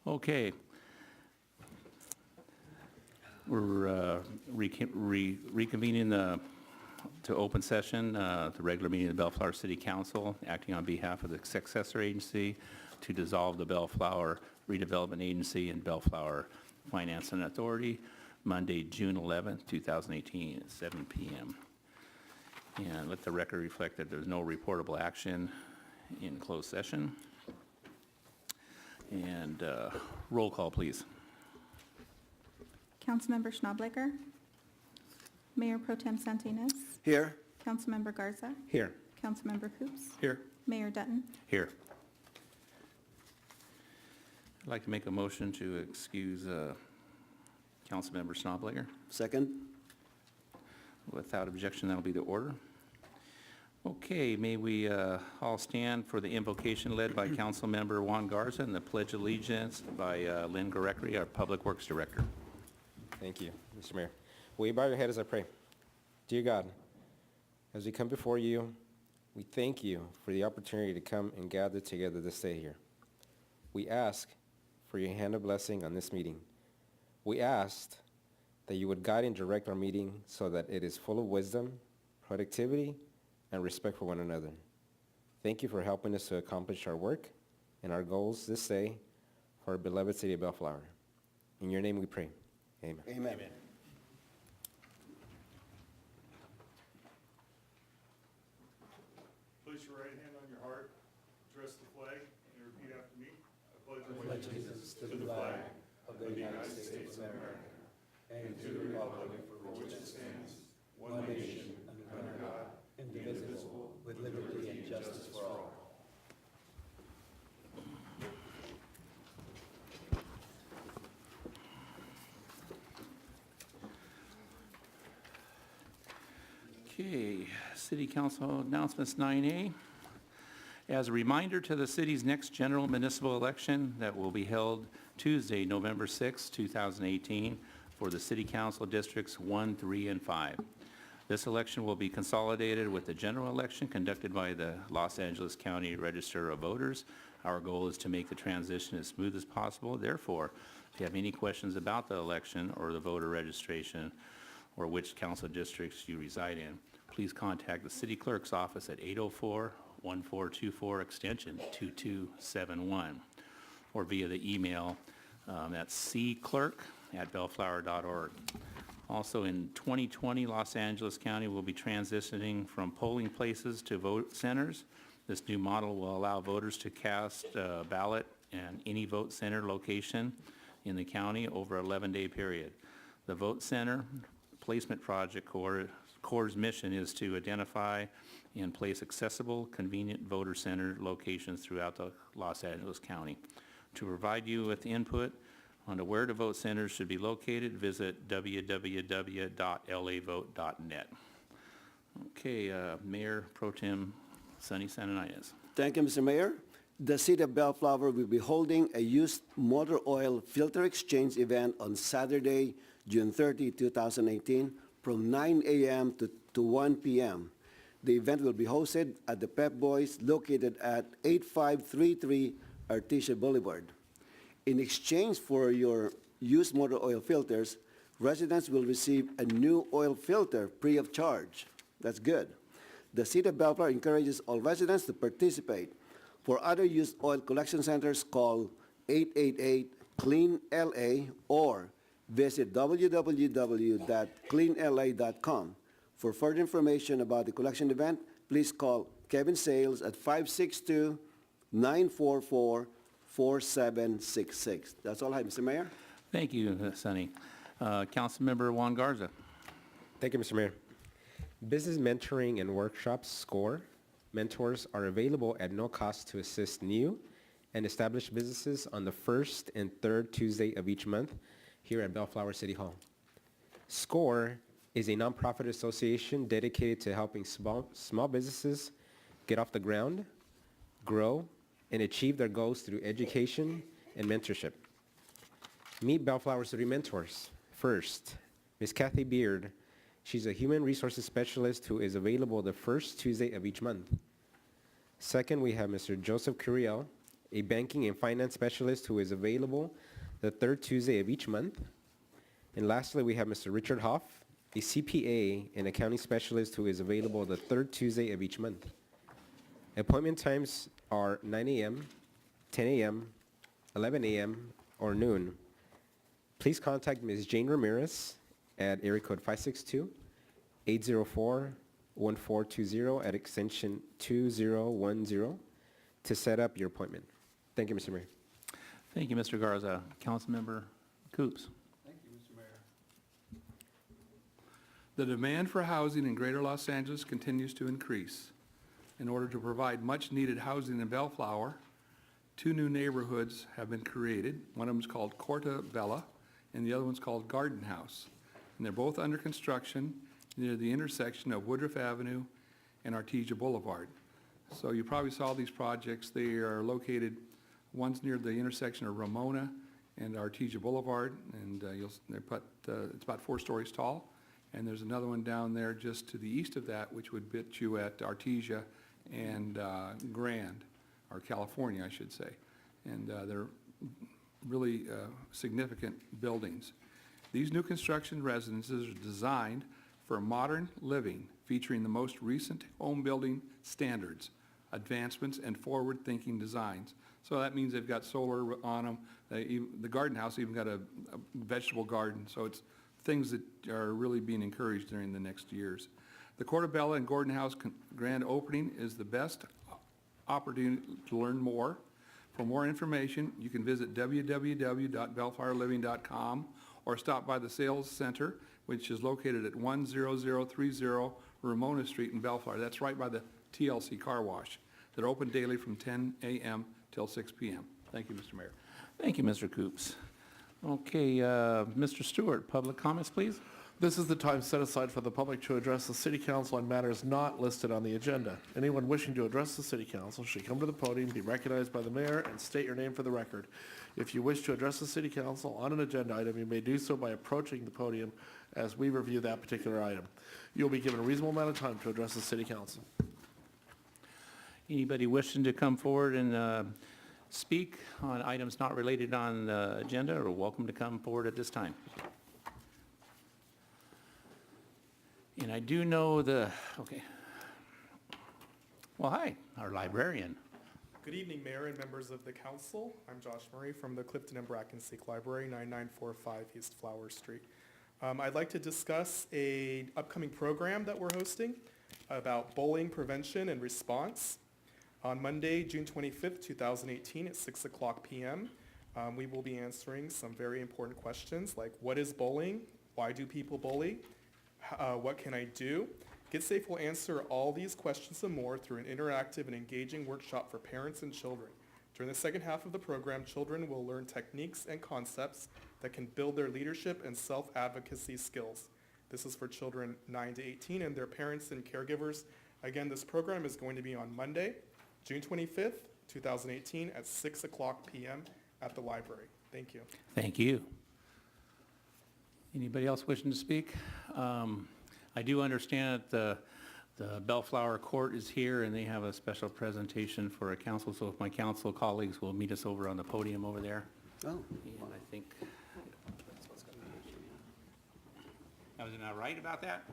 Okay. We're reconvening to open session, the regular meeting of the Bellflower City Council, acting on behalf of the successor agency to dissolve the Bellflower Redevelopment Agency and Bellflower Finance and Authority, Monday, June 11th, 2018, at 7 p.m. And let the record reflect that there's no reportable action in closed session. And roll call, please. Councilmember Schnableger. Mayor Pro Tem Santinas. Here. Councilmember Garza. Here. Councilmember Hoops. Here. Mayor Dutton. Here. I'd like to make a motion to excuse Councilmember Schnableger. Second. Without objection, that'll be the order. Okay, may we all stand for the invocation led by Councilmember Juan Garza and the Pledge of Allegiance by Lynn Gorecki, our Public Works Director. Thank you, Mr. Mayor. Will you bow your head as I pray? Dear God, as we come before you, we thank you for the opportunity to come and gather together this day here. We ask for your hand of blessing on this meeting. We ask that you would guide and direct our meeting so that it is full of wisdom, productivity, and respect for one another. Thank you for helping us to accomplish our work and our goals this day for our beloved city of Bellflower. In your name we pray. Amen. Amen. Amen. Place your right hand on your heart, address the flag, and repeat after me. I pledge allegiance to the flag of the United States of America and to the republic for which it stands, one nation, under God, indivisible, with liberty and justice for all. Okay, City Council announcements 9A. As a reminder to the city's next general municipal election that will be held Tuesday, November 6, 2018, for the City Council Districts 1, 3, and 5. This election will be consolidated with the general election conducted by the Los Angeles County Register of Voters. Our goal is to make the transition as smooth as possible. Therefore, if you have any questions about the election or the voter registration or which council districts you reside in, please contact the city clerk's office at 804-1424 extension 2271 or via the email that's cclerk@bellflower.org. Also in 2020, Los Angeles County will be transitioning from polling places to vote centers. This new model will allow voters to cast a ballot in any vote center location in the county over an 11-day period. The vote center placement project Corps' mission is to identify and place accessible, convenient voter center locations throughout the Los Angeles County. To provide you with input on where the vote centers should be located, visit www.lavote.net. Okay, Mayor Pro Tem Sonny Santinas. Thank you, Mr. Mayor. The City of Bellflower will be holding a used motor oil filter exchange event on Saturday, June 30, 2018, from 9 a.m. to 1 p.m. The event will be hosted at the Pep Boys located at 8533 Artesia Boulevard. In exchange for your used motor oil filters, residents will receive a new oil filter free of charge. That's good. The City of Bellflower encourages all residents to participate. For other used oil collection centers, call 888-CLEAN-LA or visit www.cleanla.com. For further information about the collection event, please call Kevin Sales at 562-944-4766. That's all I have, Mr. Mayor. Thank you, Sonny. Councilmember Juan Garza. Thank you, Mr. Mayor. Business mentoring and workshops, SCORE, mentors are available at no cost to assist new and established businesses on the first and third Tuesday of each month here at Bellflower City Hall. SCORE is a nonprofit association dedicated to helping small businesses get off the ground, grow, and achieve their goals through education and mentorship. Meet Bellflower's 3 mentors. First, Ms. Kathy Beard. She's a human resources specialist who is available the first Tuesday of each month. Second, we have Mr. Joseph Curiel, a banking and finance specialist who is available the third Tuesday of each month. And lastly, we have Mr. Richard Hoff, a CPA and accounting specialist who is available the third Tuesday of each month. Appointment times are 9 a.m., 10 a.m., 11 a.m., or noon. Please contact Ms. Jane Ramirez at area code 562-804-1420 at extension 2010 to set up your appointment. Thank you, Mr. Mayor. Thank you, Mr. Garza. Councilmember Coops. Thank you, Mr. Mayor. The demand for housing in Greater Los Angeles continues to increase. In order to provide much-needed housing in Bellflower, 2 new neighborhoods have been created. One of them is called Corta Bella, and the other one's called Garden House. And they're both under construction near the intersection of Woodruff Avenue and Artesia Boulevard. So you probably saw these projects. They are located, one's near the intersection of Ramona and Artesia Boulevard, and it's about 4 stories tall. And there's another one down there just to the east of that, which would put you at Artesia and Grand, or California, I should say. And they're really significant buildings. These new construction residences are designed for modern living, featuring the most recent home building standards, advancements, and forward-thinking designs. So that means they've got solar on them. The garden house even got a vegetable garden, so it's things that are really being encouraged during the next years. The Cortabella and Gordon House grand opening is the best opportunity to learn more. For more information, you can visit www.bellflowerliving.com or stop by the sales center, which is located at 10030 Ramona Street in Bellflower. That's right by the TLC car wash. They're open daily from 10 a.m. till 6 p.m. Thank you, Mr. Mayor. Thank you, Mr. Coops. Okay, Mr. Stewart, public comments, please. This is the time set aside for the public to address the City Council on matters not listed on the agenda. Anyone wishing to address the City Council should come to the podium, be recognized by the mayor, and state your name for the record. If you wish to address the City Council on an agenda item, you may do so by approaching the podium as we review that particular item. You'll be given a reasonable amount of time to address the City Council. Anybody wishing to come forward and speak on items not related on the agenda are welcome to come forward at this time. And I do know okay. Well, hi, our librarian. Good evening, Mayor and members of the council. I'm Josh Murray from the Clifton and Brackenseek Library, 9945 East Flower Street. I'd like to discuss an upcoming program that we're hosting about bullying prevention and response. On Monday, June 25th, 2018 at 6 o'clock p.m., we will be answering some very important questions like what is bullying? Why do people bully? What can I do? GetSafe will answer all these questions and more through an interactive and engaging workshop for parents and children. During the second half of the program, children will learn techniques and concepts that can build their leadership and self-advocacy skills. This is for children 9 to 18 and their parents and caregivers. Again, this program is going to be on Monday, June 25th, 2018 at 6 o'clock p.m. at the library. Thank you. Thank you. Anybody else wishing to speak? I do understand that the Bellflower Court is here and they have a special presentation for a council, so if my council colleagues will meet us over on the podium over there. Oh, And I think, I was not right about that?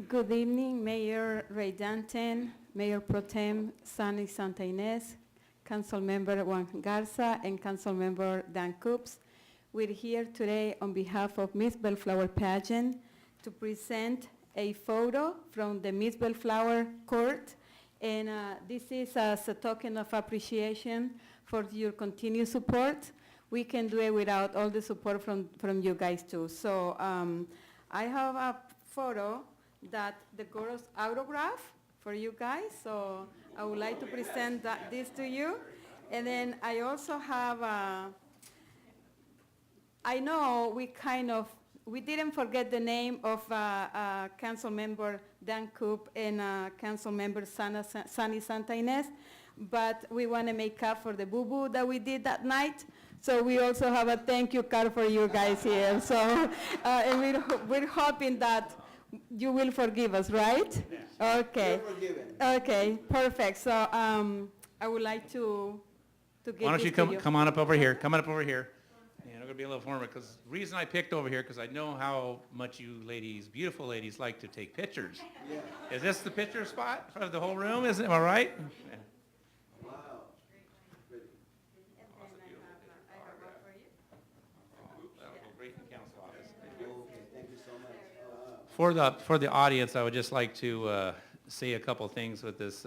Good evening, Mayor Ray Danton, Mayor Pro Tem Sunny Santa Ynez, Councilmember Juan Garza, and Councilmember Dan Coops. We're here today on behalf of Miss Bellflower Pageant to present a photo from the Miss Bellflower Court. And this is as a token of appreciation for your continued support. We can do it without all the support from you guys too. So I have a photo that the girls autograph for you guys. So I would like to present this to you. And then I also have, I know we didn't forget the name of Council Member Dan Coop and Council Member Sunny Santa Ynez, but we want to make up for the boo-boo that we did that night. So we also have a thank you card for you guys here. So, and we're hoping that you will forgive us, right? Okay. You're forgiven. Okay, perfect. So I would like to give Why don't this you to come on up over here, come on up over here. And I'm gonna be a little formal, because the reason I picked over here, because I know how much you ladies, beautiful ladies, like to take pictures. Yeah. Is this the picture spot for the whole room, is it, am I right? Wow. That'll go great in council office. Okay, thank you so much. For the audience, I would just like to say a couple things with this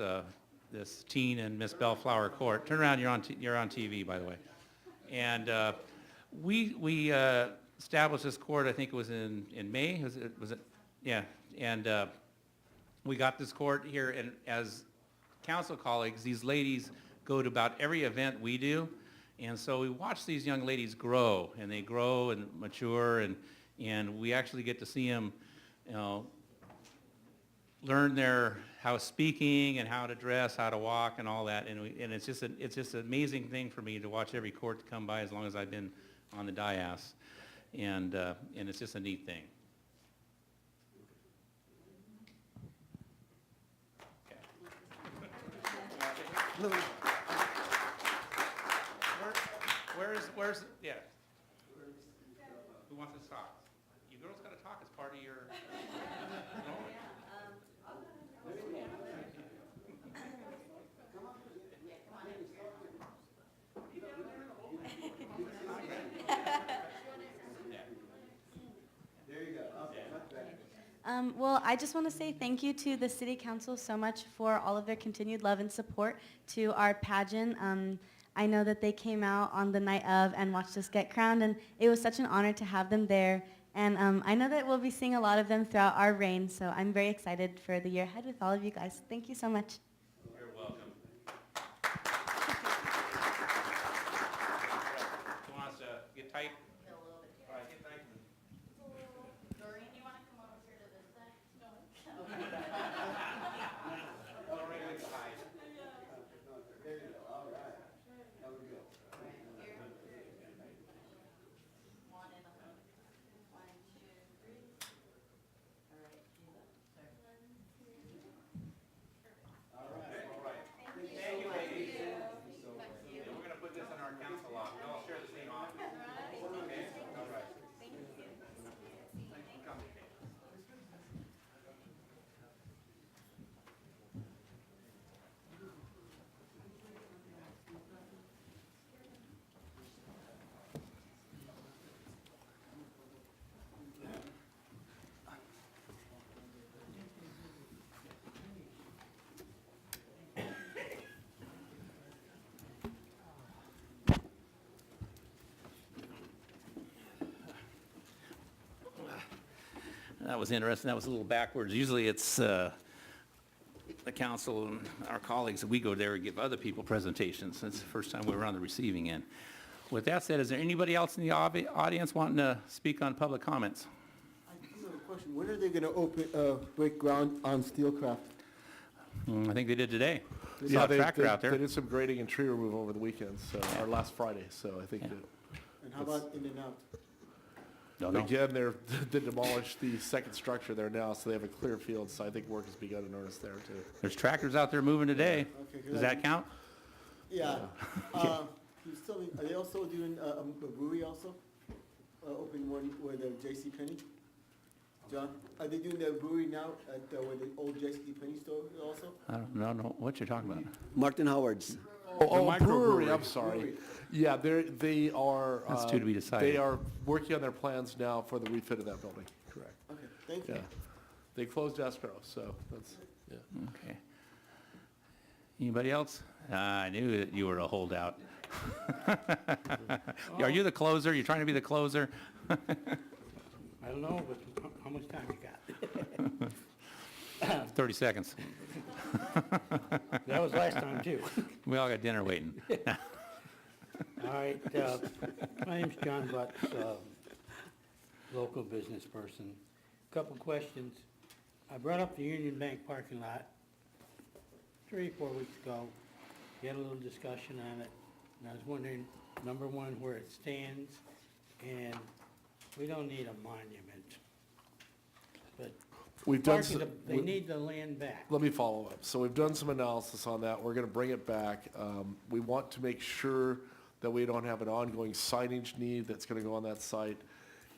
this teen and Miss Bellflower Court. Turn around, you're on TV, by the way. And we established this court, I think it was in May, was it? Yeah, and we got this court here, and as council colleagues, these ladies go to about every event we do, and so we watch these young ladies grow, and they grow and mature, and we actually get to see them, you know, learn how speaking and how to dress, how to walk, and all that, and it's just an amazing thing for me to watch every court to come by as long as I've been on the dais, and it's just a neat thing. Where's, yeah. Who wants to talk? You girls gotta talk as part of your, no? Well, I just want to say thank you to the City Council so much for all of their continued love and support to our pageant. I know that they came out on the night of and watched us get crowned, and it was such an honor to have them there. And I know that we'll be seeing a lot of them throughout our reign, so I'm very excited for the year ahead with all of you guys. Thank you so much. You're welcome. Who wants to get tight? All right, get tight. Doreen, you want to come over here to this side? There you go, all right. There we go. Thank you, ladies. And we're gonna put this in our council office. We all share the same office. Okay? All right. Thank you. Thanks for coming. That was interesting. That was a little backwards. Usually it's the council and our colleagues, we go there and give other people presentations. It's the first time we were on the receiving end. With that said, is there anybody else in the audience wanting to speak on public comments? I do have a question. When are they going to break ground on Steelcraft? I think they did today. Saw Yeah, a tractor out they there. did some grading and tree removal over the weekend, so, or last Friday, so I think Yeah. And how about in and out? Don't know. again, they demolished the second structure there now, so they have a clear field, so I think work has begun in earnest there too. There's tractors out there moving today. Okay, 'cause Does that count? Yeah. Are they also doing a brewery also? Opening one with the J.C. Penney? John, are they doing the brewery now at where the old J.C. Penney store also? I don't know what you're talking about. Martin Howard's. Oh, brewery, I'm sorry. Yeah, they are. That's to be decided. They are working on their plans now for the refit of that building, correct. Okay, thank you. Yeah. They closed escrow, so that's, yeah. Okay. Anybody else? I knew that you were a holdout. Are you the closer? You're trying to be the closer? I don't know, but how much time you got? 30 seconds. That was last time, too. We all got dinner waiting. All right, my name's John Butts. local business person. Couple questions. I brought up the Union Bank parking lot 3 or 4 weeks ago. We had a little discussion on it, and I was wondering, number one, where it stands, and we don't need a monument, but We've done, parking, they need the land back. let me follow up. So we've done some analysis on that. We're going to bring it back. We want to make sure that we don't have an ongoing signage need that's going to go on that site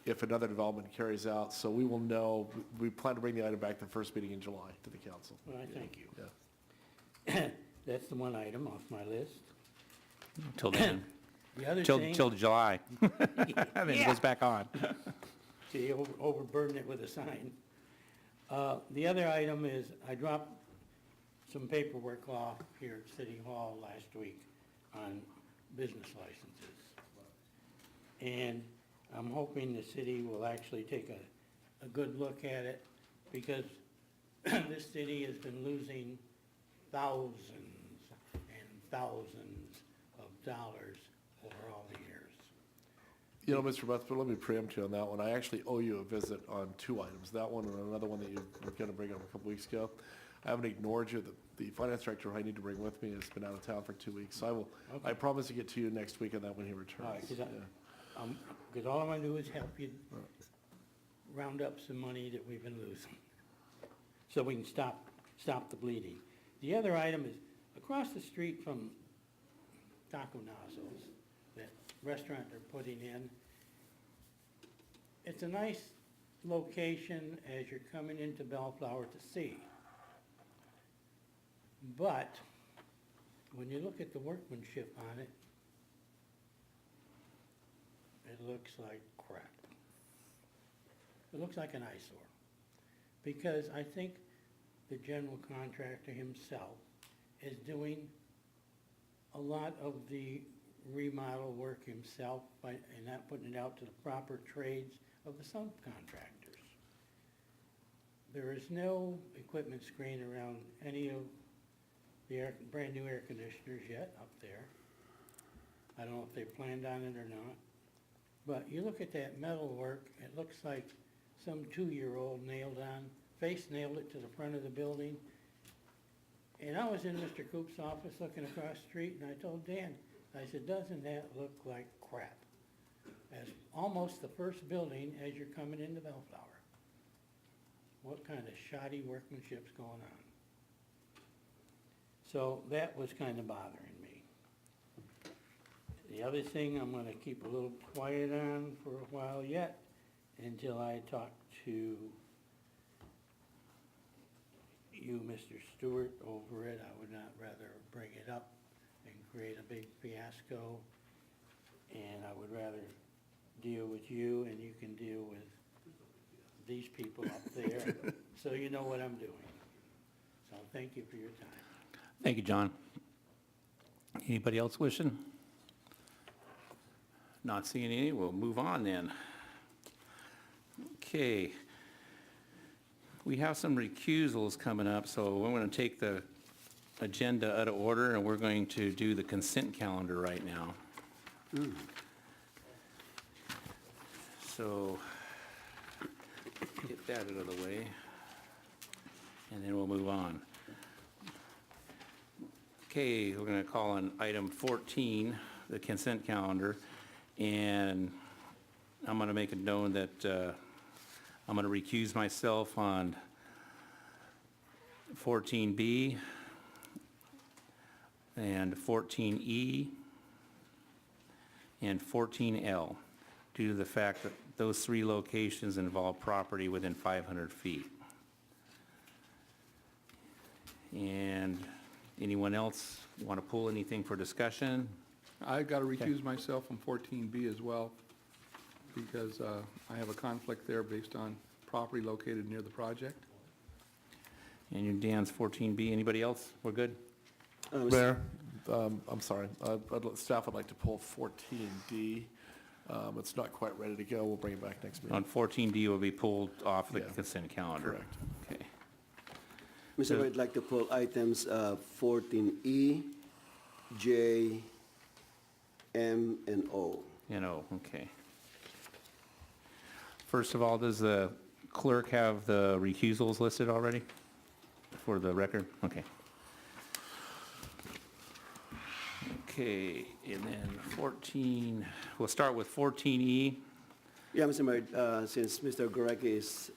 if another development carries out. So we will know, we plan to bring the item back the first meeting in July to the council. Well, I thank you. Yeah. That's the one item off my list. Till then, The other till thing, July. Then it goes back on. see, overburden it with a sign. The other item is, I dropped some paperwork off here at City Hall last week on business licenses. And I'm hoping the city will actually take a good look at it, because this city has been losing thousands and thousands of dollars over all the years. You know, Mr. Bethel, let me preempt you on that one. I actually owe you a visit on 2 items, that one and another one that you were going to bring up a couple weeks ago. I haven't ignored you. The finance director I need to bring with me has been out of town for 2 weeks, so I promise to get to you next week on that when he returns. All right, because Yeah. all I want to do is help you round up some money that we've been losing, so we can stop the bleeding. The other item is, across the street from Taco Nozzles, that restaurant they're putting in, it's a nice location as you're coming into Bellflower to see. But when you look at the workmanship on it, it looks like crap. It looks like an eyesore. Because I think the general contractor himself is doing a lot of the remodel work himself and not putting it out to the proper trades of the subcontractors. There is no equipment screen around any of the brand new air conditioners yet up there. I don't know if they planned on it or not. But you look at that metal work, it looks like some 2-year-old nailed it to the front of the building. And I was in Mr. Coop's office looking across the street, and I told Dan, I said, doesn't that look like crap? As almost the first building as you're coming into Bellflower. What kind of shoddy workmanship's going on? So that was kind of bothering me. The other thing I'm going to keep a little quiet on for a while yet, until I talk to you, Mr. Stewart, over it. I would not rather bring it up and create a big fiasco, and I would rather deal with you, and you can deal with these people up there, so you know what I'm doing. So thank you for your time. Thank you, John. Anybody else wishing? Not seeing any, we'll move on then. Okay. We have some recusals coming up, so we're going to take the agenda out of order, and we're going to do the consent calendar right now. So, get that out of the way, and then we'll move on. Okay, we're going to call on item 14, the consent calendar, and I'm going to make it known that I'm going to recuse myself on 14B and 14E and 14L due to the fact that those 3 locations involve property within 500 feet. And anyone else want to pull anything for discussion? I've got to recuse myself from 14B as well, because I have a conflict there based on property located near the project. And your Dan's 14B. Anybody else? We're good? Mayor, I'm sorry. Staff would like to pull 14D. It's not quite ready to go. We'll bring it back next meeting. On 14D will be pulled off the Yeah. consent calendar. Correct. Okay. Mr. Mayor, I'd like to pull items 14E, J, M, and O. You know, okay. First of all, does the clerk have the recusals listed already for the record? Okay. Okay, and then 14, we'll start with 14E. Yeah, Mr. Mayor, since Mr. Gorecki is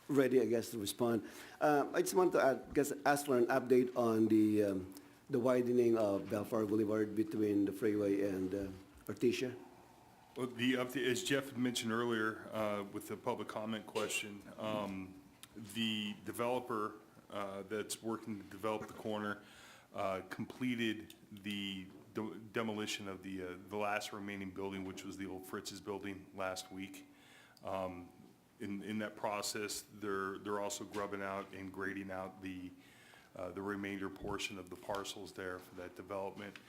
ready, I guess, to respond, I just want to ask for an update on the widening of Bellflower Boulevard between the freeway and Artesia. Well, the update, as Jeff mentioned earlier, with the public comment question, the developer that's working to develop the corner completed the demolition of the last remaining building, which was the old Fritz's building, last week. In that process, they're also grubbing out and grading out the remainder portion of the parcels there for that development.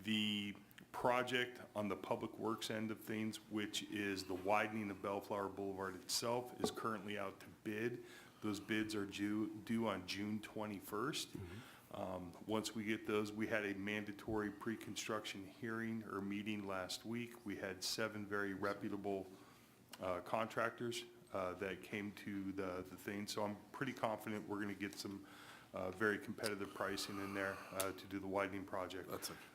The project on the public works end of things, which is the widening of Bellflower Boulevard itself, is currently out to bid. Those bids are due on June 21st. Once we get those, we had a mandatory pre-construction hearing or meeting last week. We had 7 very reputable contractors that came to the thing. So I'm pretty confident we're going to get some very competitive pricing in there to do the widening project.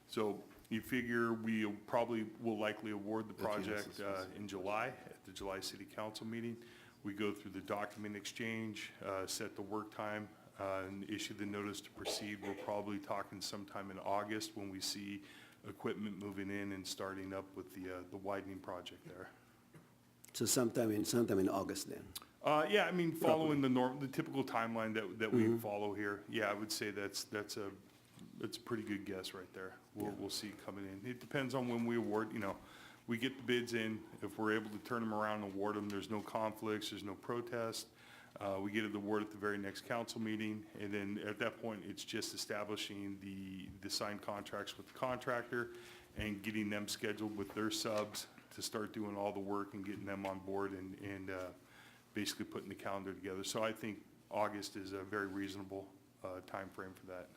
So you figure we probably will likely award the project in July at the July City Council meeting. We go through the document exchange, set the work time, and issue the notice to proceed. We're probably talking sometime in August when we see equipment moving in and starting up with the widening project there. So sometime in August then? Yeah, I mean, following the typical timeline that we follow here. Yeah, I would say that's a pretty good guess right there. We'll see coming in. It depends on when we award, we get the bids in. If we're able to turn them around and award them, there's no conflicts, there's no protest. We get it awarded at the very next council meeting, and then at that point, it's just establishing the signed contracts with the contractor and getting them scheduled with their subs to start doing all the work and getting them on board and basically putting the calendar together. So I think August is a very reasonable time frame for that.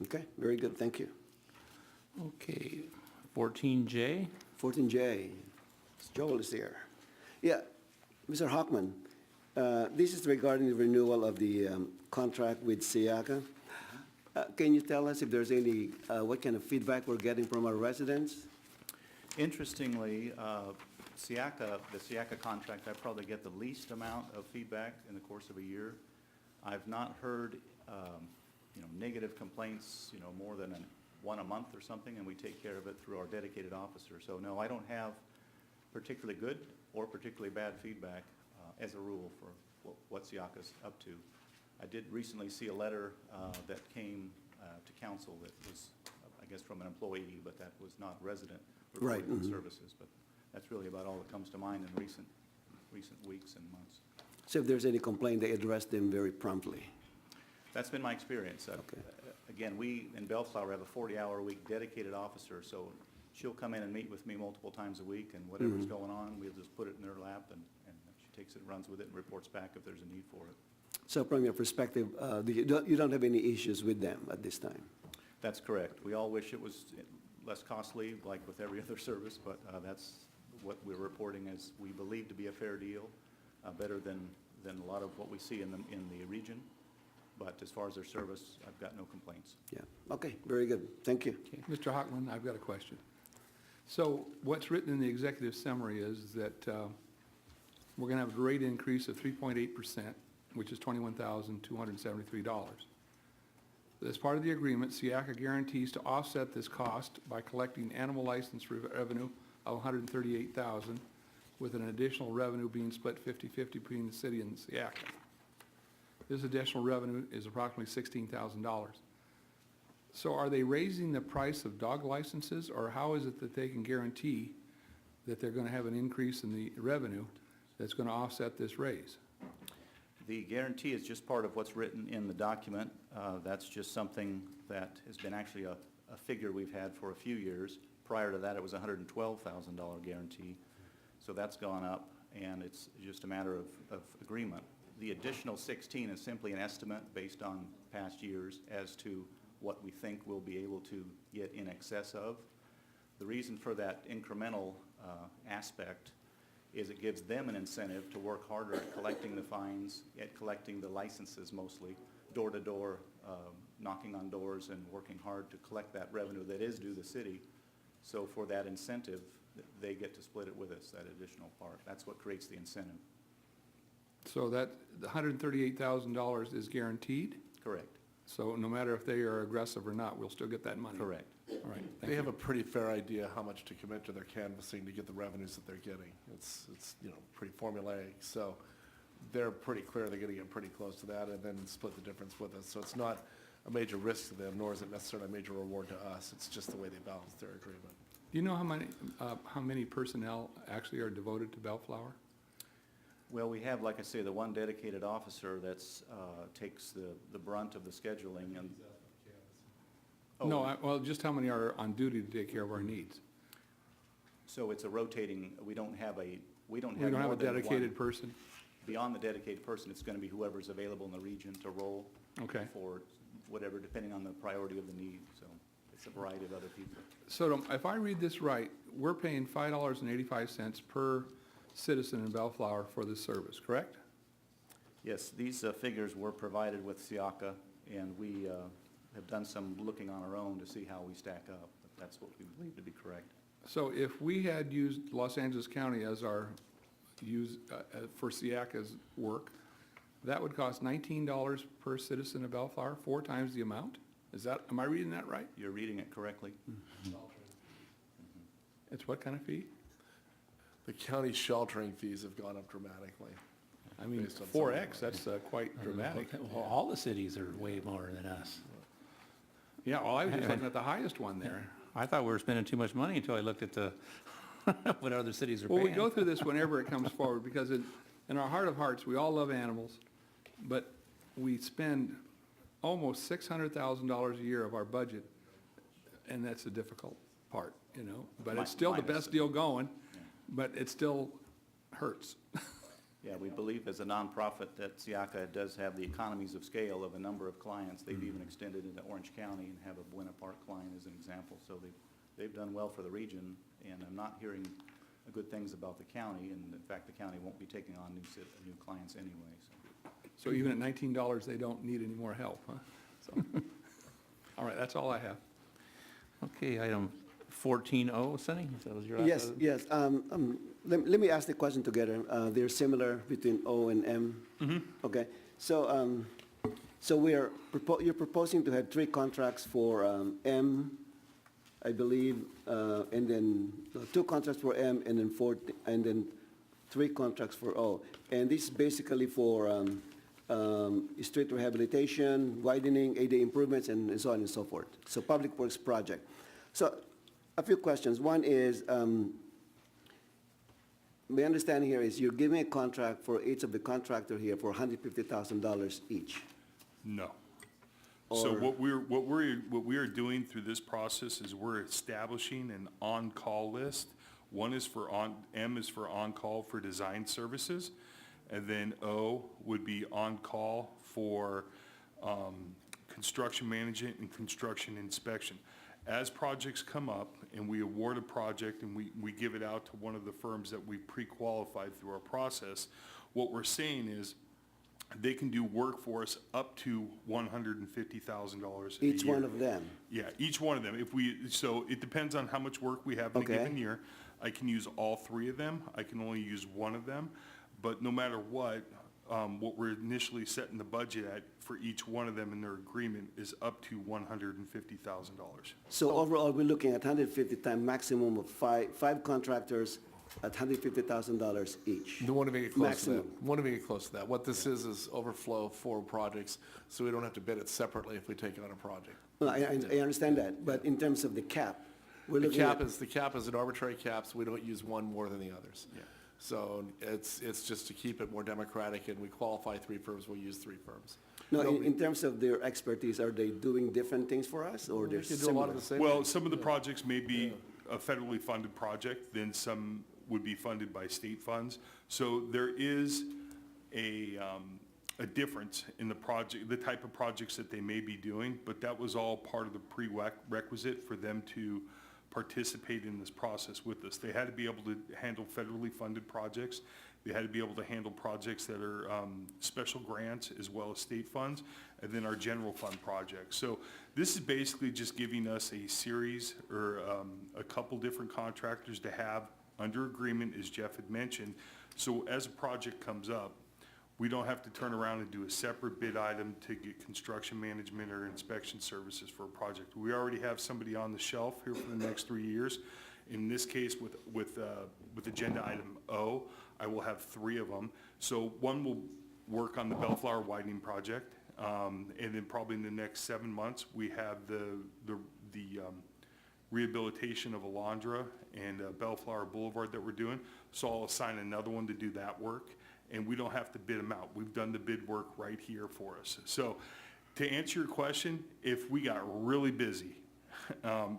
Okay, very good, thank you. Okay, 14J. 14J, Joel is here. Yeah, Mr. Hockman, this is regarding the renewal of the contract with SIACA. Can you tell us if there's any, what kind of feedback we're getting from our residents? Interestingly, the SIACA contract, I probably get the least amount of feedback in the course of a year. I've not heard, negative complaints, more than one a month or something, and we take care of it through our dedicated officer. So no, I don't have particularly good or particularly bad feedback as a rule for what SIACA's up to. I did recently see a letter that came to council that was, I guess, from an employee, but that was not resident reporting the services. But that's really about all that comes to mind in recent weeks and months. So if there's any complaint, they address them very promptly? That's been my experience. Okay. Again, we in Bellflower have a 40-hour-a-week dedicated officer, so she'll come in and meet with me multiple times a week, and whatever's going on, we'll just put it in her lap, and she takes it, runs with it, and reports back if there's a need for it. So from your perspective, you don't have any issues with them at this time? That's correct. We all wish it was less costly, like with every other service, but that's what we're reporting as we believe to be a fair deal, better than a lot of what we see in the region. But as far as their service, I've got no complaints. Yeah, okay, very good, thank you. Okay. Mr. Hockman, I've got a question. So what's written in the executive summary is that we're going to have a rate increase of 3.8%, which is $21,273. As part of the agreement, SIACA guarantees to offset this cost by collecting animal license revenue of $138,000, with an additional revenue being split 50-50 between the city and SIACA. This additional revenue is approximately $16,000. So are they raising the price of dog licenses, or how is it that they can guarantee that they're going to have an increase in the revenue that's going to offset this raise? The guarantee is just part of what's written in the document. That's just something that has been actually a figure we've had for a few years. Prior to that, it was a $112,000 guarantee. So that's gone up, and it's just a matter of agreement. The additional 16 is simply an estimate based on past years as to what we think we'll be able to get in excess of. The reason for that incremental aspect is it gives them an incentive to work harder at collecting the fines, at collecting the licenses mostly, door to door, knocking on doors and working hard to collect that revenue that is due the city. So for that incentive, they get to split it with us, that additional part. That's what creates the incentive. So that, the $138,000 is guaranteed? Correct. So no matter if they are aggressive or not, we'll still get that money? Correct. All right, thank They you. have a pretty fair idea how much to commit to their canvassing to get the revenues that they're getting. It's pretty formulaic, so they're pretty clear they're gonna get pretty close to that and then split the difference with us. So it's not a major risk to them, nor is it necessarily a major reward to us. It's just the way they balance their agreement. Do you know how many personnel actually are devoted to Bellflower? Well, we have, like I say, the one dedicated officer that's, takes the brunt of the scheduling and. Oh, No, well, just how many are on duty to take care of our needs? So it's a rotating, we don't have a We don't have more a than dedicated one. person? Beyond the dedicated person, it's gonna be whoever's available in the region to roll. Okay. For whatever, depending on the priority of the need, so it's a variety of other people. So if I read this right, we're paying $5.85 per citizen in Bellflower for this service, correct? Yes, these figures were provided with SIACA, and we have done some looking on our own to see how we stack up, but that's what we believe to be correct. So if we had used Los Angeles County as our for SIACA's work, that would cost $19 per citizen of Bellflower, 4 times the amount? Am I reading that right? You're reading it correctly. It's what kind of fee? The county sheltering fees have gone up dramatically. I mean, Based on some of 4X, that's quite dramatic. Well, all the cities are way more than us. Yeah, well, I was just looking at the highest one there. I thought we were spending too much money until I looked at the, what other cities are Well, paying. we go through this whenever it comes forward, because in our heart of hearts, we all love animals, but we spend almost $600,000 a year of our budget, and that's the difficult part, you know? But it's still the best deal going, but it still hurts. Yeah, we believe as a nonprofit that SIACA does have the economies of scale of a number of clients. They've even extended into Orange County and have a Buena Park client as an example. So they've done well for the region, and I'm not hearing good things about the county, and in fact, the county won't be taking on new clients anyway. So even at $19, they don't need any more help, huh? So, all right, that's all I have. Okay, item 14O, Sonny, that was your last? Yes, yes. Let me ask the question together. They're similar between O and M. Okay. So, you're proposing to have 3 contracts for M, I believe, and then 2 contracts for M, and then 3 contracts for O. And this is basically for street rehabilitation, widening, ADA improvements, and so on and so forth. So public works project. So a few questions. One is, my understanding here is you're giving a contract for each of the contractor here for $150,000 each. No. So Or- what we are doing through this process is we're establishing an on-call list. M is for on-call for design services, and then O would be on-call for construction management and construction inspection. As projects come up and we award a project and we give it out to one of the firms that we pre-qualified through our process, what we're saying is they can do work for us up to $150,000 a year. Each one of them? Yeah, each one of them. So it depends on how much work we have in a Okay. given year. I can use all 3 of them. I can only use one of them. But no matter what we're initially setting the budget at for each one of them in their agreement is up to $150,000. So overall, we're looking at 150 times maximum of five contractors at $150,000 each. We want to make it close to that. Maximum. We want to make it close to that. What this is overflow for projects, so we don't have to bid it separately if we take on a project. Well, I understand that, but in terms of the cap, we're The looking cap at... is an arbitrary cap, so we don't use one more than the others. Yeah. So it's just to keep it more democratic, and we qualify 3 firms, we'll use 3 firms. No, in terms of their expertise, are they doing different things for us, or they're We can do a lot similar? of the same. Well, some of the projects may be a federally funded project, then some would be funded by state funds. So there is a difference in the project, the type of projects that they may be doing, but that was all part of the prerequisite for them to participate in this process with us. They had to be able to handle federally funded projects. They had to be able to handle projects that are special grants as well as state funds, and then our general fund projects. So this is basically just giving us a series or a couple different contractors to have under agreement, as Jeff had mentioned. So as a project comes up, we don't have to turn around and do a separate bid item to get construction management or inspection services for a project. We already have somebody on the shelf here for the next 3 years. In this case, with agenda item O, I will have 3 of them. So one will work on the Bellflower widening project, and then probably in the next 7 months, we have the rehabilitation of Alondra and Bellflower Boulevard that we're doing. So I'll assign another one to do that work, and we don't have to bid them out. We've done the bid work right here for us. So to answer your question, if we got really busy,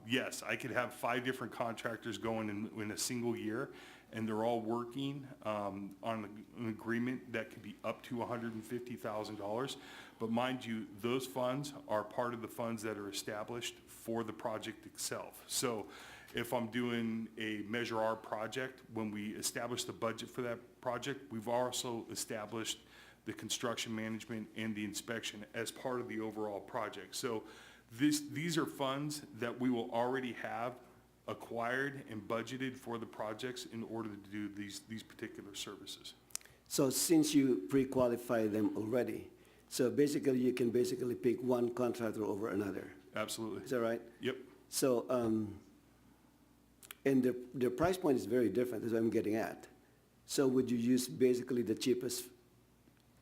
yes, I could have 5 different contractors going in a single year, and they're all working on an agreement that could be up to $150,000. But mind you, those funds are part of the funds that are established for the project itself. So if I'm doing a Measure R project, when we establish the budget for that project, we've also established the construction management and the inspection as part of the overall project. So these are funds that we will already have acquired and budgeted for the projects in order to do these particular services. So since you pre-qualify them already, so basically you can basically pick one contractor over another. Absolutely. Is that right? Yep. So, and the price point is very different, is what I'm getting at. So would you use basically the cheapest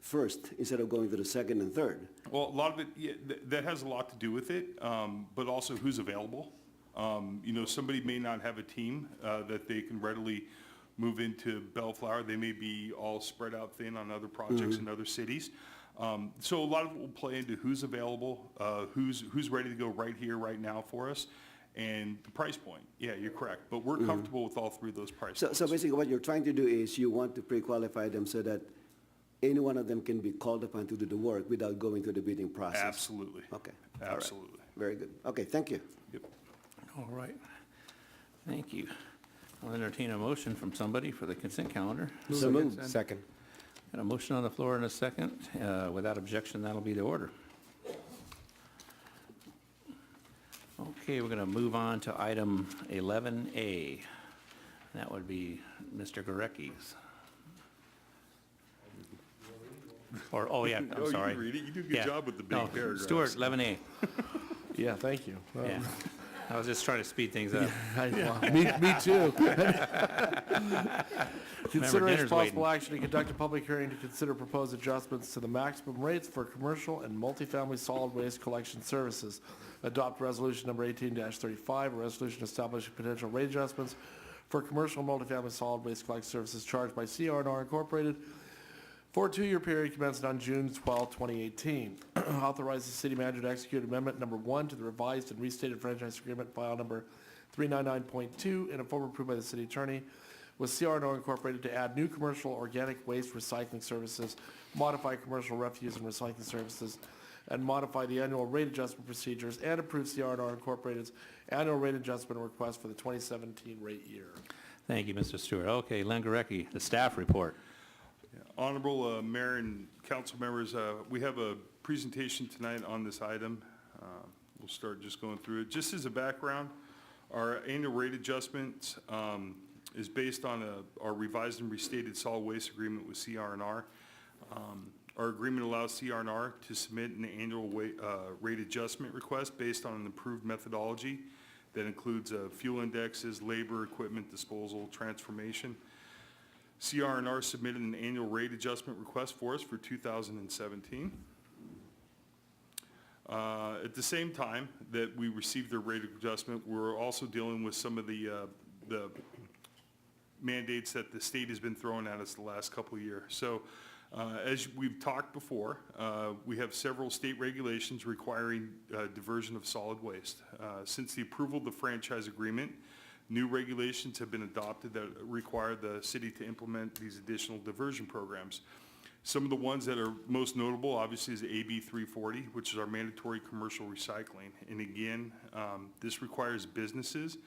first instead of going to the second and third? Well, a lot of it, yeah, that has a lot to do with it, but also who's available. You know, somebody may not have a team that they can readily move into Bellflower. They may be all spread out thin on other projects in other cities. So a lot of it will play into who's available, who's ready to go right here, right now for us, and the price point. Yeah, you're correct. But we're comfortable with all 3 of those price points. So basically what you're trying to do is you want to pre-qualify them so that any one of them can be called upon to do the work without going through the bidding process. Absolutely. Okay. All right. Absolutely. Very good. Okay, thank you. Yep. All right. Thank you. I'll entertain a motion from somebody for the consent calendar. So moved. Second. Got a motion on the floor and a second. Without objection, that'll be the order. Okay, we're going to move on to item 11A. That would be Mr. Gurecki's. Or, oh yeah, I'm sorry. You read it. You do a good Yeah. job with the No, big paragraphs. Stuart, 11A. Yeah, thank you. Yeah. I was just trying to speed things up. Me too. Consideration dinner's possible waiting. action to conduct a public hearing to consider proposed adjustments to the maximum rates for commercial and multifamily solid waste collection services. Adopt resolution number 18-35, a resolution establishing potential rate adjustments for commercial and multifamily solid waste collection services charged by CRSR Incorporated for a 2-year period commencing on June 12, 2018. Authorize the city manager to execute amendment number 1 to the revised and restated franchise agreement, file number 399.2, in a form approved by the city attorney, with CRSR Incorporated to add new commercial organic waste recycling services, modify commercial refuse and recycling services, and modify the annual rate adjustment procedures, and approve CRSR Incorporated's annual rate adjustment request for the 2017 rate year. Thank you, Mr. Stewart. Okay, Len Gurecki, the staff report. Honorable Mayor and council members, we have a presentation tonight on this item. We'll start just going through it. Just as a background, our annual rate adjustment is based on our revised and restated solid waste agreement with CRSR. Our agreement allows CRSR to submit an annual rate adjustment request based on an approved methodology that includes fuel indexes, labor, equipment disposal, transformation. CRSR submitted an annual rate adjustment request for us for 2017. At the same time that we received their rate adjustment, we're also dealing with some of the mandates that the state has been throwing at us the last couple of years. So as we've talked before, we have several state regulations requiring diversion of solid waste. Since the approval of the franchise agreement, new regulations have been adopted that require the city to implement these additional diversion programs. Some of the ones that are most notable, obviously, is AB 340, which is our mandatory commercial recycling. And again, this requires businesses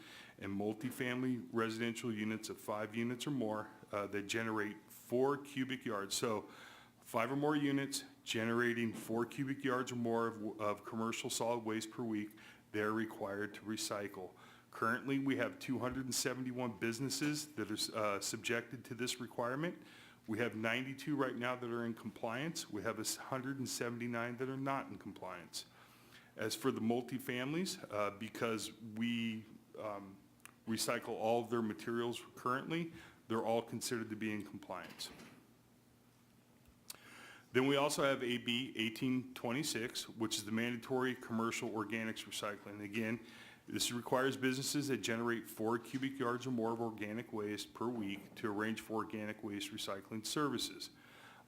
and multifamily residential units of 5 units or more that generate 4 cubic yards. So 5 or more units generating 4 cubic yards or more of commercial solid waste per week, they're required to recycle. Currently, we have 271 businesses that are subjected to this requirement. We have 92 right now that are in compliance. We have 179 that are not in compliance. As for the multifamilies, because we recycle all of their materials currently, they're all considered to be in compliance. Then we also have AB 1826, which is the mandatory commercial organics recycling. Again, this requires businesses that generate 4 cubic yards or more of organic waste per week to arrange for organic waste recycling services.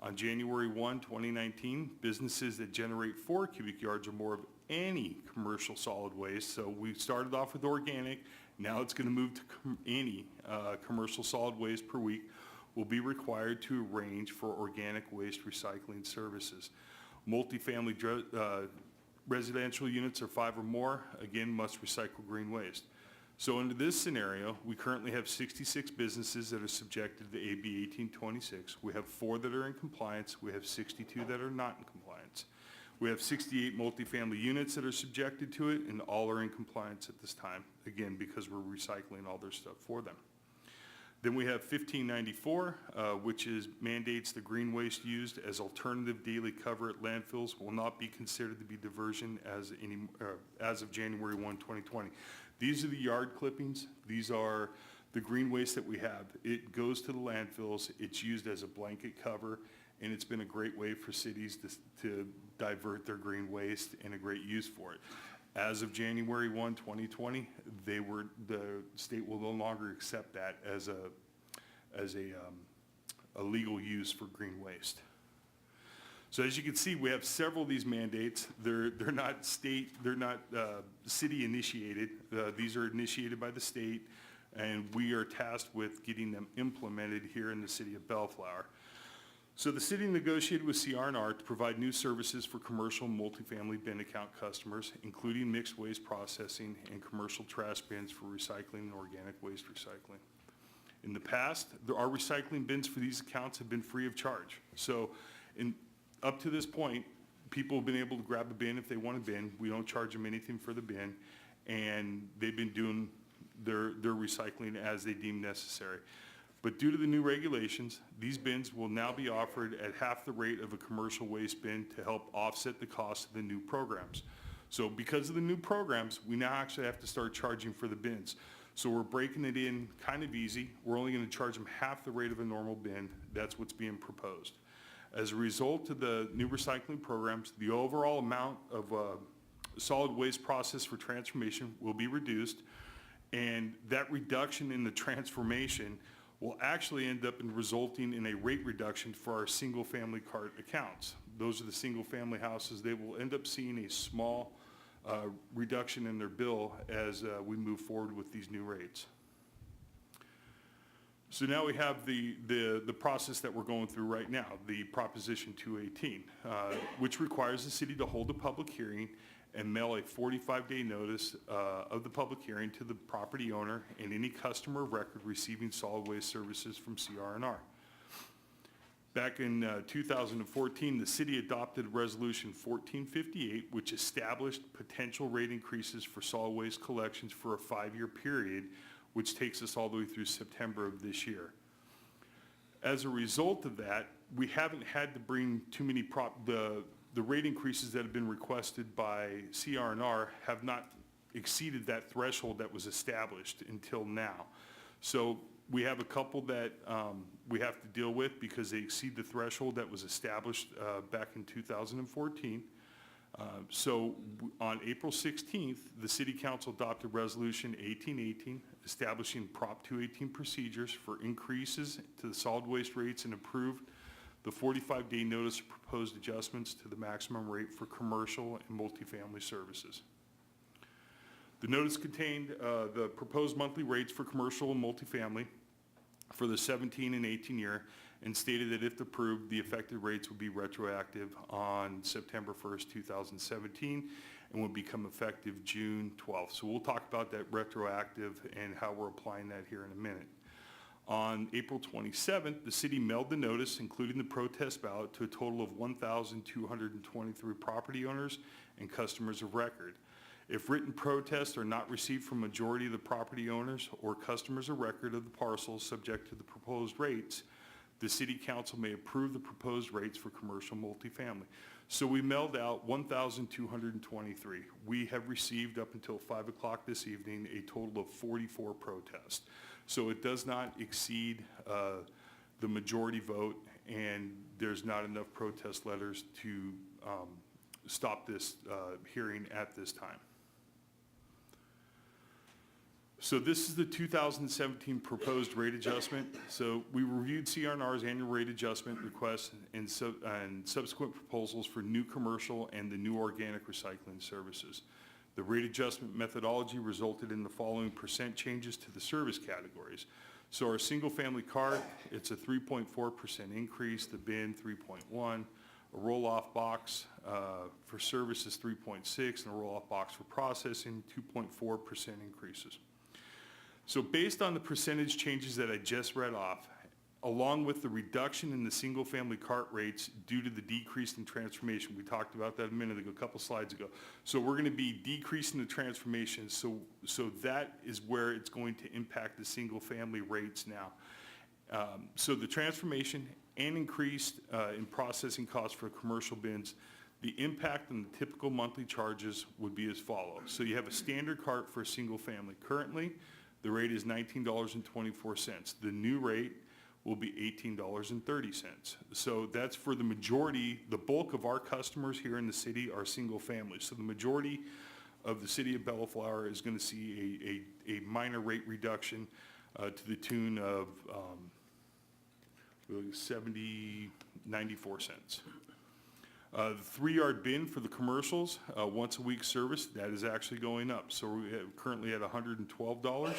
On January 1, 2019, businesses that generate 4 cubic yards or more of any commercial solid waste, so we started off with organic, now it's going to move to any commercial solid waste per week, will be required to arrange for organic waste recycling services. Multifamily residential units of 5 or more, again, must recycle green waste. So under this scenario, we currently have 66 businesses that are subjected to AB 1826. We have 4 that are in compliance. We have 62 that are not in compliance. We have 68 multifamily units that are subjected to it, and all are in compliance at this time, again, because we're recycling all their stuff for them. Then we have 1594, which mandates the green waste used as alternative daily cover at landfills will not be considered to be diversion as of January 1, 2020. These are the yard clippings. These are the green waste that we have. It goes to the landfills. It's used as a blanket cover, and it's been a great way for cities to divert their green waste and a great use for it. As of January 1, 2020, the state will no longer accept that as a legal use for green waste. So as you can see, we have several of these mandates. They're not city initiated. These are initiated by the state, and we are tasked with getting them implemented here in the city of Bellflower. So the city negotiated with CRSR to provide new services for commercial and multifamily bin account customers, including mixed waste processing and commercial trash bins for recycling and organic waste recycling. In the past, our recycling bins for these accounts have been free of charge. So up to this point, people have been able to grab a bin if they want a bin. We don't charge them anything for the bin, and they've been doing their recycling as they deem necessary. But due to the new regulations, these bins will now be offered at half the rate of a commercial waste bin to help offset the cost of the new programs. So because of the new programs, we now actually have to start charging for the bins. So we're breaking it in kind of easy. We're only going to charge them half the rate of a normal bin. That's what's being proposed. As a result of the new recycling programs, the overall amount of solid waste processed for transformation will be reduced, and that reduction in the transformation will actually end up in resulting in a rate reduction for our single-family cart accounts. Those are the single-family houses. They will end up seeing a small reduction in their bill as we move forward with these new rates. So now we have the process that we're going through right now, the Proposition 218, which requires the city to hold a public hearing and mail a 45-day notice of the public hearing to the property owner and any customer of record receiving solid waste services from CRSR. Back in 2014, the city adopted Resolution 1458, which established potential rate increases for solid waste collections for a 5-year period, which takes us all the way through September of this year. As a result of that, we haven't had to bring too many the rate increases that have been requested by CRSR have not exceeded that threshold that was established until now. So we have a couple that we have to deal with because they exceed the threshold that was established back in 2014. So on April 16th, the City Council adopted Resolution 1818, establishing Prop 218 procedures for increases to the solid waste rates and approved the 45-day notice of proposed adjustments to the maximum rate for commercial and multifamily services. The notice contained the proposed monthly rates for commercial and multifamily for the 17 and 18 year and stated that if approved, the effective rates would be retroactive on September 1st, 2017, and would become effective June 12th. So we'll talk about that retroactive and how we're applying that here in a minute. On April 27th, the city mailed the notice, including the protest ballot, to a total of 1,223 property owners and customers of record. If written protests are not received from majority of the property owners or customers of record of the parcels subject to the proposed rates, the city council may approve the proposed rates for commercial multifamily. So we mailed out 1,223. We have received up until 5 o'clock this evening a total of 44 protests. So it does not exceed the majority vote, and there's not enough protest letters to stop this hearing at this time. So this is the 2017 proposed rate adjustment. So we reviewed CRNR's annual rate adjustment requests and subsequent proposals for new commercial and the new organic recycling services. The rate adjustment methodology resulted in the following percent changes to the service categories. So our single family cart, it's a 3.4% increase, the bin 3.1, a roll-off box for service is 3.6, and a roll-off box for processing 2.4% increases. So based on the percentage changes that I just read off, along with the reduction in the single-family cart rates due to the decrease in transformation, we talked about that a minute ago, a couple slides ago. So we're going to be decreasing the transformation, so that is where it's going to impact the single-family rates now. So the transformation and increased in processing costs for commercial bins, the impact on the typical monthly charges would be as follows. So you have a standard cart for a single family. Currently, the rate is $19.24. The new rate will be $18.30. So that's for the majority, the bulk of our customers here in the city are single families. So the majority of the city of Bellflower is going to see a minor rate reduction to the tune of 94 cents. The 3-yard bin for the commercials, once a week service, that is actually going up. So we're currently at $112,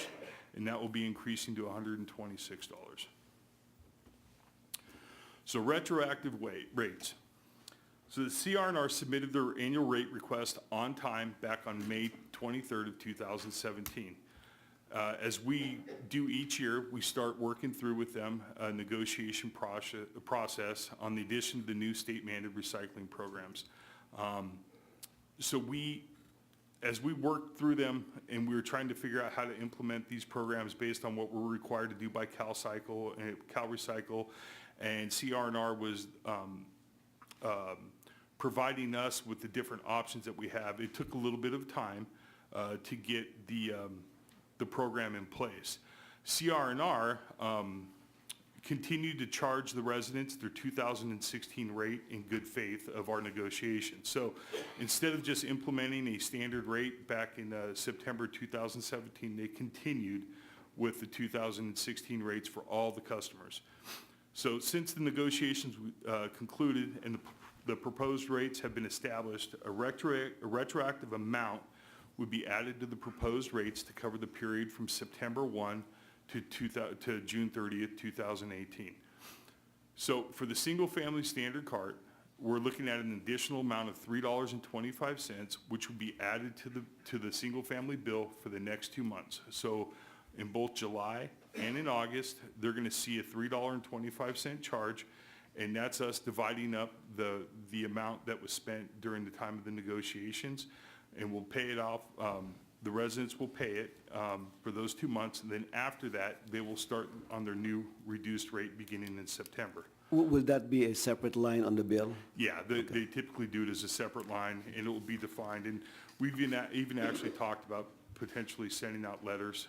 and that will be increasing to $126. So retroactive rates. So the CRNR submitted their annual rate request on time back on May 23rd of 2017. As we do each year, we start working through with them a negotiation process on the addition of the new state-mandated recycling programs. As we worked through them and we were trying to figure out how to implement these programs based on what we're required to do by CalRecycle, and CRNR was providing us with the different options that we have. It took a little bit of time to get the program in place. CRNR continued to charge the residents their 2016 rate in good faith of our negotiations. So instead of just implementing a standard rate back in September 2017, they continued with the 2016 rates for all the customers. So since the negotiations concluded and the proposed rates have been established, a retroactive amount would be added to the proposed rates to cover the period from September 1 to June 30th, 2018. So for the single-family standard cart, we're looking at an additional amount of $3.25, which would be added to the single-family bill for the next 2 months. So in both July and in August, they're going to see a $3.25 charge, and that's us dividing up the amount that was spent during the time of the negotiations. And we'll pay it off, the residents will pay it for those 2 months, and then after that, they will start on their new reduced rate beginning in September. Will that be a separate line on the bill? Yeah, they typically do it as a separate line, and it will be defined, and we've even actually talked about potentially sending out letters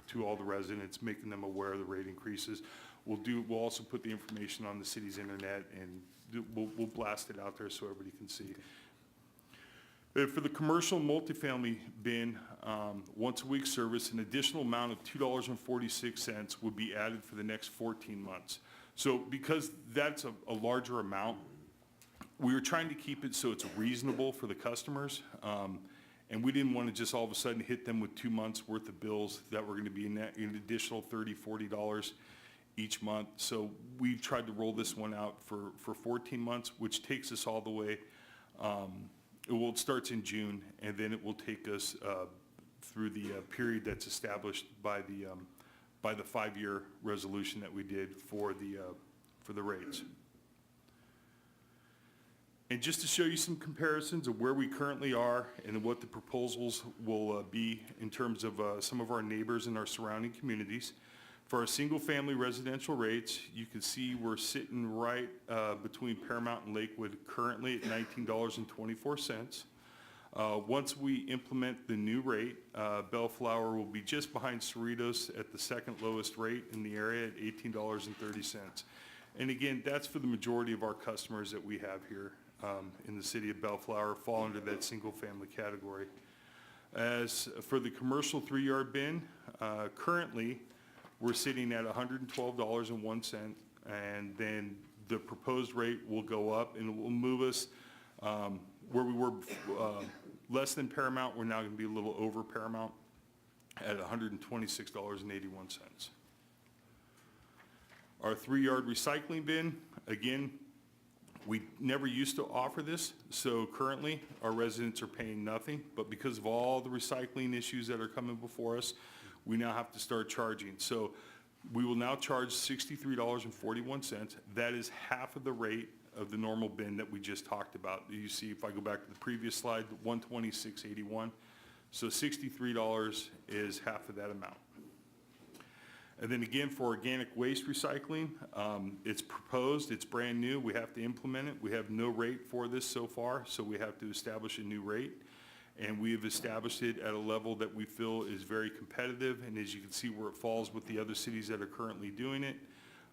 to all the residents, making them aware of the rate increases. We'll also put the information on the city's internet, and we'll blast it out there so everybody can see. For the commercial multifamily bin, once a week service, an additional amount of $2.46 would be added for the next 14 months. So because that's a larger amount, we were trying to keep it so it's reasonable for the customers. And we didn't want to just all of a sudden hit them with 2 months worth of bills that were going to be an additional $30, $40 each month. So we tried to roll this one out for 14 months, which takes us all the way it starts in June, and then it will take us through the period that's established by the 5-year resolution that we did for the rates. And just to show you some comparisons of where we currently are and what the proposals will be in terms of some of our neighbors in our surrounding communities. For our single-family residential rates, you can see we're sitting right between Paramount and Lakewood currently at $19.24. Once we implement the new rate, Bellflower will be just behind Cerritos at the second lowest rate in the area at $18.30. And again, that's for the majority of our customers that we have here in the city of Bellflower fall under that single-family category. As for the commercial 3-yard bin, currently we're sitting at $112.01, and then the proposed rate will go up and it will move us where we were less than Paramount. We're now going to be a little over Paramount at $126.81. Our 3-yard recycling bin, again, we never used to offer this, so currently our residents are paying nothing, but because of all the recycling issues that are coming before us, we now have to start charging. So we will now charge $63.41. That is half of the rate of the normal bin that we just talked about. You see, if I go back to the previous slide, $126.81. So $63 is half of that amount. And then again, for organic waste recycling, it's proposed, it's brand new, we have to implement it. We have no rate for this so far, so we have to establish a new rate. And we have established it at a level that we feel is very competitive, and as you can see where it falls with the other cities that are currently doing it,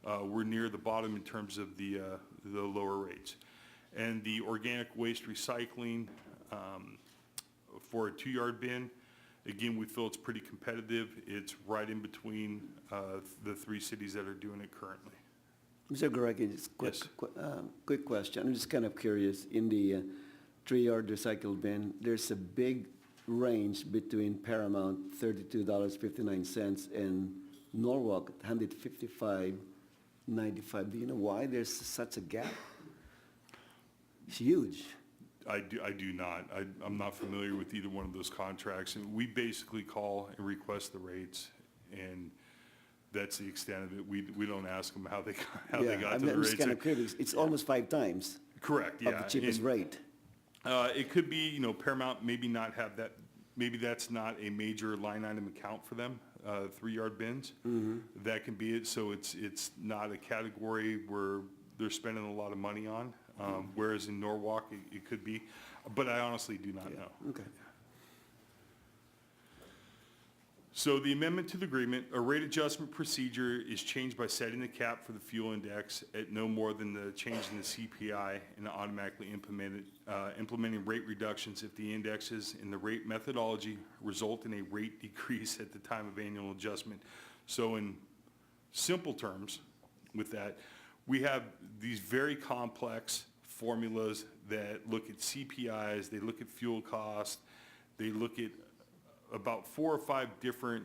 we're near the bottom in terms of the lower rates. And the organic waste recycling for a 2-yard bin, again, we feel it's pretty competitive. It's right in between the 3 cities that are doing it currently. Mr. Gorecki, just quick question. I'm just kind of curious. In the 3-yard recycle bin, there's a big range between Paramount, $32.59, and Norwalk, $155.95. Do you know why there's such a gap? It's huge. I do not. I'm not familiar with either one of those contracts. And we basically call and request the rates, and that's the extent of it. We don't ask them how they got to the I'm rates. just kind of curious. It's almost 5 times Correct, yeah. of the cheapest rate. It could be, Paramount maybe not have that, maybe that's not a major line item account for them, 3-yard bins. That can be it. So it's not a category where they're spending a lot of money on. Whereas in Norwalk, it could be, but I honestly do not know. Okay. So the amendment to the agreement, a rate adjustment procedure is changed by setting the cap for the fuel index at no more than the change in the CPI and automatically implementing rate reductions if the indexes in the rate methodology result in a rate decrease at the time of annual adjustment. So in simple terms with that, we have these very complex formulas that look at CPIs, they look at fuel costs, they look at about 4 or 5 different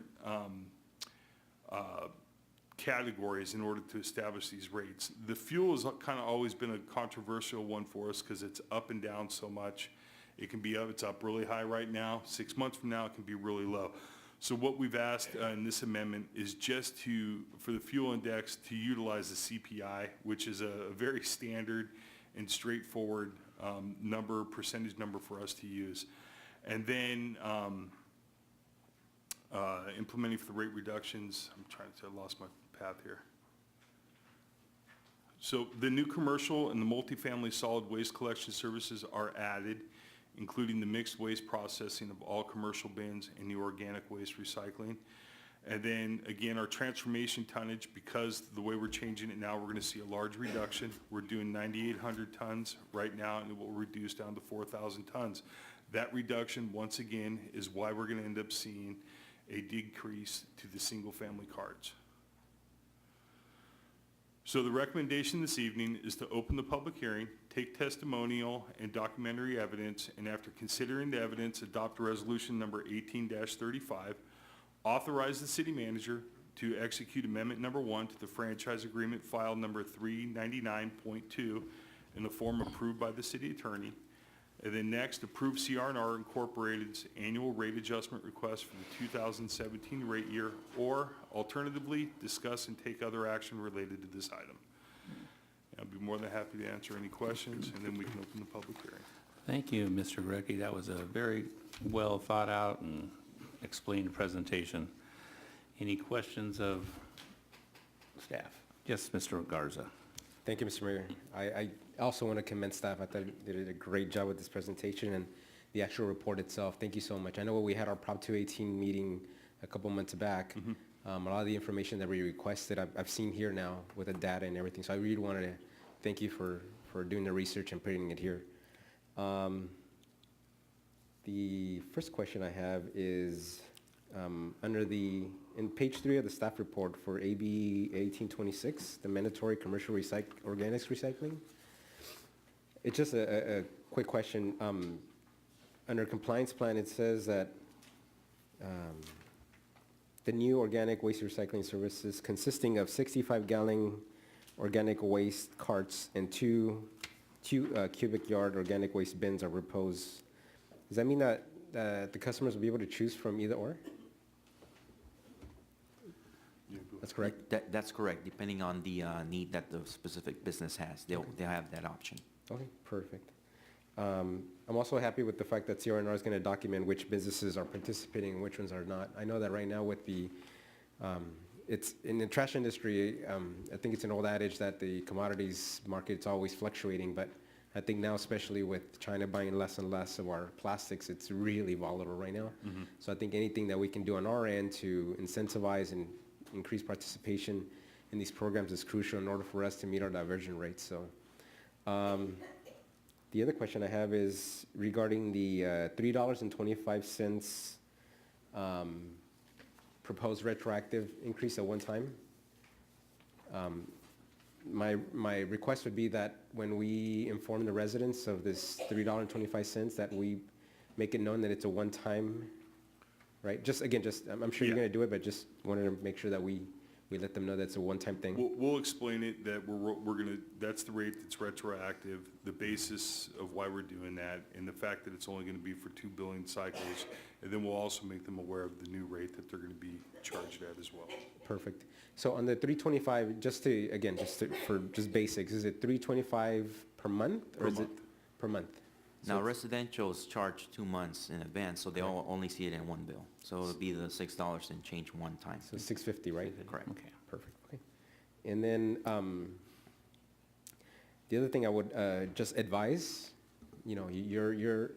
categories in order to establish these rates. The fuel has kind of always been a controversial one for us because it's up and down so much. It can be up, it's up really high right now. 6 months from now, it can be really low. So what we've asked in this amendment is just for the fuel index to utilize the CPI, which is a very standard and straightforward percentage number for us to use. And then implementing for the rate reductions, I lost my path here. So the new commercial and the multifamily solid waste collection services are added, including the mixed waste processing of all commercial bins and the organic waste recycling. And then again, our transformation tonnage, because the way we're changing it now, we're going to see a large reduction. We're doing 9,800 tons right now, and it will reduce down to 4,000 tons. That reduction, once again, is why we're going to end up seeing a decrease to the single-family cards. So the recommendation this evening is to open the public hearing, take testimonial and documentary evidence, and after considering the evidence, adopt resolution number 18-35, authorize the city manager to execute amendment number 1 to the franchise agreement file number 399.2 in the form approved by the city attorney. And then next, approve CR&R Incorporated's annual rate adjustment request for the 2017 rate year, or alternatively, discuss and take other action related to this item. I'd be more than happy to answer any questions, and then we can open the public hearing. Thank you, Mr. Grecky. That was a very well thought out and explained presentation. Any questions of staff? Yes, Mr. Garza. Thank you, Mr. Mayor. I also want to commend staff. I thought they did a great job with this presentation and the actual report itself. Thank you so much. I know we had our Prop 218 meeting a couple months back. A lot of the information that we requested, I've seen here now with the data and everything. So I really wanted to thank you for doing the research and putting it here. The first question I have is in page 3 of the staff report for AB 1826, the mandatory commercial organics recycling. It's just a quick question. Under compliance plan, it says that the new organic waste recycling services consisting of 65-gallon organic waste carts and two cubic yard organic waste bins are proposed. Does that mean that the customers will be able to choose from either or? That's correct? That's correct, depending on the need that the specific business has. They'll have that option. Okay, perfect. I'm also happy with the fact that CRNR is going to document which businesses are participating and which ones are not. I know that right now with the, it's in the trash industry, I think it's an old adage that the commodities market's always fluctuating, but I think now, especially with China buying less and less of our plastics, it's really volatile right now. So I think anything that we can do on our end to incentivize and increase participation in these programs is crucial in order for us to meet our diversion rates. So the other question I have is regarding the $3.25 proposed retroactive increase at one time. My request would be that when we inform the residents of this $3.25, that we make it known that it's a one-time, right? I'm sure you're going to do it, but just wanted to make sure that we let them know that's a one-time thing. We'll explain it, that we're gonna, that's the rate that's retroactive, the basis of why we're doing that, and the fact that it's only gonna be for 2 billing cycles, and then we'll also make them aware of the new rate that they're gonna be charged at as well. Perfect. So on the 325, for basics, is it 325 per month? Or is it per month? Now, residential is charged 2 months in advance, so they'll only see it in one bill. So it'll be the $6 and change one time. So $6.50, right? Correct. Okay. Perfect. Okay. And then the other thing I would just advise, you're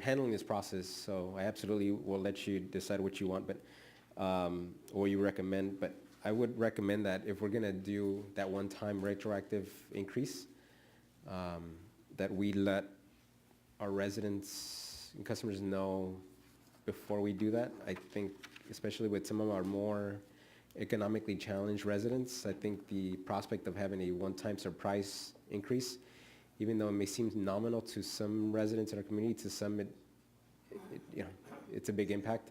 handling this process, so I absolutely will let you decide what you want, but or you recommend. But I would recommend that if we're gonna do that one-time retroactive increase, that we let our residents and customers know before we do that. I think, especially with some of our more economically challenged residents, I think the prospect of having a one-time surprise increase, even though it may seem nominal to some residents in our community, to some it's a big impact.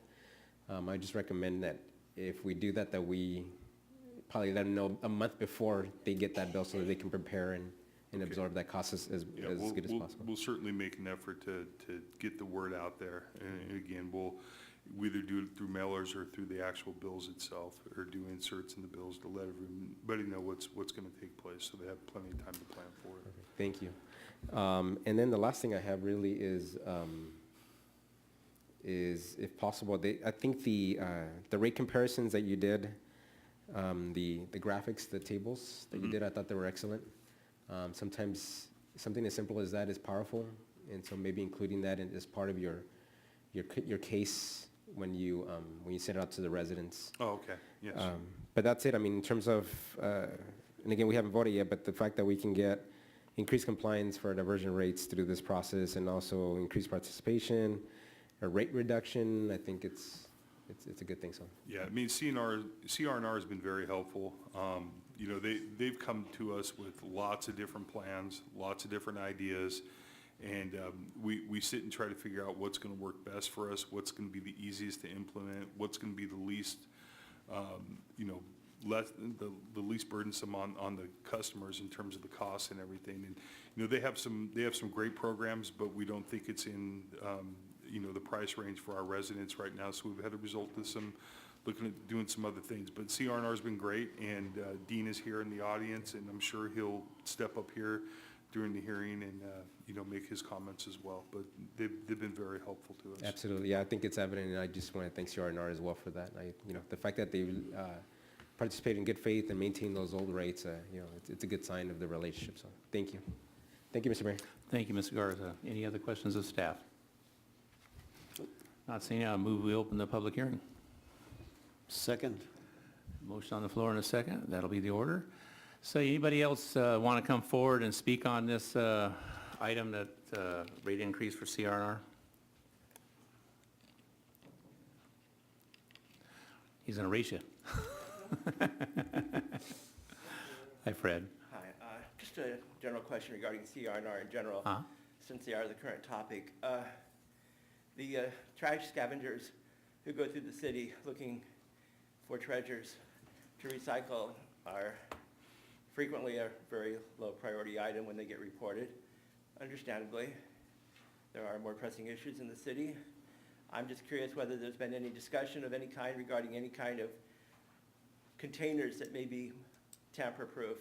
I just recommend that if we do that, that we probably let them know a month before they get that bill so that they can prepare and absorb that cost as good as possible. We'll certainly make an effort to get the word out there. And again, we'll either do it through mailers or through the actual bills itself, or do inserts in the bills to let everybody know what's going to take place, so they have plenty of time to plan for it. Perfect. Thank you. And then the last thing I have really is if possible, I think the rate comparisons that you did, the graphics, the tables that you did, I thought they were excellent. Sometimes something as simple as that is powerful, and so maybe including that as part of your case when you send it out to the residents. Oh, okay, yes. But that's it. I mean, in terms of, and again, we haven't voted yet, but the fact that we can get increased compliance for diversion rates through this process and also increased participation, a rate reduction, I think it's a good thing. So Yeah, I mean, CRNR has been very helpful. They've come to us with lots of different plans, lots of different ideas, and we sit and try to figure out what's going to work best for us, what's going to be the easiest to implement, what's going to be the least, the least burdensome on the customers in terms of the costs and everything. And, you know, they have some great programs, but we don't think it's in, you know, the price range for our residents right now. So we've had to result to looking at doing some other things. But CRNR's been great, and Dean is here in the audience, and I'm sure he'll step up here during the hearing and, you know, make his comments as well. But they've been very helpful to us. Absolutely, yeah, I think it's evident, and I just want to thank CRNR as well for that. You know, the fact that they participate in good faith and maintain those old rates, you know, it's a good sign of the relationship. So, thank you. Thank you, Mr. Mayor. Thank you, Mr. Garza. Any other questions of staff? Not seeing, I'll move we open the public hearing. Second. Motion on the floor in a second. That'll be the order. So anybody else want to come forward and speak on this item, that rate increase for CRNR? He's going to race you. Hi, Fred. Hi, just a general question regarding CRNR in general, since they are the current topic. The trash scavengers who go through the city looking for treasures to recycle are frequently a very low priority item when they get reported. Understandably, there are more pressing issues in the city. I'm just curious whether there's been any discussion of any kind regarding any kind of containers that may be tamper-proof,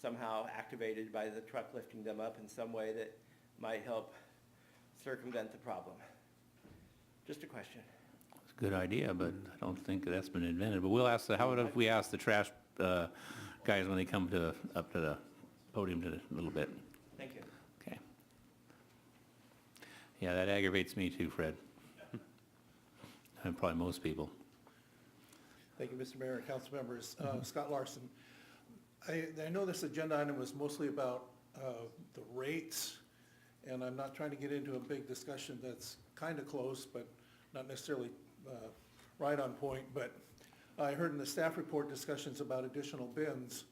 somehow activated by the truck lifting them up in some way that might help circumvent the problem. Just a question. It's a good idea, but I don't think that's been invented. But we'll ask, how about if we ask the trash guys when they come up to the podium a little bit? Thank you. Okay. Yeah, that aggravates me too, Fred. And probably most people. Thank you, Mr. Mayor and council members. Scott Larson. I know this agenda item was mostly about the rates, and I'm not trying to get into a big discussion that's kind of close, but not necessarily right on point. But I heard in the staff report discussions about additional bins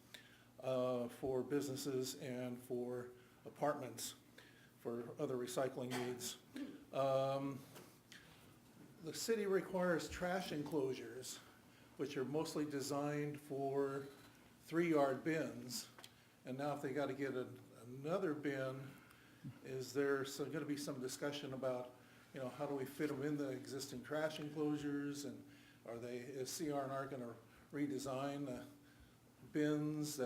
for businesses and for apartments for other recycling needs. The city requires trash enclosures, which are mostly designed for 3-yard bins. And now if they got to get another bin, is there going to be some discussion about, you know, how do we fit them in the existing trash enclosures? And is CRNR going to redesign the bins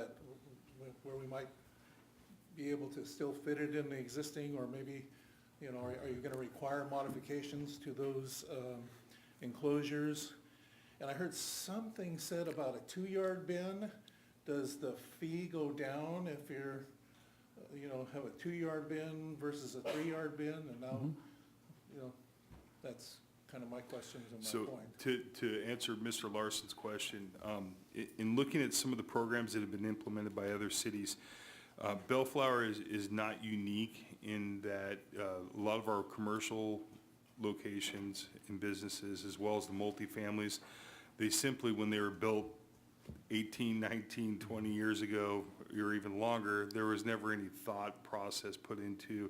where we might be able to still fit it in the existing, or maybe, you know, are you going to require modifications to those enclosures? And I heard something said about a 2-yard bin. Does the fee go down if you're, you know, have a 2-yard bin versus a 3-yard bin? And now, you know, that's kind of my questions and my point. So to answer Mr. Larson's question, in looking at some of the programs that have been implemented by other cities, Bellflower is not unique in that a lot of our commercial locations and businesses, as well as the multifamilies, they simply, when they were built 18, 19, 20 years ago, or even longer, there was never any thought process put into,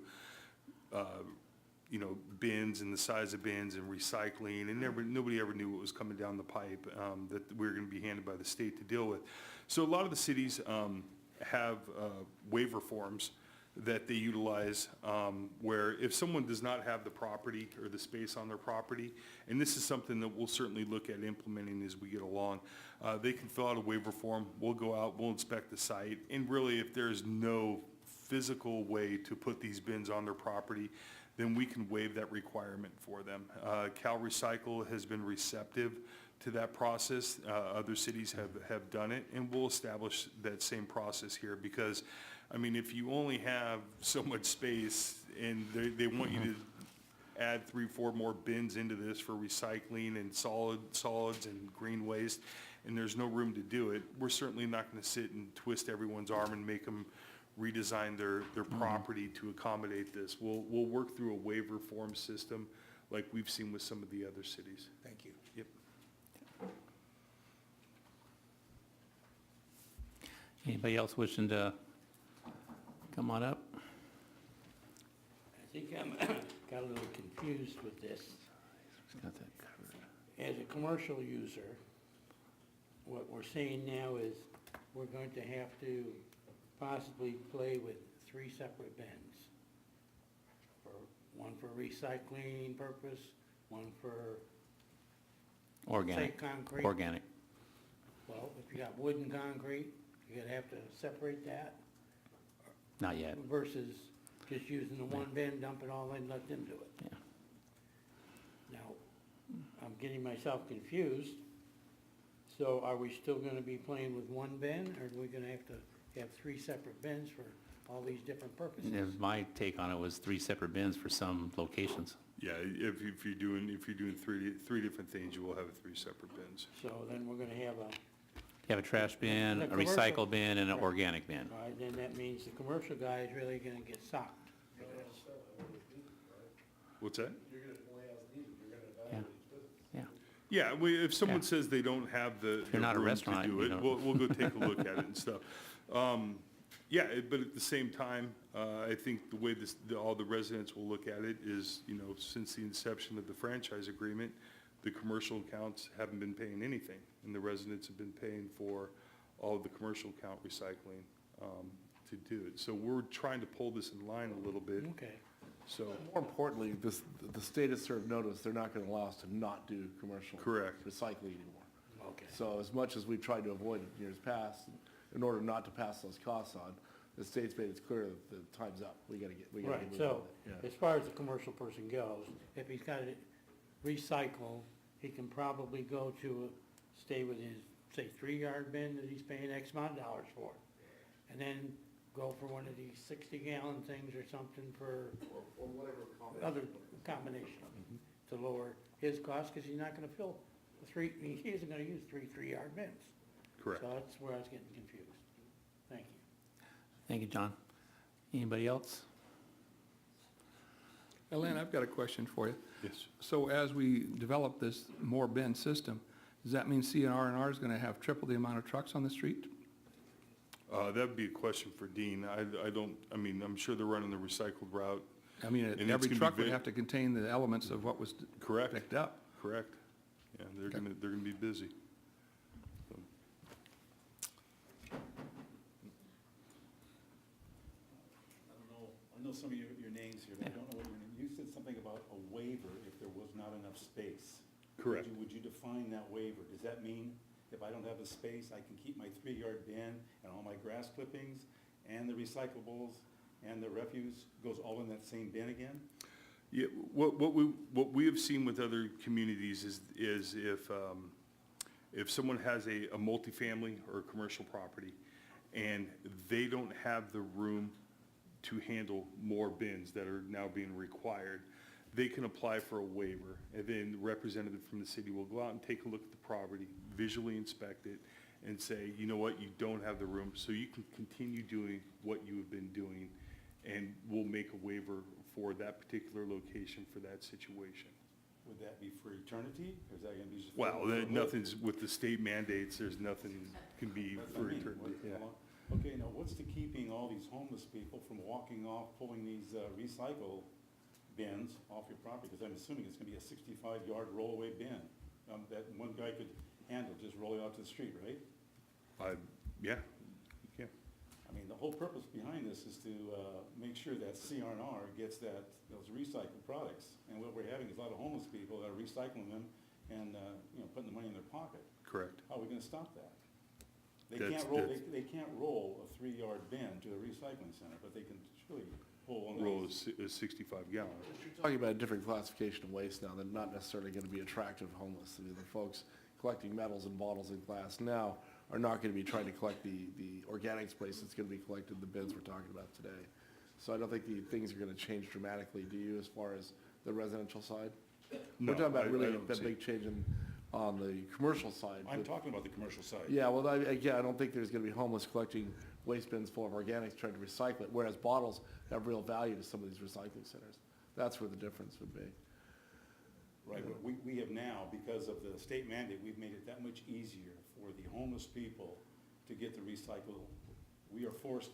you know, bins and the size of bins and recycling, and nobody ever knew what was coming down the pipe that we were going to be handed by the state to deal with. So a lot of the cities have waiver forms that they utilize where if someone does not have the property or the space on their property, and this is something that we'll certainly look at implementing as we get along, they can fill out a waiver form, we'll go out, we'll inspect the site, and really if there's no physical way to put these bins on their property, then we can waive that requirement for them. Cal Recycle has been receptive to that process. Other cities have done it, and we'll establish that same process here because, I mean, if you only have so much space and they want you to add 3, 4 more bins into this for recycling and solids and green waste, and there's no room to do it, we're certainly not going to sit and twist everyone's arm and make them redesign their property to accommodate this. We'll work through a waiver form system like we've seen with some of the other cities. Thank you. Yep. Anybody else wishing to come on up? I think I'm got a little confused with this. Got that covered. As a commercial user, what we're saying now is we're going to have to possibly play with 3 separate bins. One for recycling purpose, one for, Organic. say, concrete. Organic. Well, if you got wood and concrete, you're gonna have to separate that Not yet. versus just using the one bin, dump it all in, let them do it. Yeah. Now, I'm getting myself confused. So are we still gonna be playing with one bin, or are we gonna have to have 3 separate bins for all these different purposes? My take on it was 3 separate bins for some locations. Yeah, if you're doing three different things, you will have 3 separate bins. So then we're gonna have You have a trash bin, The a commercial- recycle bin, and an Right. organic bin. all right, then that means the commercial guy is really gonna get socked. What's that? Yeah. Yeah. Yeah, if someone says they don't have the you're not a room restaurant, to do you it, don't. we'll go take a look at it and stuff. Yeah, but at the same time, I think the way all the residents will look at it is, since the inception of the franchise agreement, the commercial accounts haven't been paying anything, and the residents have been paying for all of the commercial account recycling to do it. So we're trying to pull this in line a little bit. Okay. So, More importantly, the state has served notice, they're not gonna allow us to not do commercial Correct. recycling anymore. Okay. So as much as we tried to avoid it in years past, in order not to pass those costs on, the state's made it clear that the time's up. We gotta get Right, moving so, on it. Yeah. as far as the commercial person goes, if he's got to recycle, he can probably go to, stay with his, say, 3-yard bin that he's paying X amount of dollars for. And then go for one of these 60-gallon things or something for Or whatever other combination to lower his cost, because he's not gonna fill he isn't gonna use 3-yard bins. correct. So that's where I was getting confused. Thank you. Thank you, John. Anybody else? Elaine, I've got a question for you. Yes. So as we develop this more bin system, does that mean CNR&R is going to have triple the amount of trucks on the street? That'd be a question for Dean. I'm sure they're running the recycled route. I mean, And it's every gonna be truck would big. have to contain the elements of what was Correct. picked up. Correct. Yeah, they're Okay. gonna be busy. So, I know some of your names here, but I don't know what your name, you said something about a waiver if there was not enough space. Correct. Would you define that waiver? Does that mean if I don't have the space, I can keep my 3-yard bin and all my grass clippings and the recyclables and the refuse goes all in that same bin again? Yeah, what we have seen with other communities is if someone has a multifamily or a commercial property and they don't have the room to handle more bins that are now being required, they can apply for a waiver, and then the representative from the city will go out and take a look at the property, visually inspect it, and say, you know what, you don't have the room, so you can continue doing what you have been doing, and we'll make a waiver for that particular location for that situation. Would that be for eternity, or is that gonna be just? Well, nothing's, with the state mandates, there's nothing can be That's what for I mean. eternity, yeah. Okay, now what's the keeping all these homeless people from walking off, pulling these recycle bins off your property? Because I'm assuming it's gonna be a 65-yard rollaway bin that one guy could handle, just roll it out to the street, right? Yeah, yeah. I mean, the whole purpose behind this is to make sure that CRNR gets those recycled products. And what we're having is a lot of homeless people that are recycling them and, putting the money in their pocket. Correct. How are we gonna stop that? They That's- can't roll a 3-yard bin to a recycling center, but they can surely pull one of Roll those. a 65 gallon. You're talking about a different classification of waste now, they're not necessarily gonna be attractive to homeless. I mean, the folks collecting metals and bottles and glass now are not gonna be trying to collect the organics waste that's gonna be collected in the bins we're talking about today. So I don't think the things are gonna change dramatically, do you, as far as the residential side? No, We're talking about I really a don't see big change on the commercial side. I'm but- talking about the commercial side. Yeah, well, I don't think there's gonna be homeless collecting waste bins full of organics trying to recycle it, whereas bottles have real value to some of these recycling centers. That's where the difference would be. Right, but we have now, because of the state mandate, we've made it that much easier for the homeless people to get the recycle. We are forced,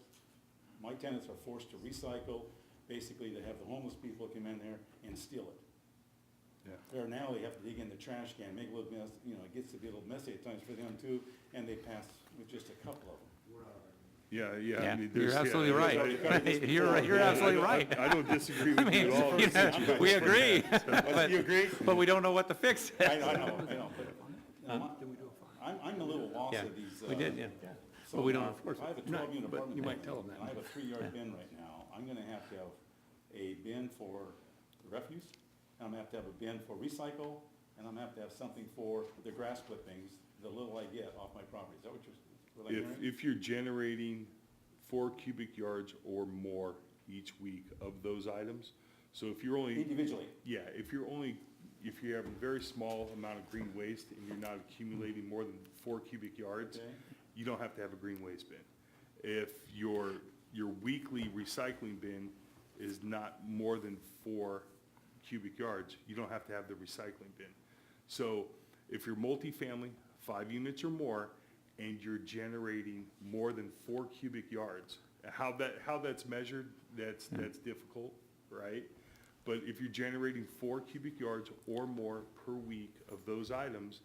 my tenants are forced to recycle, basically to have the homeless people come in there and steal it. There now they have to dig in the trash can, make a little mess, you know, it gets to be a little messy at times for them too, and they pass with just a couple of them. Yeah. Yeah, I mean, you're there's- absolutely yeah, right. You're absolutely right. I don't disagree with I mean, you at all. you know, we agree, You agree? but we don't know what the fix is. I know, but I'm a little lost Yeah, of these. we did, yeah. So But we don't, now, of course, if I have a no, 12-unit but apartment. you might tell them that. And I have a 3-yard bin right now, I'm gonna have to have a bin for refuse, and I'm gonna have to have a bin for recycle, and I'm gonna have to have something for the grass clippings, the little I get off my property. Is that what I'm hearing? If you're generating 4 cubic yards or more each week of those items, so if you're only. Individually? Yeah, if you have a very small amount of green waste and you're not accumulating more than 4 cubic yards, Okay. you don't have to have a green waste bin. If your weekly recycling bin is not more than 4 cubic yards, you don't have to have the recycling bin. So if you're multifamily, 5 units or more, and you're generating more than 4 cubic yards, how that's measured, that's difficult, right? But if you're generating 4 cubic yards or more per week of those items,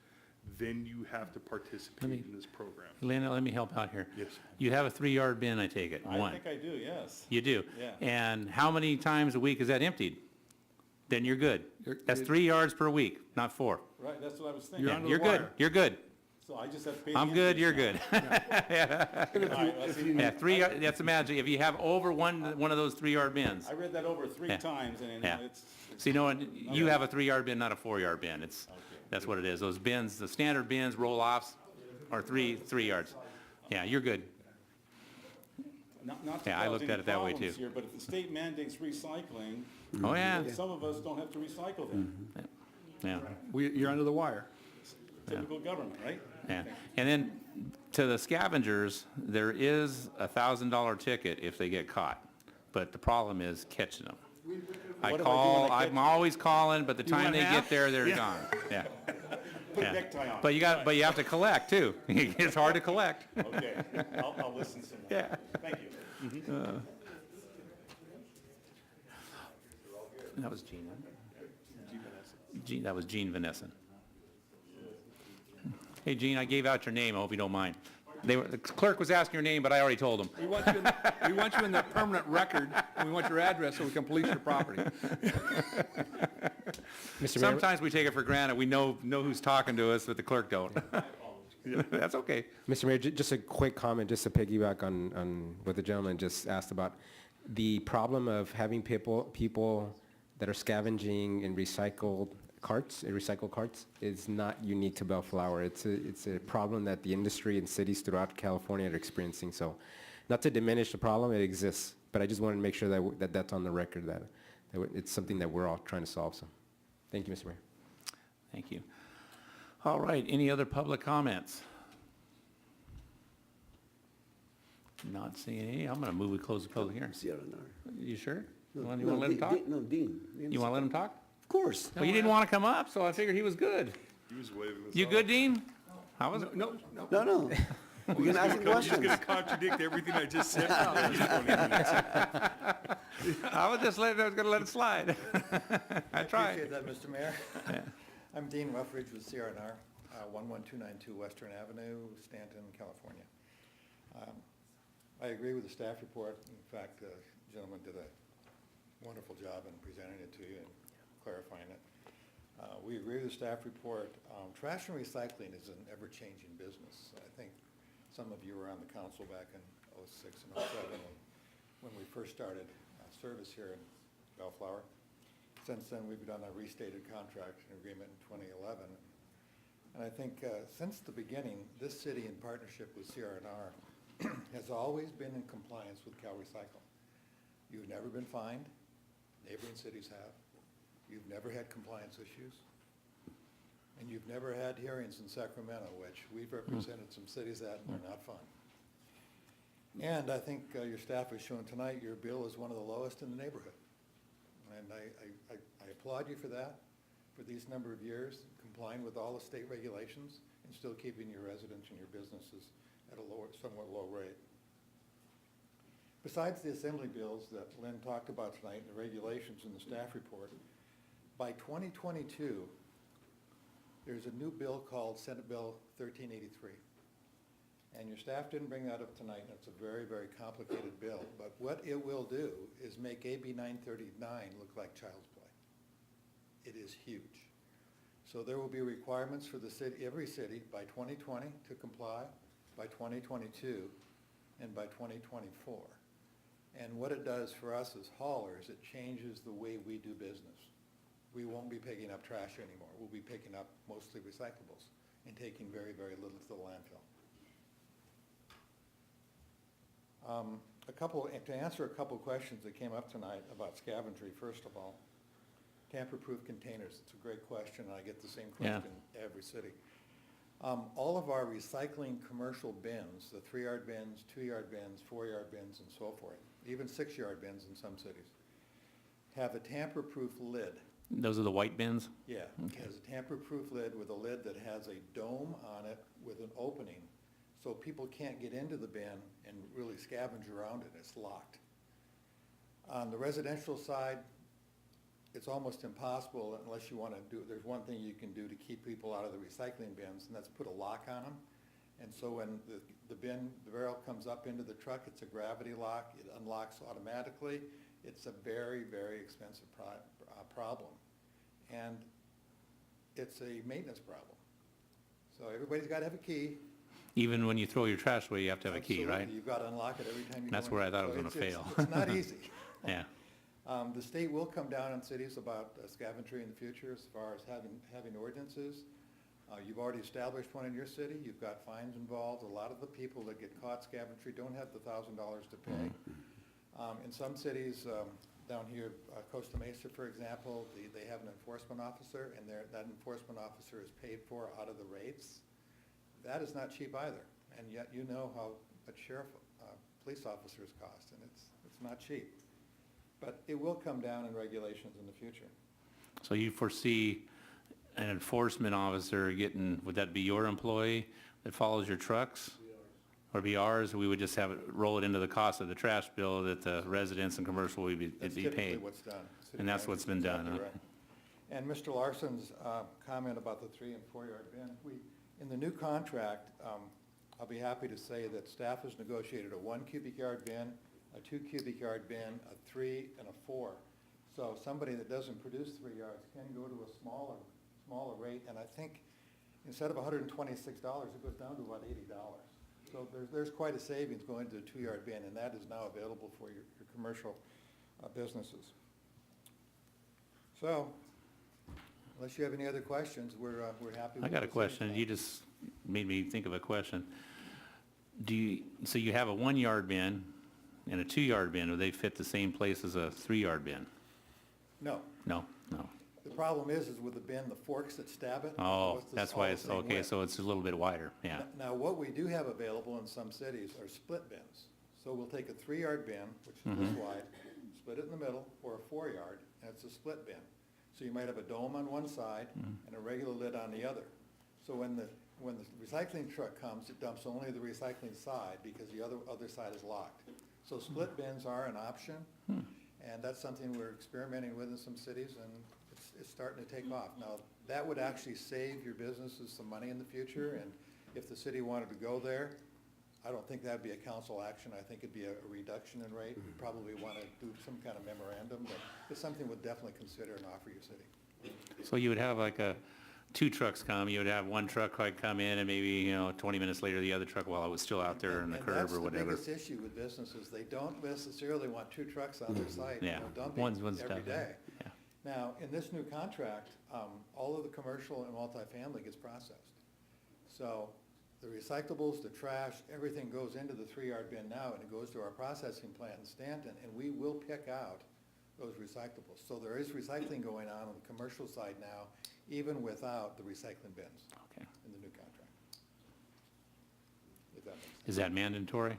then you have to participate in this program. Lena, let me help out here. Yes. You have a 3-yard bin, I take it, I one. think I do, yes. You do? Yeah. And how many times a week is that emptied? Then you're good. That's You're- 3 yards per week, not 4. Right, that's what I was thinking. You're Yeah, under the you're good, wire. you're good. So I just have to pay the I'm good, interest you're now. good. All right, well, see, Yeah, 3, that's the magic. If you have over one of those 3-yard bins. I read that over 3 Yeah. times, and Yeah. it's. See, no, and you have a 3-yard bin, not a 4-yard bin. That's what it is. Those bins, the standard bins, roll-offs, are 3 yards. Yeah, you're good. Not to Yeah, I cause looked any at it that way, problems too. here, but if the state mandates recycling, Oh, yeah, some of us don't have to recycle them. yeah, You're under the wire. Typical government, right? yeah. And then to the scavengers, there is a $1,000 ticket if they get caught. But the problem is catching them. What do I do when I catch I'm always calling, but the time want they half? get there, they're gone. Yeah. Put a Yeah. necktie on. But you have to collect too. It's hard to collect. Okay, I'll listen some more. Yeah. Thank you. That was Gene. Gene, that was Gene Vanessen. Hey, Gene, I gave out your name. I hope you don't mind. The clerk was asking your name, but I already told him. We want you in the permanent record, and we want your address so we can police your property. Mr. Mayor, Sometimes we take it for granted. We know who's talking to us, but the clerk don't. That's okay. Mr. Mayor, just a quick comment, just to piggyback on what the gentleman just asked about. The problem of having people that are scavenging in recycled carts is not unique to Bellflower. It's a problem that the industry and cities throughout California are experiencing. So, not to diminish the problem, it exists. But I just wanted to make sure that that's on the record, that it's something that we're all trying to solve. So, thank you, Mr. Mayor. Thank you. All right, any other public comments? Not seeing any. I'm going to move we close the public hearing. CRNR. You sure? You No, want to let him talk? No, Dean. You want to let him talk? Of course. Well, you didn't want to come up, so I figured he was good. He was waving us You off. good, Dean? How was it? No. No. We can ask him He's questions. going to contradict everything I just said for the next 20 minutes. I was going to let it slide. I tried. Appreciate that, Mr. Mayor. I'm Dean Ruffridge with CRNR, 11292 Western Avenue, Stanton, California. I agree with the staff report. In fact, the gentleman did a wonderful job in presenting it to you and clarifying it. We agree with the staff report. Trash and recycling is an ever-changing business. I think some of you were on the council back in '06 and '07 when we first started service here in Bellflower. Since then, we've done a restated contract and agreement in 2011. And I think since the beginning, this city in partnership with CRNR has always been in compliance with CalRecycle. You've never been fined. Neighboring cities have. You've never had compliance issues. And you've never had hearings in Sacramento, which we've represented some cities at, and they're not fun. And I think your staff has shown tonight your bill is one of the lowest in the neighborhood. And I applaud you for that, for these number of years, complying with all the state regulations and still keeping your residents and your businesses at a somewhat low rate. Besides the assembly bills that Lynn talked about tonight and the regulations in the staff report, By 2022, there's a new bill called Senate Bill 1383. And your staff didn't bring that up tonight, and it's a very, very complicated bill. But what it will do is make AB 939 look like child's play. It is huge. So there will be requirements for the city, every city, by 2020 to comply, by 2022, and by 2024. And what it does for us as haulers, it changes the way we do business. We won't be picking up trash anymore. We'll be picking up mostly recyclables and taking very, very little to the landfill. To answer a couple questions that came up tonight about scavengery, first of all, tamper-proof containers, it's a great question, and I get the same question in every city. All of our recycling commercial bins, the 3-yard bins, 2-yard bins, 4-yard bins, and so forth, even 6-yard bins in some cities, have a tamper-proof lid. Those are the white bins? Yeah, Okay. it has a tamper-proof lid with a lid that has a dome on it with an opening, so people can't get into the bin and really scavenge around it. It's locked. On the residential side, it's almost impossible unless you want to do, there's one thing you can do to keep people out of the recycling bins, and that's put a lock on them. And so when the barrel comes up into the truck, it's a gravity lock. It unlocks automatically. It's a very, very expensive problem. And it's a maintenance problem. So everybody's got to have a key. Even when you throw your trash away, you have to have a key, right? Absolutely. You've got to unlock it every time you go in. That's where I thought it was So going to fail. It's not easy. Yeah. The state will come down on cities about scavengery in the future as far as having ordinances. You've already established one in your city. You've got fines involved. A lot of the people that get caught scavengery don't have the $1,000 to pay. In some cities, down here, Costa Mesa, for example, they have an enforcement officer, and that enforcement officer is paid for out of the rates. That is not cheap either, and yet you know how much police officers cost, and it's not cheap. But it will come down in regulations in the future. So you foresee an enforcement officer getting, would that be your employee that follows your trucks? Or be ours, we would just have it, roll it into the cost of the trash bill that the residents and commercial would be That's paid? typically what's done. City And that's what's been done, exactly huh? right. And Mr. Larson's comment about the 3- and 4-yard bin, in the new contract, I'll be happy to say that staff has negotiated a 1 cubic yard bin, a 2 cubic yard bin, a 3, and a 4. So somebody that doesn't produce 3 yards can go to a smaller rate, and I think instead of $126, it goes down to about $80. So there's quite a savings going to a 2-yard bin, and that is now available for your commercial businesses. So, unless you have any other questions, we're happy. I got a question. You just made me think of a question. So you have a 1-yard bin and a 2-yard bin, do they fit the same place as a 3-yard bin? No. No. The problem is with the bin, the forks that stab it. Oh, that's why it's, okay, so it's a little bit wider, yeah. Now, what we do have available in some cities are split bins. So we'll take a 3-yard bin, which is this wide, split it in the middle, or a 4-yard, and it's a split bin. So you might have a dome on one side and a regular lid on the other. So when the recycling truck comes, it dumps only the recycling side because the other side is locked. So split bins are an option, and that's something we're experimenting with in some cities, and it's starting to take off. Now, that would actually save your businesses some money in the future, and if the city wanted to go there, I don't think that'd be a council action. I think it'd be a reduction in rate. We'd probably want to do some kind of memorandum, but it's something we'll definitely consider and offer your city. So you would have like 2 trucks come, you would have one truck like come in and maybe, 20 minutes later, the other truck while it was still out there in the curb or whatever. That's the biggest issue with businesses. They don't necessarily want 2 trucks on their site, Yeah. dumping One's every done. day. Yeah. Now, in this new contract, all of the commercial and multifamily gets processed. So the recyclables, the trash, everything goes into the 3-yard bin now, and it goes to our processing plant in Stanton, and we will pick out those recyclables. So there is recycling going on the commercial side now, even without the recycling bins in the new contract. If that makes sense. Is that mandatory?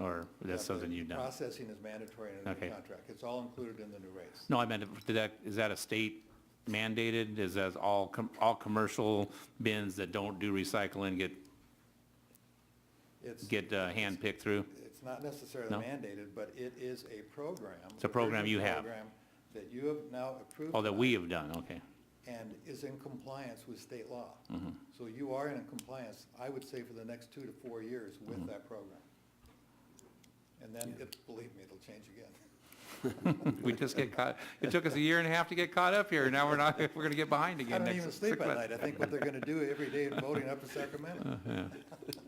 Or that's something you've done? Processing is mandatory in a new contract. It's all included in the new rates. No, I meant, is that a state mandated? Is that all commercial bins that don't do recycling get hand-picked through? It's not necessarily No? mandated, but it is a program. It's a program you have. Program that you have now approved. Oh, that we have done, okay. And is in compliance with state law. Mhm. So you are in compliance, I would say, for the next 2 to 4 years with Mhm. that program. And then, believe me, it'll change again. We just get caught, it took us a year and a half to get caught up here, now we're going to get behind I again don't next even sleep 6 at months. night. I think what they're gonna do every day in voting up in Sacramento.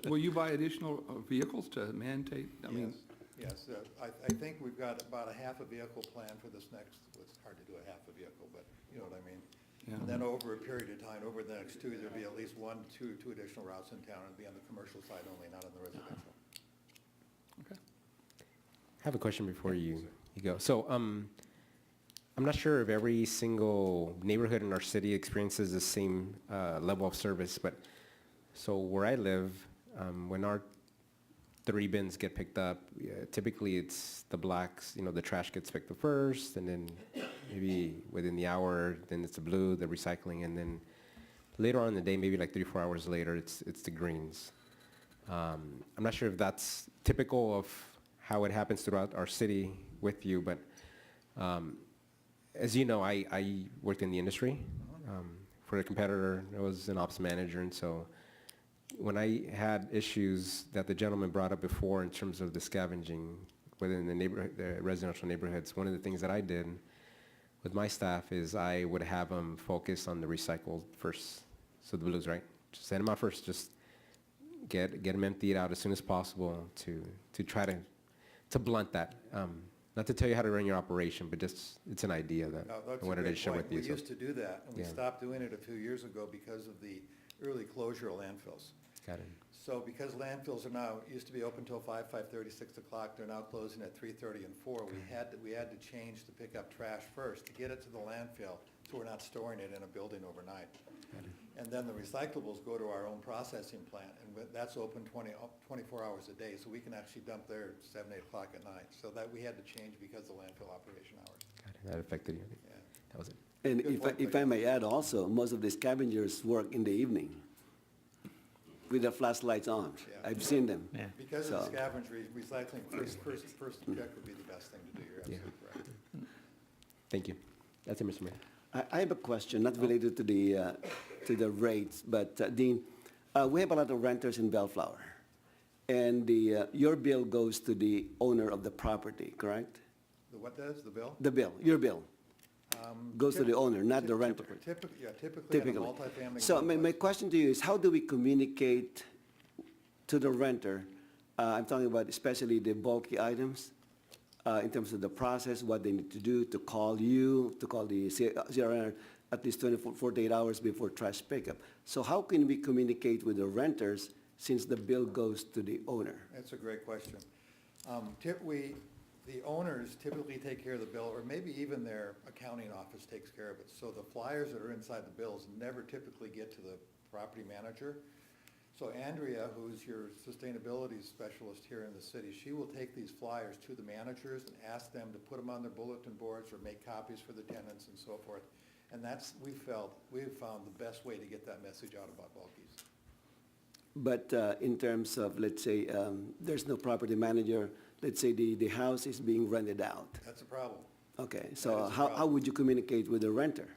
Will you buy additional vehicles to mandate, I mean, Yes, I think we've got about a half a vehicle plan for this next, it's hard to do a half a vehicle, but you know what I mean? Yeah. And then over a period of time, over the next 2, there'll be at least 1, 2 additional routes in town, and be on the commercial side only, not on the residential. I have a question before you go. So, I'm not sure if every single neighborhood in our city experiences the same level of service, but so where I live, when our 3 bins get picked up, typically it's the blacks, the trash gets picked up first, and then maybe within the hour, then it's the blue, the recycling, and then later on in the day, maybe like 3 or 4 hours later, it's the greens. I'm not sure if that's typical of how it happens throughout our city with you, but as you know, I worked in the industry. For a competitor, I was an ops manager, and so when I had issues that the gentleman brought up before in terms of the scavenging within the residential neighborhoods, one of the things that I did with my staff is I would have them focus on the recycled first. So the blues, right? Just send them out first, just get them emptied out as soon as possible to try to blunt that. Not to tell you how to run your operation, but just, it's an idea that No, that's I a wanted to great share point. with you. We used to do that, and we Yeah. stopped doing it a few years ago because of the early closure of landfills. Got it. So because landfills are now, used to be open till 5:30, 6 o'clock, they're now closing at 3:30 and 4. We had to change to pick up trash first to get it to the landfill, so we're not storing it in a building overnight. And then the recyclables go to our own processing plant, and that's open 24 hours a day, so we can actually dump there at 7, 8 o'clock at night. So that we had to change because of landfill operation hours. Got it. That affected you. Yeah. That was it. And Good point, if I may add also, most of the scavengers work in the evening with the flashlights on. Yeah. I've seen them. Yeah. Because of So- the scavenger, recycling, first check would be the best thing to do. You're absolutely correct. Thank you. That's it, Mr. Mayor. I have a question, not related to the rates, but Dean, we have a lot of renters in Bellflower, and your bill goes to the owner of the property, correct? The what does, the bill? The bill, your bill, goes to the owner, not the renter. Typically in a multifamily. So my question to you is, how do we communicate to the renter? I'm talking about especially the bulky items, in terms of the process, what they need to do to call you, to call the CRSR at least 48 hours before trash pickup. So how can we communicate with the renters since the bill goes to the owner? That's a great question. The owners typically take care of the bill, or maybe even their accounting office takes care of it. So the flyers that are inside the bills never typically get to the property manager. So Andrea, who's your sustainability specialist here in the city, she will take these flyers to the managers and ask them to put them on their bulletin boards or make copies for the tenants and so forth. And that's, we've found the best way to get that message out about bulkies. But in terms of, let's say, there's no property manager, let's say the house is being rented out. That's a problem. Okay, That so is a how problem. would you communicate with the renter?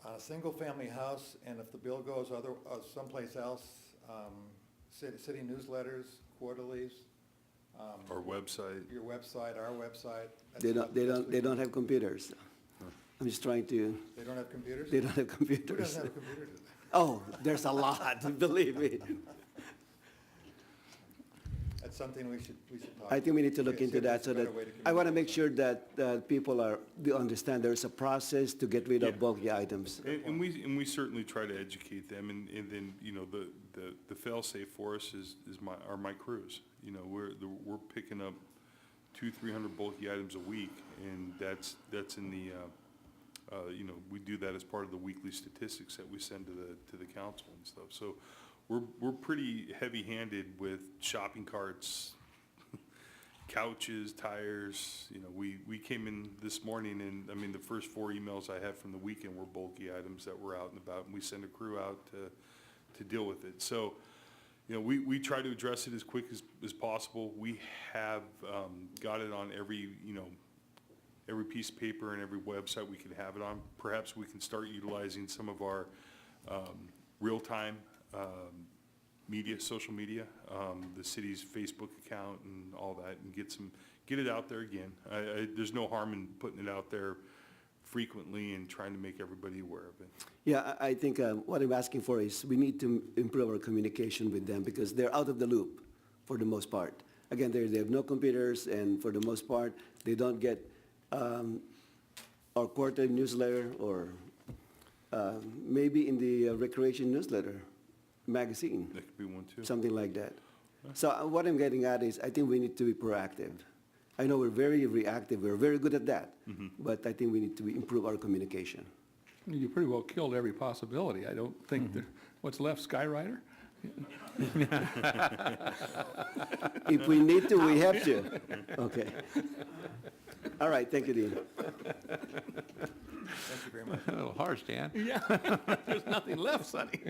On a single-family house, and if the bill goes someplace else, city newsletters, quarterlies. Our website. Your website, our website. They don't have computers. I'm just trying to, They don't have computers? they don't have Who computers. doesn't have computers? Oh, there's a lot, believe me. That's something we should talk. I think we need to look See if into that there's a so that, better way to I want to communicate. make sure that people they understand there's a process to get rid of Yeah. bulky items. And we certainly try to educate them, and then, the fail-safe for us are my crews. We're picking up 200-300 bulky items a week, and that's in the, we do that as part of the weekly statistics that we send to the council and stuff. So we're pretty heavy-handed with shopping carts, couches, tires. We came in this morning, and the first 4 emails I had from the weekend were bulky items that were out and about, and we send a crew out to deal with it. So, we try to address it as quick as possible. We have got it on every, every piece of paper and every website we could have it on. Perhaps we can start utilizing some of our real-time media, social media, the city's Facebook account and all that, and get it out there again. There's no harm in putting it out there frequently and trying to make everybody aware of it. Yeah, I think what I'm asking for is we need to improve our communication with them because they're out of the loop for the most part. Again, they have no computers, and for the most part, they don't get our quarterly newsletter or maybe in the recreation newsletter magazine, That could be one too. something like that. So what I'm getting at is I think we need to be proactive. I know we're very reactive, we're very good at that, but I think we need to improve our communication. You pretty well killed every possibility. I don't think what's left, Skyrider? If we need to, we have to. Okay. All right, thank you, Dean. Thank you very much. A little harsh, Dan. Yeah, there's nothing left, Sonny.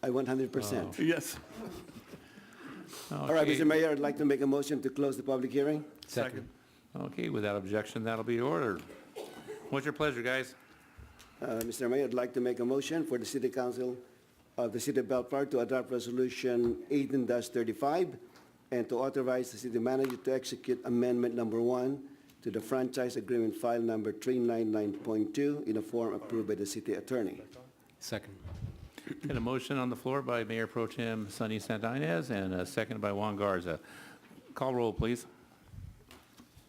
I 100%. Yes. All right, Mr. Mayor, I'd like to make a motion to close the public hearing. Second. Okay, without objection, that'll be ordered. What's your pleasure, guys? Mr. Mayor, I'd like to make a motion for the City Council of the City of Bellflower to adopt Resolution 18-35 and to authorize the city manager to execute Amendment Number 1 to the franchise agreement file number 399.2 in a form approved by the city attorney. Second. Got a motion on the floor by Mayor Pro Tem Sonny Santinez and a second by Juan Garza. Call roll, please.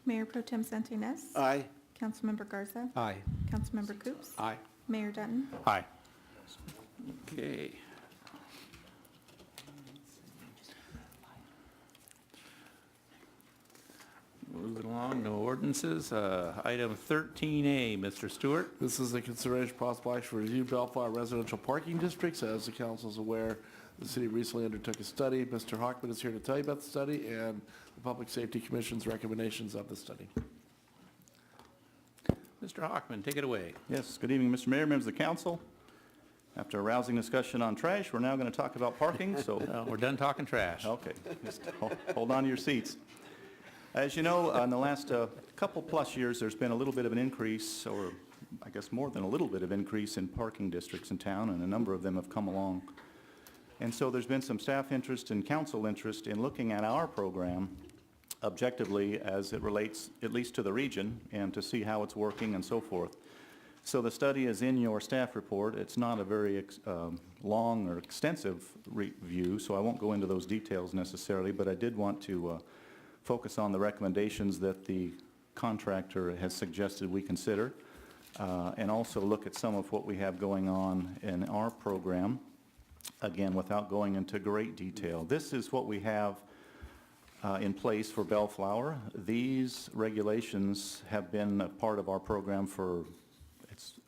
Mayor Pro Tem Santinez. Aye. Councilmember Garza. Aye. Councilmember Coops. Aye. Mayor Dutton. Aye. Okay. Moving along, no ordinances. Item 13A, Mr. Stewart. This is a consideration possible action to review Bellflower residential parking districts. As the council is aware, the city recently undertook a study. Mr. Hockman is here to tell you about the study and the Public Safety Commission's recommendations of the study. Mr. Hockman, take it away. Yes, good evening, Mr. Mayor, members of the council. After a rousing discussion on trash, we're now going to talk about parking, so. We're done talking trash. Okay, just hold on to your seats. As you know, in the last couple plus years, there's been a little bit of an increase, or I guess more than a little bit of increase in parking districts in town, and a number of them have come along. And so there's been some staff interest and council interest in looking at our program objectively as it relates at least to the region and to see how it's working and so forth. So the study is in your staff report. It's not a very long or extensive review, so I won't go into those details necessarily, but I did want to focus on the recommendations that the contractor has suggested we consider, and also look at some of what we have going on in our program, again, without going into great detail. This is what we have in place for Bellflower. These regulations have been a part of our program for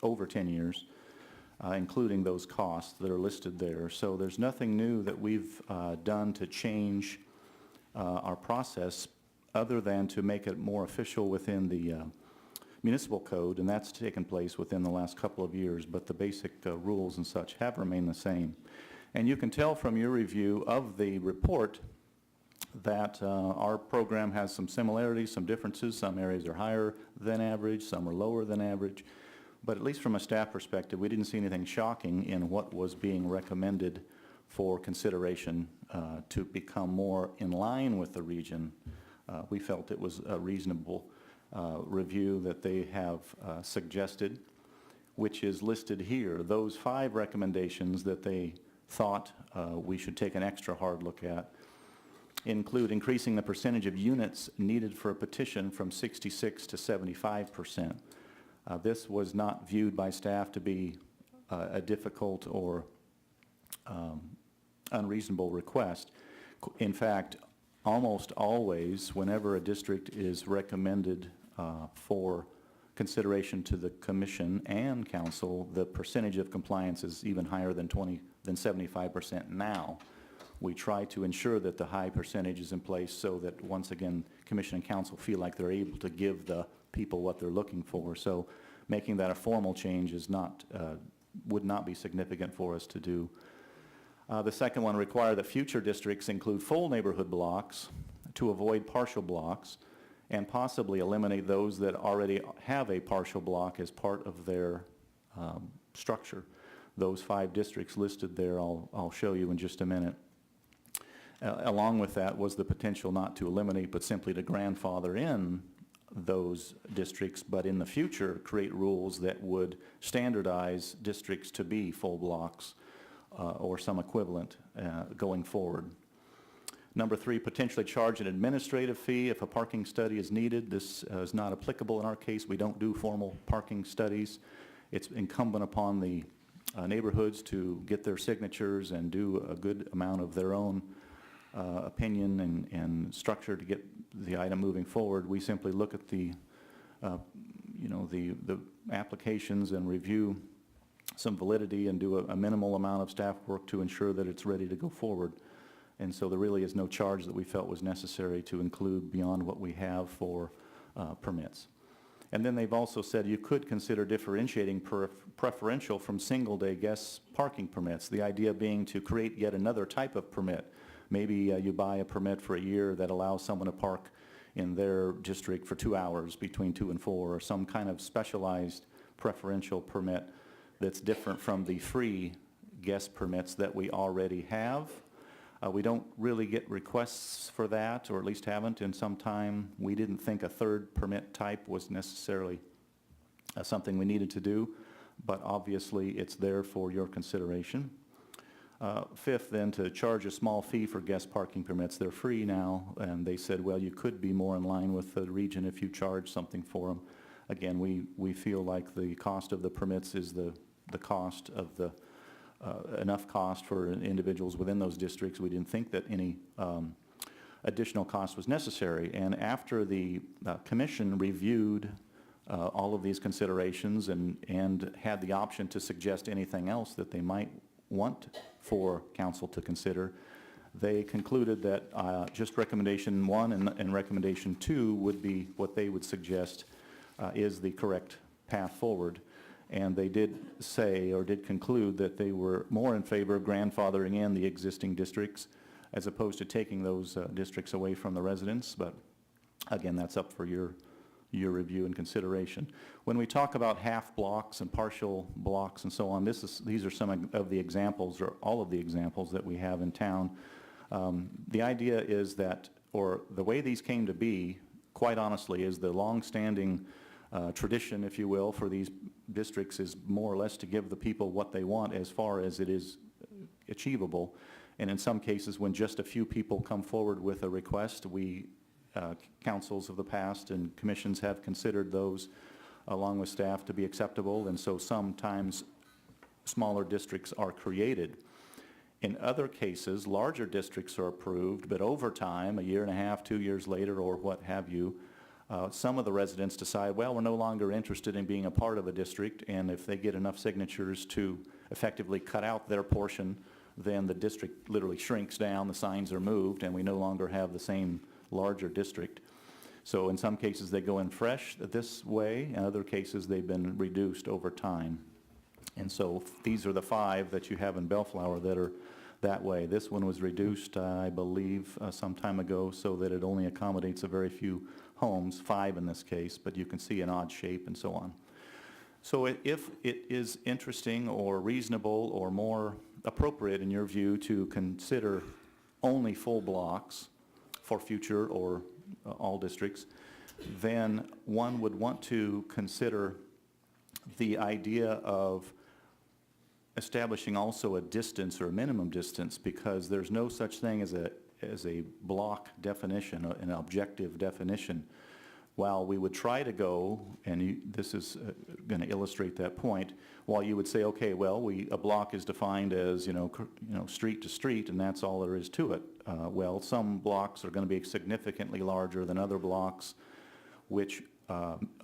over 10 years, including those costs that are listed there. So there's nothing new that we've done to change our process other than to make it more official within the municipal code, and that's taken place within the last couple of years, but the basic rules and such have remained the same. And you can tell from your review of the report that our program has some similarities, some differences. Some areas are higher than average, some are lower than average. But at least from a staff perspective, we didn't see anything shocking in what was being recommended for consideration to become more in line with the region. We felt it was a reasonable review that they have suggested, which is listed here. Those 5 recommendations that they thought we should take an extra hard look at include increasing the percentage of units needed for a petition from 66 to 75%. This was not viewed by staff to be a difficult or unreasonable request. In fact, almost always, whenever a district is recommended for consideration to the commission and council, the percentage of compliance is even higher than 75% now. We try to ensure that the high percentage is in place so that, once again, commission and council feel like they're able to give the people what they're looking for. So making that a formal change is not, would not be significant for us to do. The second one, require that future districts include full neighborhood blocks to avoid partial blocks, and possibly eliminate those that already have a partial block as part of their structure. Those 5 districts listed there, I'll show you in just a minute. Along with that was the potential not to eliminate, but simply to grandfather in those districts, but in the future create rules that would standardize districts to be full blocks or some equivalent going forward. Number 3, potentially charge an administrative fee if a parking study is needed. This is not applicable in our case. We don't do formal parking studies. It's incumbent upon the neighborhoods to get their signatures and do a good amount of their own opinion and structure to get the item moving forward. We simply look at the applications and review some validity and do a minimal amount of staff work to ensure that it's ready to go forward. And so there really is no charge that we felt was necessary to include beyond what we have for permits. And then they've also said you could consider differentiating preferential from single-day guest parking permits, the idea being to create yet another type of permit. Maybe you buy a permit for a year that allows someone to park in their district for 2 hours between 2 and 4, or some kind of specialized preferential permit that's different from the free guest permits that we already have. We don't really get requests for that, or at least haven't in some time. We didn't think a third permit type was necessarily something we needed to do, but obviously it's there for your consideration. 5th, then, to charge a small fee for guest parking permits. They're free now, and they said, well, you could be more in line with the region if you charge something for them. Again, we feel like the cost of the permits is the cost of the enough cost for individuals within those districts. We didn't think that any additional cost was necessary. And after the commission reviewed all of these considerations and had the option to suggest anything else that they might want for council to consider, they concluded that just recommendation 1 and recommendation 2 would be what they would suggest is the correct path forward. And they did say, or did conclude, that they were more in favor of grandfathering in the existing districts as opposed to taking those districts away from the residents. But again, that's up for your review and consideration. When we talk about half blocks and partial blocks and so on, these are some of the examples, or all of the examples that we have in town. The idea is that, or the way these came to be, quite honestly, is the long-standing tradition, if you will, for these districts is more or less to give the people what they want as far as it is achievable. And in some cases, when just a few people come forward with a request, councils of the past and commissions have considered those along with staff to be acceptable, and so sometimes smaller districts are created. In other cases, larger districts are approved, but over time, a year and a half, 2 years later, or what have you, some of the residents decide, well, we're no longer interested in being a part of a district, and if they get enough signatures to effectively cut out their portion, then the district literally shrinks down, the signs are moved, and we no longer have the same larger district. So in some cases they go in fresh this way, in other cases they've been reduced over time. And so these are the 5 that you have in Bellflower that are that way. This one was reduced, I believe, some time ago, so that it only accommodates a very few homes, 5 in this case, but you can see an odd shape and so on. So if it is interesting or reasonable or more appropriate in your view to consider only full blocks for future or all districts, then one would want to consider the idea of establishing also a distance or a minimum distance, because there's no such thing as a block definition, an objective definition. While we would try to go, and this is going to illustrate that point, while you would say, okay, well, a block is defined as street to street, and that's all there is to it. Well, some blocks are going to be significantly larger than other blocks, which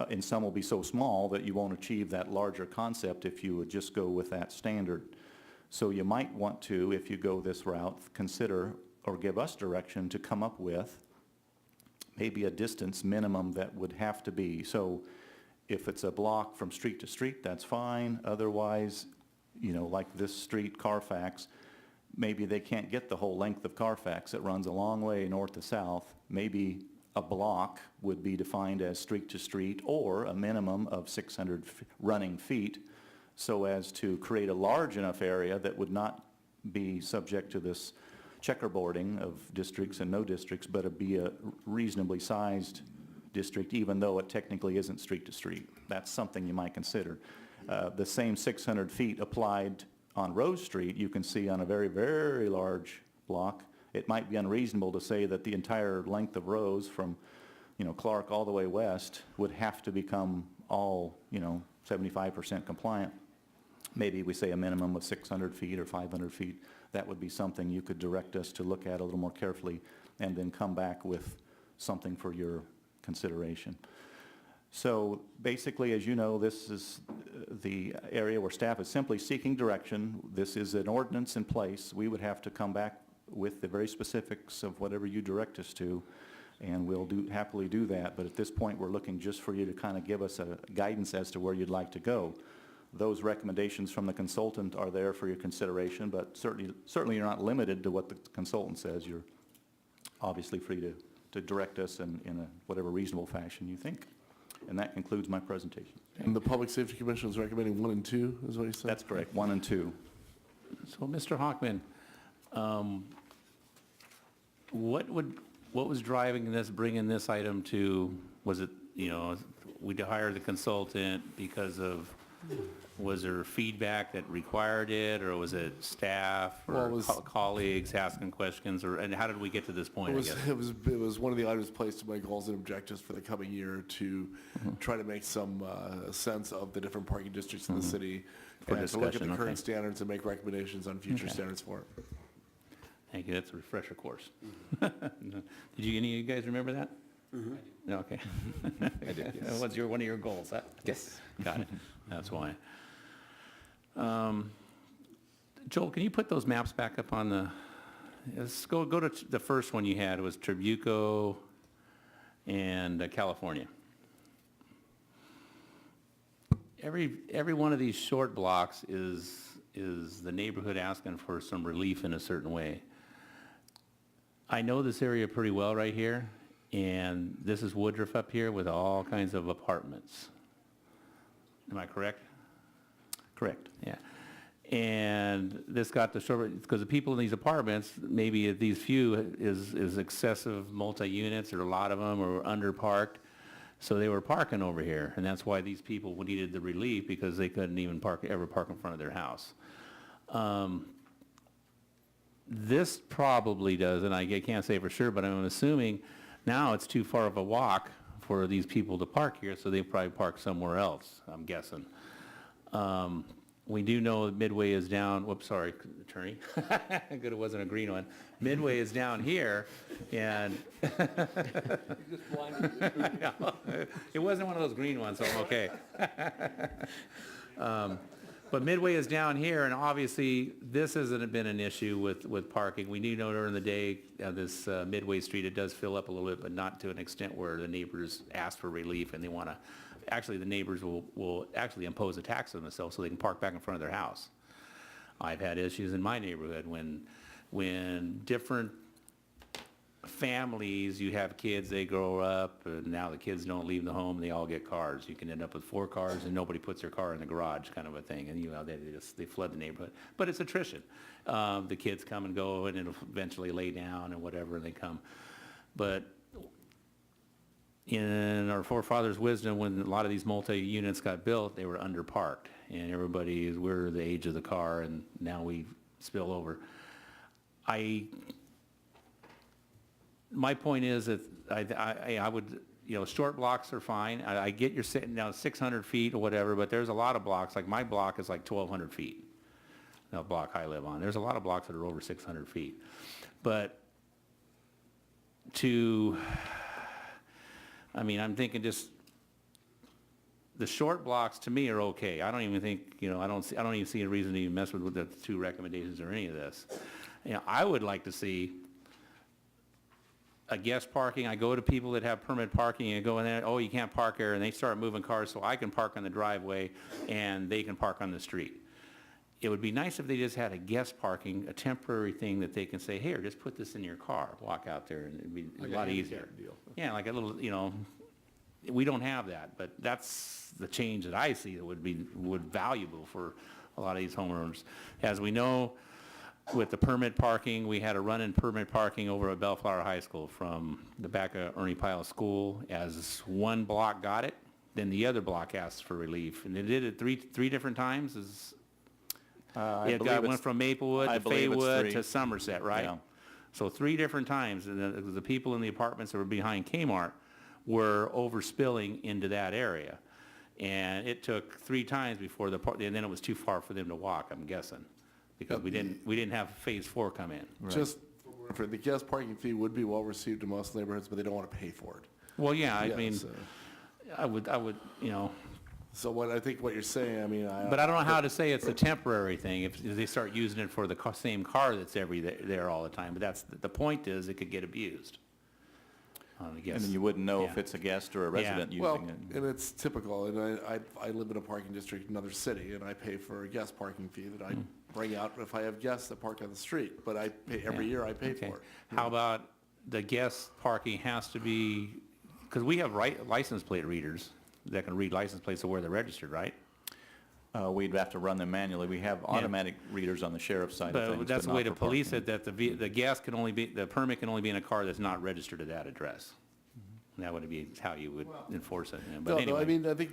and some will be so small that you won't achieve that larger concept if you would just go with that standard. So you might want to, if you go this route, consider or give us direction to come up with maybe a distance minimum that would have to be. So if it's a block from street to street, that's fine. Otherwise, like this street, Carfax, maybe they can't get the whole length of Carfax. It runs a long way north to south. Maybe a block would be defined as street to street or a minimum of 600 running feet, so as to create a large enough area that would not be subject to this checkerboarding of districts and no districts, but it'd be a reasonably sized district, even though it technically isn't street to street. That's something you might consider. The same 600 feet applied on Rose Street, you can see on a very, very large block. It might be unreasonable to say that the entire length of Rose from, Clark all the way west would have to become all, 75% compliant. Maybe we say a minimum of 600 feet or 500 feet. That would be something you could direct us to look at a little more carefully and then come back with something for your consideration. So basically, as you know, this is the area where staff is simply seeking direction. This is an ordinance in place. We would have to come back with the very specifics of whatever you direct us to, and we'll happily do that. But at this point, we're looking just for you to kind of give us a guidance as to where you'd like to go. Those recommendations from the consultant are there for your consideration, but certainly you're not limited to what the consultant says. You're obviously free to direct us in whatever reasonable fashion you think. And that concludes my presentation. And the Public Safety Commission is recommending 1 and 2, is what you said? That's correct, 1 and 2. So, Mr. Hockman, what was driving this, bringing this item to, was it, we hired the consultant because of, was there feedback that required it, or was it staff or colleagues asking questions, and how did we get to this point? It was one of the items placed in my goals and objectives for the coming year to try to make some sense of the different parking districts in the city, and to look at the current standards and make recommendations on future standards for it. Thank you. That's a refresher course. Did any of you guys remember that? No, okay. I did, yes. What's one of your goals? Huh? Yes. Got it. That's why. Joel, can you put those maps back up on the, let's go to the first one you had. It was Trabuco and California. Every one of these short blocks is the neighborhood asking for some relief in a certain way. I know this area pretty well right here, and this is Woodruff up here with all kinds of apartments. Am I correct? Correct. Yeah. And this got the short, because the people in these apartments, maybe these few is excessive multi-units, or a lot of them are under-parked. So they were parking over here, and that's why these people needed the relief, because they couldn't even ever park in front of their house. This probably does, and I can't say for sure, but I'm assuming now it's too far of a walk for these people to park here, so they probably park somewhere else, I'm guessing. We do know that Midway is down, whoops, sorry, attorney. Good it wasn't a green one. Midway is down here, and it wasn't one of those green ones, so I'm okay. But Midway is down here, and obviously this hasn't been an issue with parking. We do know during the day, this Midway Street, it does fill up a little bit, but not to an extent where the neighbors ask for relief, and they want to, actually the neighbors will actually impose a tax on themselves so they can park back in front of their house. I've had issues in my neighborhood when different families, you have kids, they grow up, and now the kids don't leave the home, they all get cars. You can end up with 4 cars and nobody puts their car in the garage, kind of a thing, and they flood the neighborhood. But it's attrition. The kids come and go, and it'll eventually lay down and whatever, and they come. But in our forefathers' wisdom, when a lot of these multi-units got built, they were underparked, and we're the age of the car, and now we spill over. My point is that I would, short blocks are fine. I get you're sitting down 600 feet or whatever, but there's a lot of blocks, like my block is like 1,200 feet, the block I live on. There's a lot of blocks that are over 600 feet. But I'm thinking just, the short blocks to me are okay. I don't even think, I don't even see a reason to even mess with the 2 recommendations or any of this. I would like to see a guest parking. I go to people that have permit parking and go in there, oh, you can't park there, and they start moving cars so I can park on the driveway and they can park on the street. it would be nice if they just had a guest parking, a temporary thing that they can say, here, just put this in your car, walk out there, and it'd be Like a a lot handicap easier. deal. Yeah, like a little, we don't have that, but that's the change that I see that would be valuable for a lot of these homeowners. As we know, with the permit parking, we had a run-in permit parking over at Bellflower High School from the back of Ernie Pyle School. As one block got it, then the other block asked for relief, and they did it three different times. Went from Maplewood to Faywood to Somerset, right? Yeah. So 3 different times, and the people in the apartments that were behind Kmart were overspilling into that area. And it took 3 times before and then it was too far for them to walk, I'm guessing, because we didn't have phase 4 come in. Just for the guest parking fee would be well received in most neighborhoods, but they don't want to pay for it. Well, yeah, I mean, so- I would, So what you're saying, I mean, but I don't know how to say it's a temporary thing if they start using it for the same car that's there all the time. But that's, the point is it could get abused. I guess. And then you wouldn't know if it's a guest or a resident Well, using it. and it's typical, and I live in a parking district in another city, and I pay for a guest parking fee that I bring out if I have guests that park on the street, but I pay, every year I pay Okay. for it. How about the guest parking has to be, because we have license plate readers that can read license plates of where they're registered, right? We'd have to run them manually. We have automatic readers on the sheriff's side of things. But that's the not way to for police parking. it, that the permit can only be in a car that's not registered to that address. That would be how you would enforce it. But No, anyway. I mean, I think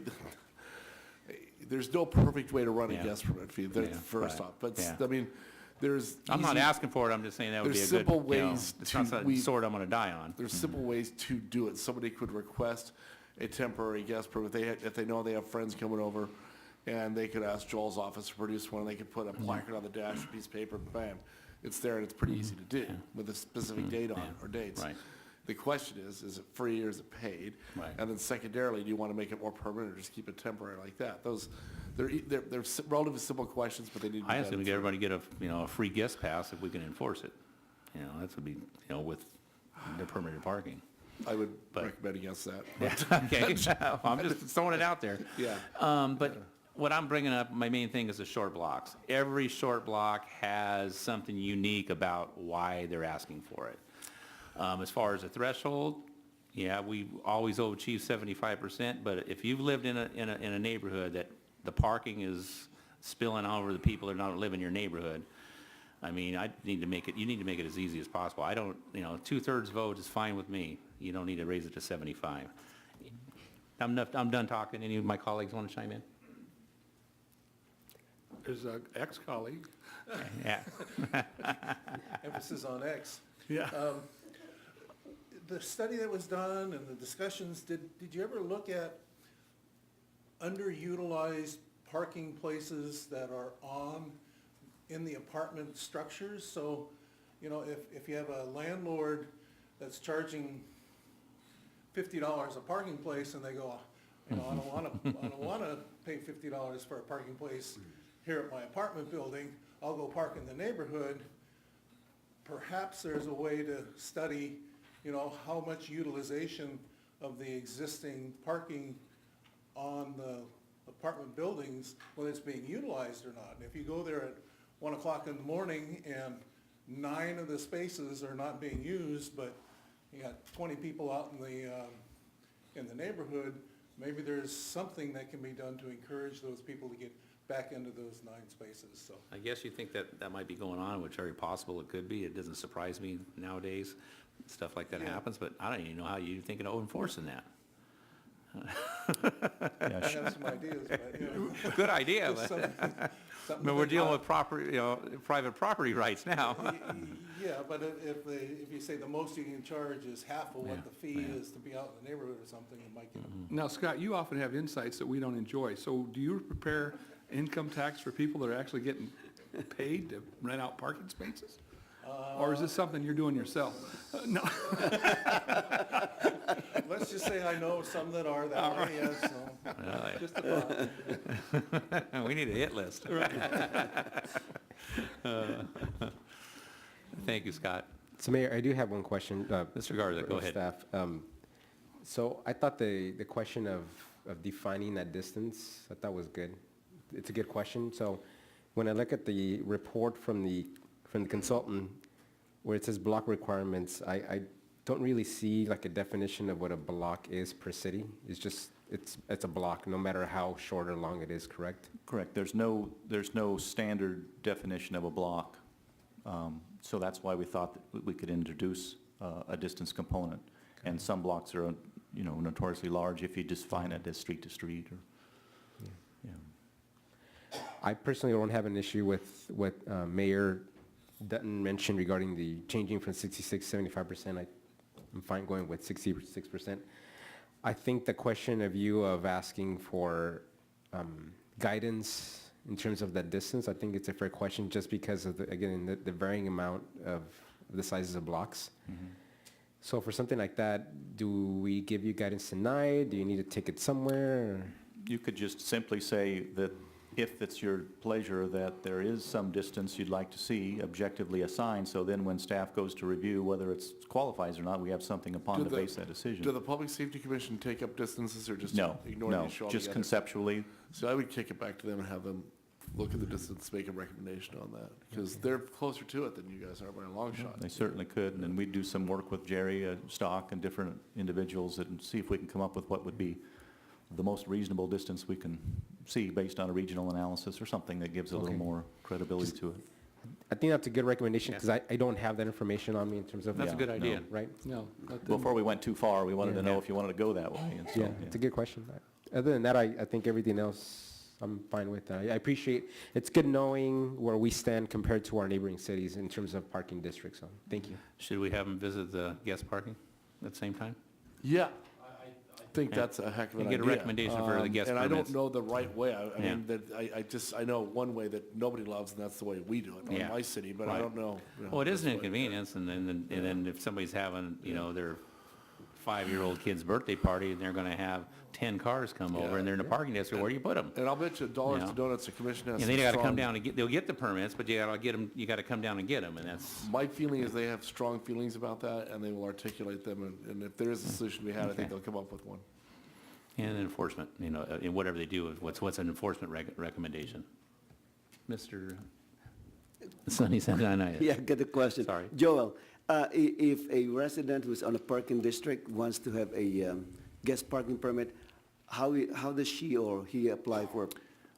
there's no perfect way to run a Yeah. guest permit fee, Yeah, first right. off. But, Yeah. I mean, there's. I'm not easy- asking for it, I'm just saying that would be a There's good, simple ways it's not to- the sword I'm gonna die on. There's simple ways to do it. Somebody could request a temporary guest permit. If they know they have friends coming over, and they could ask Joel's office to produce one, they could put a placard on the dash, a piece of paper, bam. It's there, and it's pretty easy to do with a specific date on it, or dates. Right. The question is it free or is it paid? Right. And then secondarily, do you want to make it more permanent or just keep it temporary like that? They're relatively simple questions, but they need to be I assume vetted. everybody get a free guest pass if we can enforce it. That would be, with the permitted parking. I would But- recommend against that. Okay, I'm just throwing it out there. Yeah. But what I'm bringing up, my main thing is the short blocks. Every short block has something unique about why they're asking for it. As far as the threshold, we always achieve 75%, but if you've lived in a neighborhood that the parking is spilling over the people that don't live in your neighborhood, I mean, you need to make it as easy as possible. I don't, 2/3 vote is fine with me. You don't need to raise it to 75. I'm done talking. Any of my colleagues want to chime in? There's an ex-colleague. Yeah. Emphasis on X. Yeah. The study that was done and the discussions, did you ever look at underutilized parking places that are in the apartment structures? So, if you have a landlord that's charging $50 a parking place and they go, I don't want to pay $50 for a parking place here at my apartment building, I'll go park in the neighborhood. Perhaps there's a way to study, how much utilization of the existing parking on the apartment buildings, whether it's being utilized or not. And if you go there at 1 o'clock in the morning and 9 of the spaces are not being used, but you got 20 people out in the neighborhood, maybe there's something that can be done to encourage those people to get back into those 9 spaces, so. I guess you think that might be going on, which is very possible it could be. It doesn't surprise me nowadays. Stuff like that happens, but I don't even know how you're thinking of enforcing that. I have some ideas, but, Good idea, just but something to we're think dealing about. with private property rights now. Yeah, but if you say the most you can charge is half of what Yeah, the fee yeah. is to be out in the neighborhood or something, it might get them. Now, Scott, you often have insights that we don't enjoy. So do you prepare income tax for people that are actually getting paid to rent out parking spaces? Or is this something you're doing yourself? No. Let's just say I know some that are that way, yes, so. Really? Just a thought. We need a hit list. Thank you, Scott. So Mayor, I do have one question. Mr. Garza, go for ahead. Staff. So I thought the question of defining that distance, I thought was good. It's a good question. So when I look at the report from the consultant, where it says block requirements, I don't really see like a definition of what a block is per city. It's just, it's a block, no matter how short or long it is, correct? Correct. There's no standard definition of a block. So that's why we thought that we could introduce a distance component. And some blocks are, notoriously large if you just define it as street to street or, I personally don't have an issue with what Mayor Dutton mentioned regarding the changing from 66 to 75%. I'm fine going with 66%. I think the question of you of asking for guidance in terms of that distance, I think it's a fair question just because of, again, the varying amount of the sizes of blocks. So for something like that, do we give you guidance tonight? Do you need to take it somewhere? you could just simply say that if it's your pleasure that there is some distance you'd like to see objectively assigned, so then when staff goes to review whether it qualifies or not, we have something upon to base that decision. Do the Public Safety Commission take up distances or just No, ignore the issue altogether? just conceptually. So I would kick it back to them and have them look at the distance, make a recommendation on that, because they're closer to it than you guys are by a long shot. They certainly could, and then we'd do some work with Jerry Stock and different individuals and see if we can come up with what would be the most reasonable distance we can see based on a regional analysis or something that gives a little more credibility to it. I think that's a good recommendation, because I don't have that information on me in terms of. That's a good idea. Right? No. Before we went too far, we wanted to know if you wanted to go that way. And so, Yeah, it's a good question. Other than that, I think everything else, I'm fine with. I appreciate, it's good knowing where we stand compared to our neighboring cities in terms of parking districts. So, thank you. Should we have them visit the guest parking at the same time? Yeah, I think that's a heck of an You idea. get a recommendation for the guest And I permits. don't know the right way. I mean, I know one way that nobody loves, and that's the way we do it in my city, but I don't know. Well, it is an inconvenience, and then if somebody's having, their 5-year-old kid's birthday party, and they're gonna have 10 cars come over, and they're in a parking district, where do you put them? And I'll bet you dollars to donuts, the commission has. And they gotta come strong- down and they'll get the permits, but you gotta come down and get them, and that's, My feeling is they have strong feelings about that, and they will articulate them, and if there is a solution to be had, I think they'll come up with one. and enforcement, in whatever they do, what's an enforcement recommendation? Mr. Sonny Santana. Yeah, get a question. Sorry. Joel, if a resident who's on a parking district wants to have a guest parking permit, how does she or he apply for?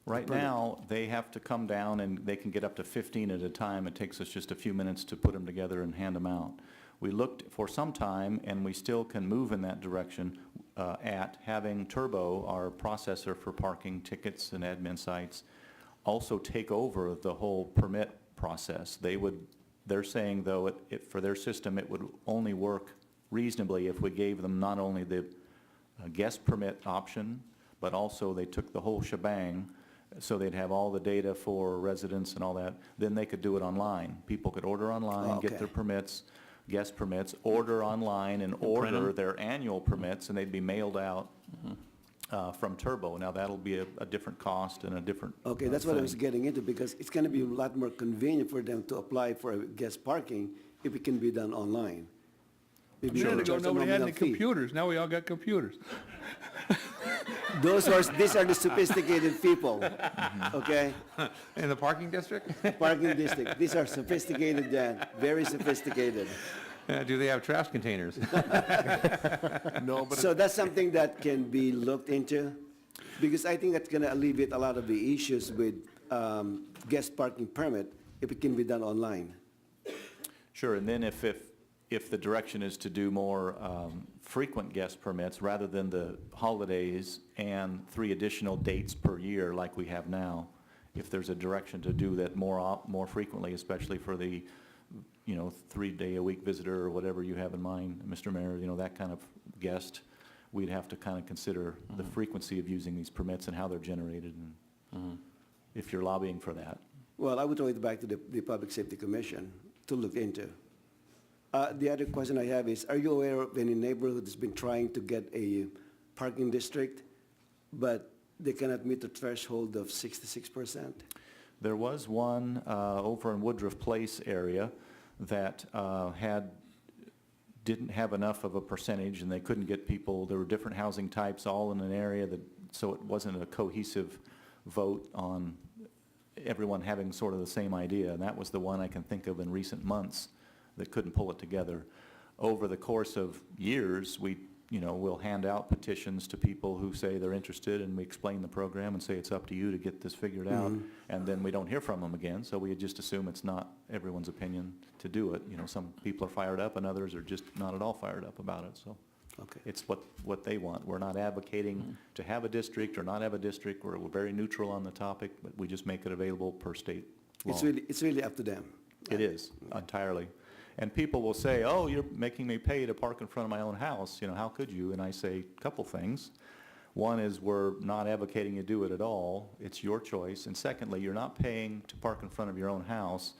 Right now, they have to come down and they can get up to 15 at a time. It takes us just a few minutes to put them together and hand them out. We looked for some time, and we still can move in that direction at having Turbo, our processor for parking tickets and admin sites, also take over the whole permit process. They're saying, though, for their system, it would only work reasonably if we gave them not only the guest permit option, but also they took the whole shebang, so they'd have all the data for residents and all that. Then they could do it online. People could order online, get their permits, guest permits, order online, and order their annual permits, and they'd be mailed out from Turbo. Now, that'll be a different cost and a different Okay, that's what I was thing. getting into, because it's gonna be a lot more convenient for them to apply for a guest parking if it can be done online. A minute ago, nobody had any computers. Now we all got computers. These are the sophisticated people, okay? In the parking district? Parking district, these are sophisticated, Dan, very sophisticated. Do they have trash containers? No, but. So that's something that can be looked into, because I think that's gonna alleviate a lot of the issues with guest parking permit if it can be done online. Sure, and then if the direction is to do more frequent guest permits rather than the holidays and 3 additional dates per year like we have now, if there's a direction to do that more frequently, especially for the 3-day-a-week visitor or whatever you have in mind, Mr. Mayor, that kind of guest, we'd have to kind of consider the frequency of using these permits and how they're generated, and if you're lobbying for that. Well, I would throw it back to the Public Safety Commission to look into. The other question I have is, are you aware of any neighborhood that's been trying to get a parking district, but they cannot meet the threshold of 66%? There was one over in Woodruff Place area that didn't have enough of a percentage, and they couldn't get people. There were different housing types all in an area, so it wasn't a cohesive vote on everyone having sort of the same idea, and that was the one I can think of in recent months that couldn't pull it together. Over the course of years, we'll hand out petitions to people who say they're interested, and we explain the program and say it's up to you to get this figured out, and then we don't hear from them again, so we just assume it's not everyone's opinion to do it. Some people are fired up and others are just not at all fired up about it, so. Okay. It's what they want. We're not advocating to have a district or not have a district. We're very neutral on the topic, but we just make it available per state law. It's really up to them. It is, entirely. And people will say, oh, you're making me pay to park in front of my own house. How could you? And I say a couple things. One is we're not advocating you do it at all. It's your choice. And secondly, you're not paying to park in front of your own house.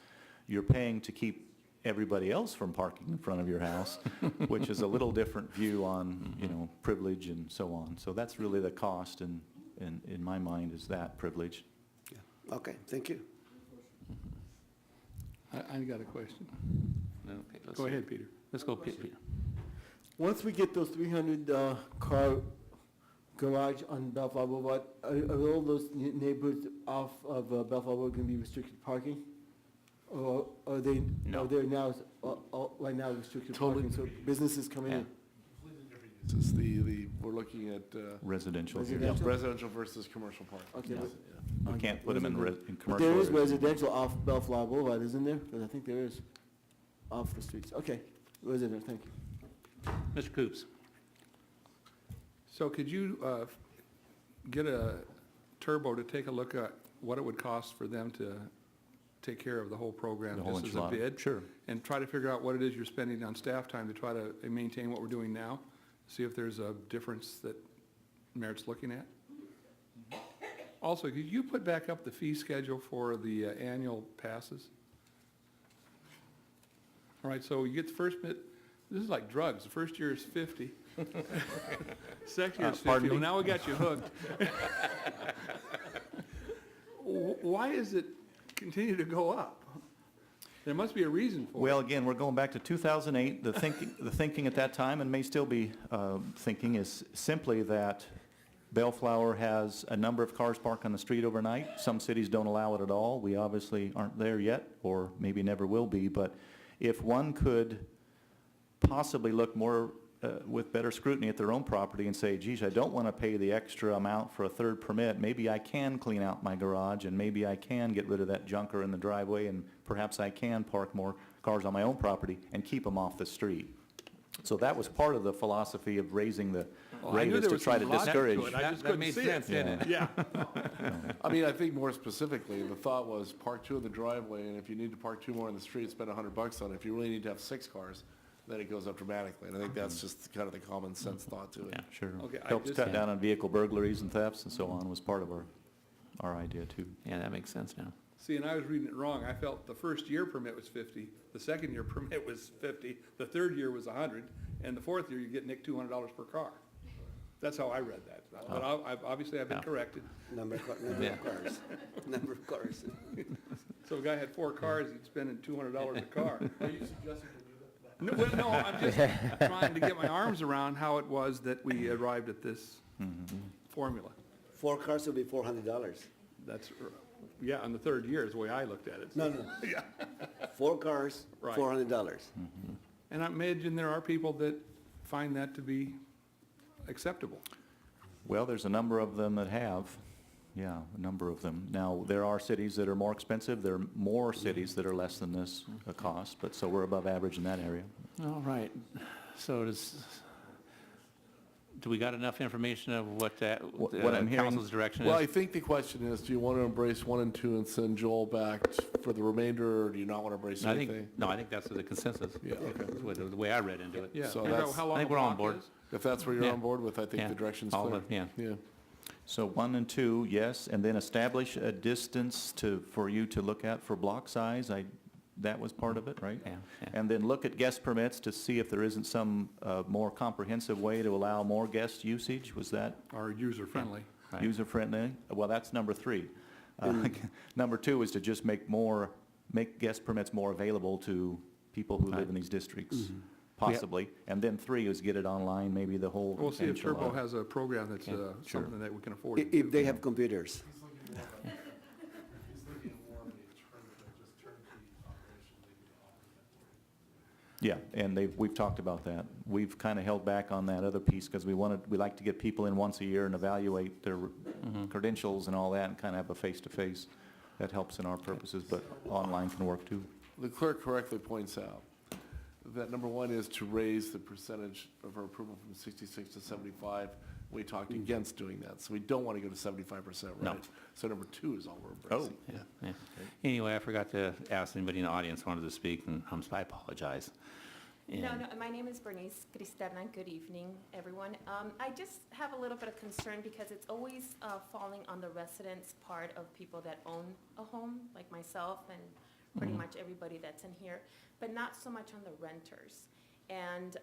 You're paying to keep everybody else from parking in front of your house, which is a little different view on, privilege and so on. So that's really the cost, and in my mind, is that privilege. Yeah. Okay, thank you. I got a question. Okay, Go ahead, Peter. Let's go, Peter. Once we get those 300 car garage on Bellflower Boulevard, are all those neighborhoods off of Bellflower Boulevard going to be restricted parking? Or are they, No. are there now, right now restricted Totally. parking, so businesses coming in? It's we're looking at residential. residential versus commercial parking. Okay, Yes, but- We can't put them in But commercial. there is areas. residential off Bellflower Boulevard, isn't there? Because I think there is, off the streets. Okay, residential, thank you. Mr. Coops. So could you get a Turbo to take a look at what it would cost for them to take care of the whole program The whole just as a enchilada? bid? Sure. And try to figure out what it is you're spending on staff time to try to maintain what we're doing now? See if there's a difference that merits looking at? Also, could you put back up the fee schedule for the annual passes? All right, so you get the first bit, this is like drugs. The first year is 50. Second year is 50. Pardon me? Well, now we got you hooked. Why is it continue to go up? There must be a reason for it. Well, again, we're going back to 2008. The thinking at that time, and may still be thinking, is simply that Bellflower has a number of cars parked on the street overnight. Some cities don't allow it at all. We obviously aren't there yet, or maybe never will be. But if one could possibly look more with better scrutiny at their own property and say, geez, I don't want to pay the extra amount for a third permit. Maybe I can clean out my garage, and maybe I can get rid of that junker in the driveway, and perhaps I can park more cars on my own property and keep them off the street. So that was part of the philosophy of raising the rate, is to try to discourage. I just couldn't see it. Yeah. I mean, I think more specifically, the thought was park 2 in the driveway, and if you need to park 2 more in the street, spend $100 on it. If you really need to have 6 cars, then it goes up dramatically. And I think that's just kind of the common sense thought to it. Yeah, sure. Okay, I Helps just- cut down on vehicle burglaries and thefts and so on, was part of our idea too. Yeah, that makes sense now. See, and I was reading it wrong. I felt the first year permit was 50, the second year permit was 50, the third year was 100, and the fourth year you get nicked $200 per car. That's how I read that. But obviously I've been corrected. Number of cars. Number of cars. So a guy had 4 cars, he'd spend $200 a car. Are you suggesting to do that? No, well, no, I'm just trying to get my arms around how it was that we arrived at this formula. 4 cars will be $400. That's, yeah, on the third year is the way I looked at it. No. Yeah. 4 cars, Right. $400. And I imagine there are people that find that to be acceptable. Well, there's a number of them that have, yeah, a number of them. Now, there are cities that are more expensive. There are more cities that are less than this cost, but so we're above average in that area. All right. So do we got enough information of what What I'm hearing- council's direction Well, I is? think the question is, do you want to embrace 1 and 2 and send Joel back for the remainder, or do you not want to embrace I anything? think that's the consensus. Yeah, okay. That's the way I read into it. Yeah. So And that's- how long I think the we're on block board. is? If that's where you're Yeah. on board with, I think Yeah. the direction's All clear. of- yeah. Yeah. So 1 and 2, yes, and then establish a distance for you to look at for block size. That was part of it, right? Yeah, yeah. And then look at guest permits to see if there isn't some more comprehensive way to allow more guest usage. Was that Or user-friendly. Right. user-friendly? Well, that's number 3. Number 2 is to just make guest permits more available to people who live in these districts, possibly. And then 3 is get it online, maybe the whole We'll see if Turbo enchilada. has a program that's Sure. something that we can afford. to If do. they have computers. Yeah, and we've talked about that. We've kind of held back on that other piece because we like to get people in once a year and evaluate their credentials and all that and kind of have a face-to-face. That helps in our purposes, but online can work too. The clerk correctly points out that number one is to raise the percentage of our approval from 66 to 75. We talked against doing that, so we don't want to go to 75%, right? No. So number two is all we're embracing. Yeah. Anyway, I forgot to ask anybody in the audience wanted to speak, and I apologize. No, And- no, my name is Bernice Cristerna. Good evening, everyone. I just have a little bit of concern because it's always falling on the residents' part of people that own a home, like myself and pretty much everybody that's in here, but not so much on the renters. And,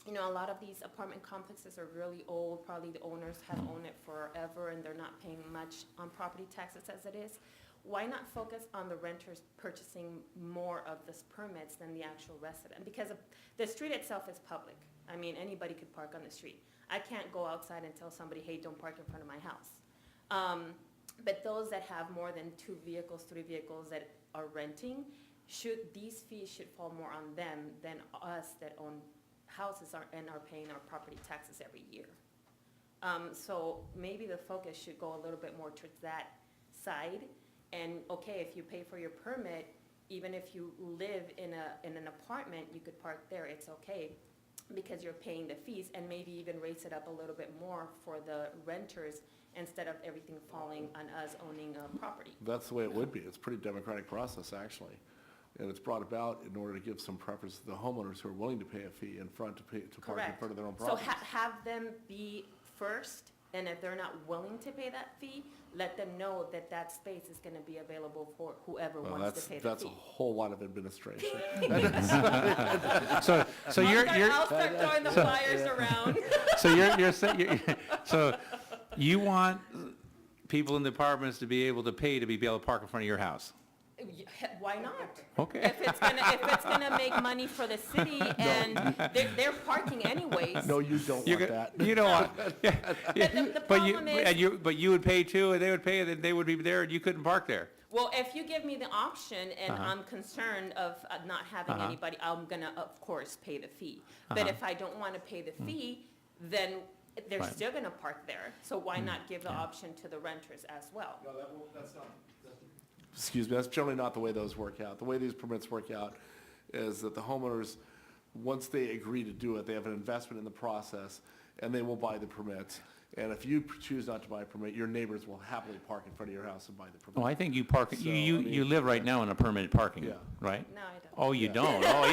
you know, a lot of these apartment complexes are really old. Probably the owners have owned it forever and they're not paying much on property taxes as it is. Why not focus on the renters purchasing more of this permits than the actual resident? Because the street itself is public. I mean, anybody could park on the street. I can't go outside and tell somebody, hey, don't park in front of my house. But those that have more than 2 vehicles, 3 vehicles that are renting, these fees should fall more on them than us that own houses and are paying our property taxes every year. So maybe the focus should go a little bit more towards that side. And okay, if you pay for your permit, even if you live in an apartment, you could park there, it's okay, because you're paying the fees, and maybe even raise it up a little bit more for the renters instead of everything falling on us owning a property. That's the way it would be. It's a pretty democratic process, actually. And it's brought about in order to give some preference to the homeowners who are willing to pay a fee in front to park in Correct. front of their own So property. have them be first, and if they're not willing to pay that fee, let them know that that space is gonna be available for whoever Well, wants to pay the that's a fee. whole lot of administration. So you're I'll start throwing the flyers around. So you want people in the apartments to be able to pay to be able to park in front of your house? Why not? Okay. If it's gonna make money for the city and they're parking anyways. No, you don't want that. You don't want, The problem is. but you would pay too, and they would pay, and they would be there, and you couldn't park there. Well, if you give me the option and I'm concerned of not having anybody, I'm gonna, of course, pay the fee. But if I don't wanna pay the fee, then they're Right. still gonna park there. So why not give the option to the renters as well? No, that's not. Excuse me, that's generally not the way those work out. The way these permits work out is that the homeowners, once they agree to do it, they have an investment in the process, and they will buy the permits. And if you choose not to buy a permit, your neighbors will happily park in front of your house and buy the permit. Oh, I think you park, So, you live right now in a permitted parking, Yeah. right? No, I don't. Oh, you Yeah. don't? Oh,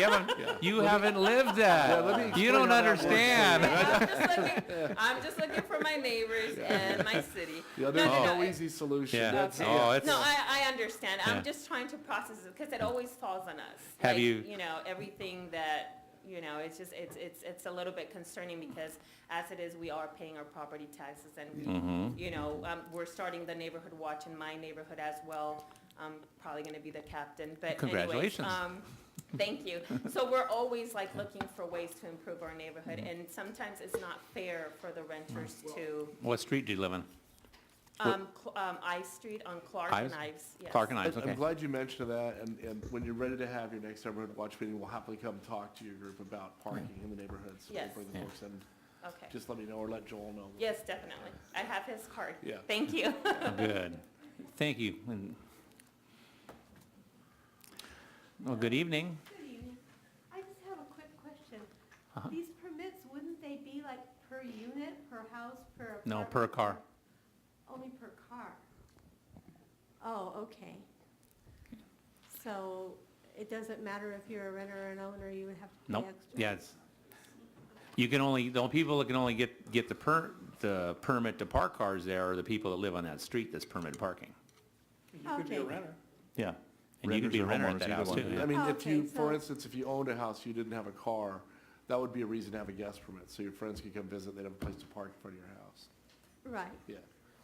you haven't lived that. let me You explain don't how that works. understand. I'm just looking for my neighbors and my city. Yeah, there's No. no easy solution. Yeah. That's- Okay. Oh, it's- No, I understand. Yeah. I'm just trying to process it because it always falls on us. Have Like, you- You know, everything that, you know, it's just, it's a little bit concerning because as it is, we are paying our property taxes and, you know, we're starting the neighborhood watch in my neighborhood as well. I'm probably gonna be the captain, but anyways. Congratulations. Thank you. So we're always like looking for ways to improve our neighborhood and sometimes it's not fair for the renters to, What street do you live in? Ives Street on Clark Ives? and Ives, yes. Clark and Ives, okay. I'm glad you mentioned that, and when you're ready to have your next neighborhood watch meeting, we'll happily come talk to your group about parking in the neighborhoods. We'll Yes. bring the Yeah. folks in. Okay. Just let me know or let Joel know. Yes, definitely. I have his card. Yeah. Thank you. Good. Thank you. Well, good evening. Good evening. I just have a quick question. Uh-huh. These permits, wouldn't they be like per unit, per house, per apartment? No, per car. Only per car? Oh, okay. So it doesn't matter if you're a renter or an owner, you would have to pay Nope, extra? yes. You can only, the people that can only get the permit to park cars there are the people that live on that street that's permitted parking. You could be a Okay. renter. Yeah. And you could be a Renters or renter at that homeowners, house either too. one. yeah. I mean, if Okay, you, for so- instance, if you owned a house, you didn't have a car, that would be a reason to have a guest permit, so your friends could come visit, they'd have a place to park in front of your house. Right. Yeah,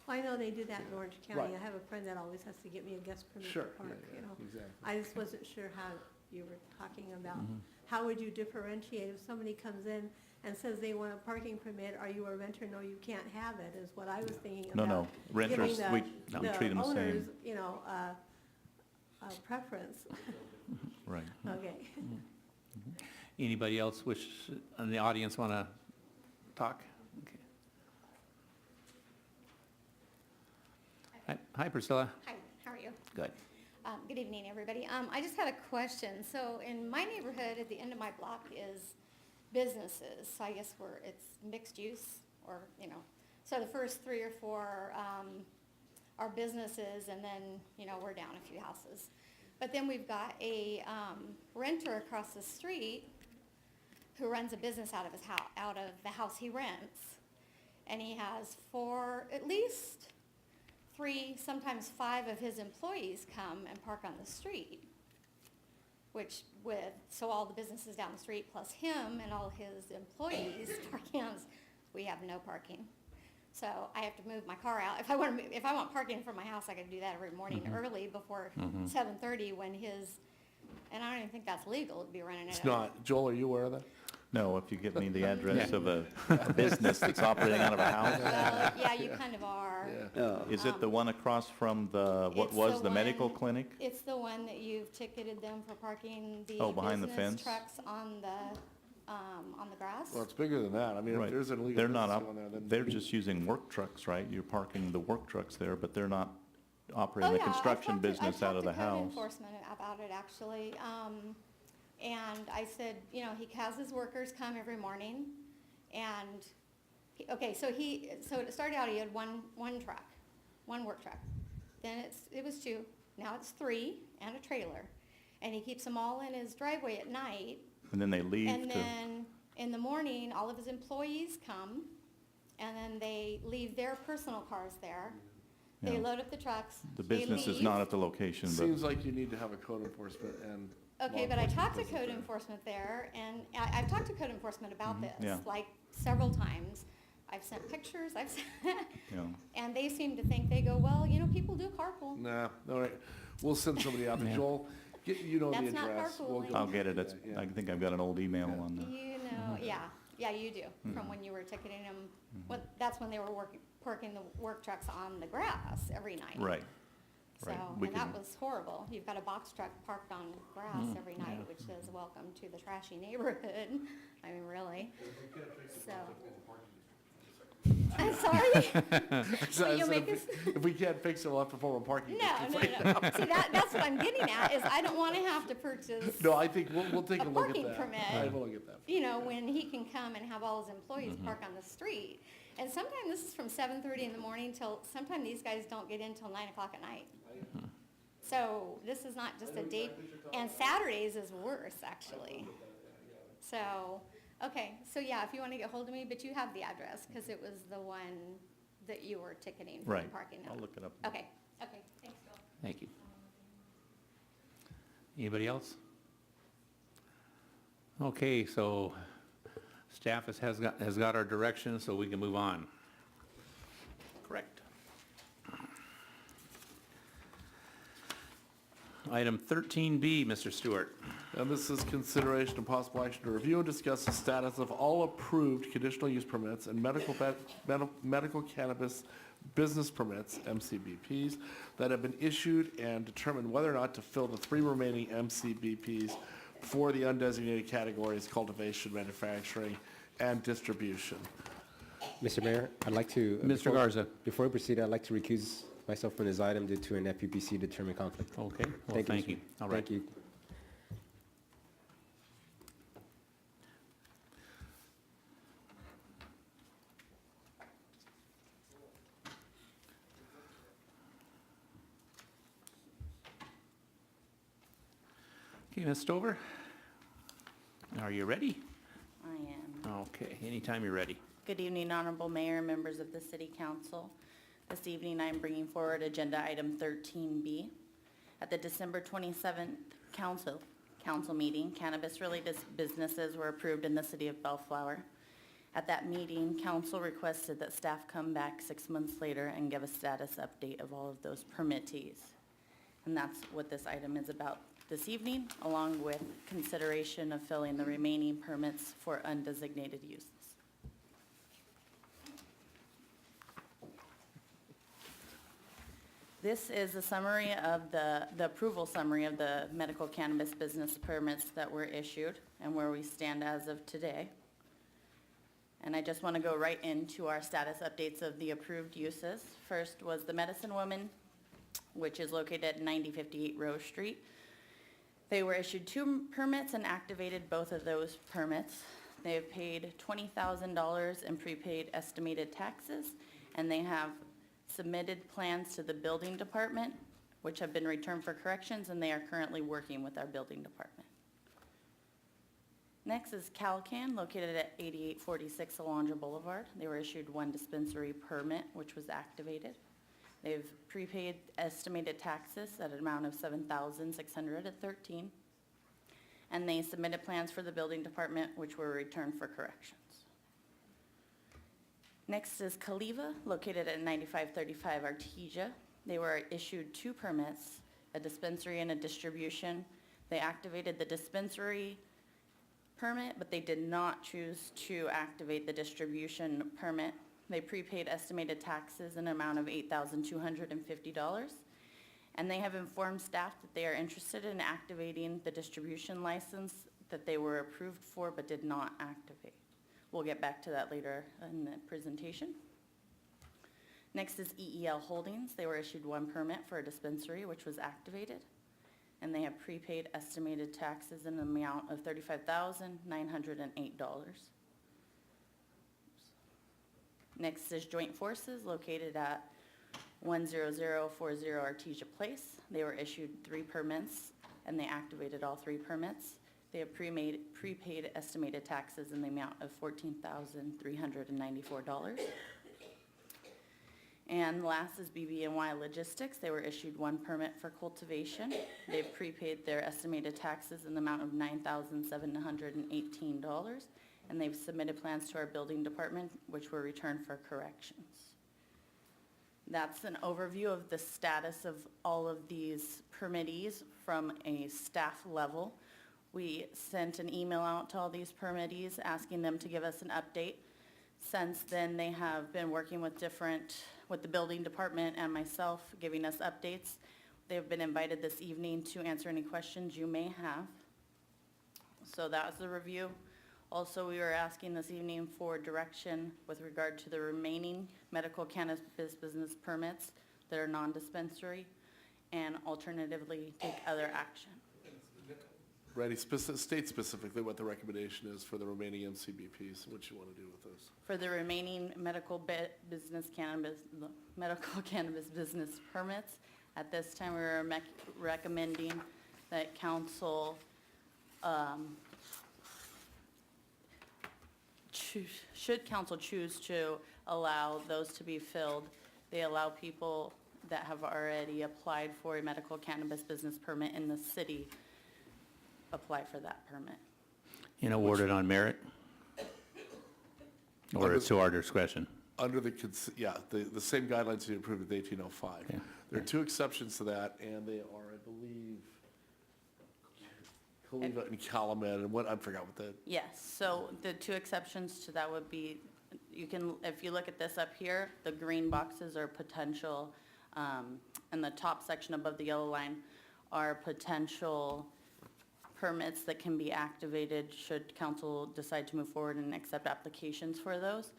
Well, I know they do that in Orange County. Right. I have a friend that always has to get me a guest permit to sure, park, yeah, you know. exactly. I just wasn't sure how you were talking about. Mm-hmm. How would you differentiate if somebody comes in and says they want a parking permit, are you a renter? No, you can't have it, is what I was thinking No, about. no, renters, Giving we the treat them the owners, same. you know, a preference. Right. Okay. Anybody else wish, in the audience want to talk? Okay. Hi, Priscilla. Hi, how are you? Good. Good evening, everybody. I just had a question. So in my neighborhood, at the end of my block is businesses. So I guess it's mixed use or, so the first 3 or 4 are businesses, and then, we're down a few houses. But then we've got a renter across the street who runs a business out of his house, out of the house he rents. And he has at least 3, sometimes 5 of his employees come and park on the street, so all the businesses down the street plus him and all his employees parking on, we have no parking. So I have to move my car out. If I want parking from my house, I could do that every morning early before 7:30 when and I don't even think that's legal to be running it. It's not. Joel, are you aware of that? No, if you give me the address of a business that's operating out of a house. Well, yeah, you kind of are. Is it the one across from what It's was the the medical one- clinic? It's the one that you've ticketed them for parking the behind the business fence? trucks on the grass. Well, it's bigger than that. I mean, Right. if there's an illegal They're not business up, on there, then. they're just using work trucks, right? You're parking the work trucks there, but they're not operating a Yeah, construction I've talked to- business out of the I've talked to code house. enforcement about it, actually. And I said, he has his workers come every morning, and, so it started out, he had one truck, one work truck. Then it was 2, now it's 3, and a trailer. And he keeps them all in his driveway at night. And then they leave And to, then in the morning, all of his employees come, and then they leave their personal cars there. They Yeah. load up the trucks. the they business is leave. not at the location, Seems but like you need to have a code enforcement and. Okay, law but I enforcement talked to presence code there. enforcement there, and I've talked to code enforcement about this, yeah. like several times. I've sent pictures, you know, and they seem to think, they go, well, people do carpool. Nah, all right. We'll send somebody out. Yeah. Joel, the That's not address. We'll carpooling. go I'll through get it. that, yeah. I think I've got an old email on that. Yeah, you do, from when you were ticketing them. That's when they were parking the work trucks on the grass every night. Right. So, Right. and that was horrible. You've got a box truck parked on grass every night, which says, welcome to the trashy neighborhood. I mean, really. So. I'm sorry? So Will you I said make us? if we can't fix it, we'll have to form a parking. No. See, that's what I'm getting at, is I don't want to have to purchase No, I think we'll take a a look at parking that. permit. I will look at that. When he can come and have all his employees park on the street. And sometimes this is from 7:30 in the morning sometimes these guys don't get in till 9 o'clock at night. So this is not just a date, and Saturdays is worse, actually. So, okay, so yeah, if you want to get hold of me, but you have the address, because it was the one that you were ticketing for the Right. parking lot. I'll look it up. Okay, thanks, Bill. Thank you. Anybody else? Okay, so staff has got our direction, so we can move on. Correct. Item 13B, Mr. Stewart. And this is consideration and possible action to review and discuss the status of all approved conditional use permits and medical cannabis business permits, MCBPs, that have been issued and determine whether or not to fill the 3 remaining MCBPs for the undesignated categories, cultivation, manufacturing, and distribution. Mr. Mayor, I'd like to. Mr. Garza. Before we proceed, I'd like to recuse myself from this item due to an FUPC determined conflict. Okay, well, thank you. All right. Thank you. Okay, Ms. Stover, are you ready? I am. Okay, anytime you're ready. Good evening, Honorable Mayor, members of the City Council. This evening, I'm bringing forward Agenda Item 13B. At the December 27th council meeting, cannabis-related businesses were approved in the city of Bellflower. At that meeting, council requested that staff come back 6 months later and give a status update of all of those permittees. And that's what this item is about this evening, along with consideration of filling the remaining permits for undesignated uses. This is a summary of the approval summary of the medical cannabis business permits that were issued and where we stand as of today. And I just want to go right into our status updates of the approved uses. First was the Medicine Woman, which is located at 9058 Rose Street. They were issued 2 permits and activated both of those permits. They have paid $20,000 in prepaid estimated taxes, and they have submitted plans to the building department, which have been returned for corrections, and they are currently working with our building department. Next is Calcan, located at 8846 Alondra Boulevard. They were issued 1 dispensary permit, which was activated. They've prepaid estimated taxes at an amount of $7,613, and they submitted plans for the building department, which were returned for corrections. Next is Caliva, located at 9535 Artesia. They were issued 2 permits, a dispensary and a distribution. They activated the dispensary permit, but they did not choose to activate the distribution permit. They prepaid estimated taxes in an amount of $8,250, and they have informed staff that they are interested in activating the distribution license that they were approved for but did not activate. We'll get back to that later in the presentation. Next is EEL Holdings. They were issued 1 permit for a dispensary, which was activated, and they have prepaid estimated taxes in an amount of $35,908. Next is Joint Forces, located at 10040 Artesia Place. They were issued 3 permits, and they activated all 3 permits. They have prepaid estimated taxes in the amount of $14,394. And last is BB&Y Logistics. They were issued 1 permit for cultivation. They've prepaid their estimated taxes in the amount of $9,718, and they've submitted plans to our building department, which were returned for corrections. That's an overview of the status of all of these permittees from a staff level. We sent an email out to all these permittees asking them to give us an update. Since then, they have been working with the building department and myself, giving us updates. They have been invited this evening to answer any questions you may have. So that was the review. Also, we were asking this evening for direction with regard to the remaining medical cannabis business permits that are non-dispensary, and alternatively take other action. Randy, state specifically what the recommendation is for the remaining MCBPs, what you want to do with those. For the remaining medical cannabis business permits, at this time we're recommending that council should council choose to allow those to be filled, they allow people that have already applied for a medical cannabis business permit in the city apply for that permit. And awarded on merit? Or it's to our discretion? Under the same guidelines you approved with 1805. Okay. There are 2 exceptions to that, and they are, I believe, Caliva and Calumet, and I forgot what the... Yes, so the 2 exceptions to that would be, if you look at this up here, the green boxes are potential, and the top section above the yellow line are potential permits that can be activated should council decide to move forward and accept applications for those.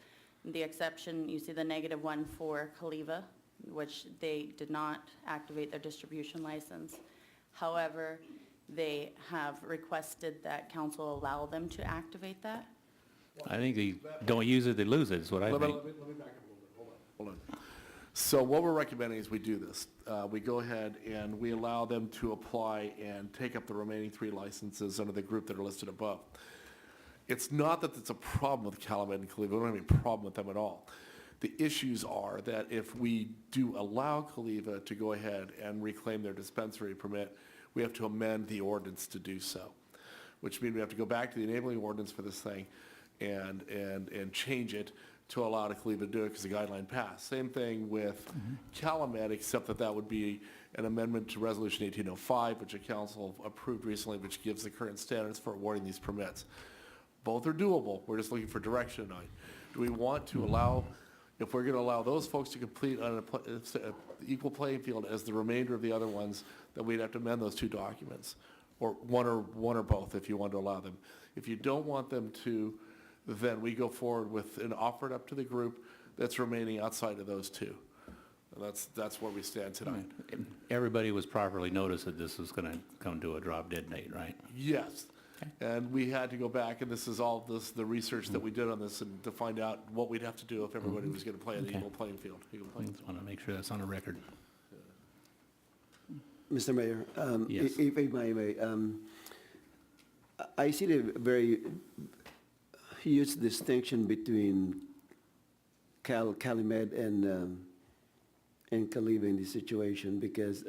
The exception, you see the -1 for Caliva, which they did not activate their distribution license. However, they have requested that council allow them to activate that. I think they don't use it, they lose it, is what I think. Let me back up a little bit. Hold on. So what we're recommending is we do this. We go ahead and we allow them to apply and take up the remaining 3 licenses under the group that are listed above. It's not that it's a problem with Calumet and Caliva. We don't have any problem with them at all. The issues are that if we do allow Caliva to go ahead and reclaim their dispensary permit, we have to amend the ordinance to do so, which means we have to go back to the enabling ordinance for this thing and change it to allow Caliva to do it because the guideline passed. Same thing with Calumet, except that would be an amendment to Resolution 1805, which the council approved recently, which gives the current standards for awarding these permits. Both are doable. We're just looking for direction tonight. Do we want to allow If we're going to allow those folks to complete on an equal playing field as the remainder of the other ones, then we'd have to amend those two documents, or one or both if you want to allow them. If you don't want them to, then we go forward with an offer up to the group that's remaining outside of those two. And that's where we stand tonight. Everybody was properly noticed that this was going to come to a drop dead date, right? Yes. And we had to go back, and this is all the research that we did on this, and to find out what we'd have to do if everybody was going to play an equal playing field. Just want to make sure that's on the record. Mr. Mayor, Yes. if I may, I see the very huge distinction between Calumet and Calibe in this situation, because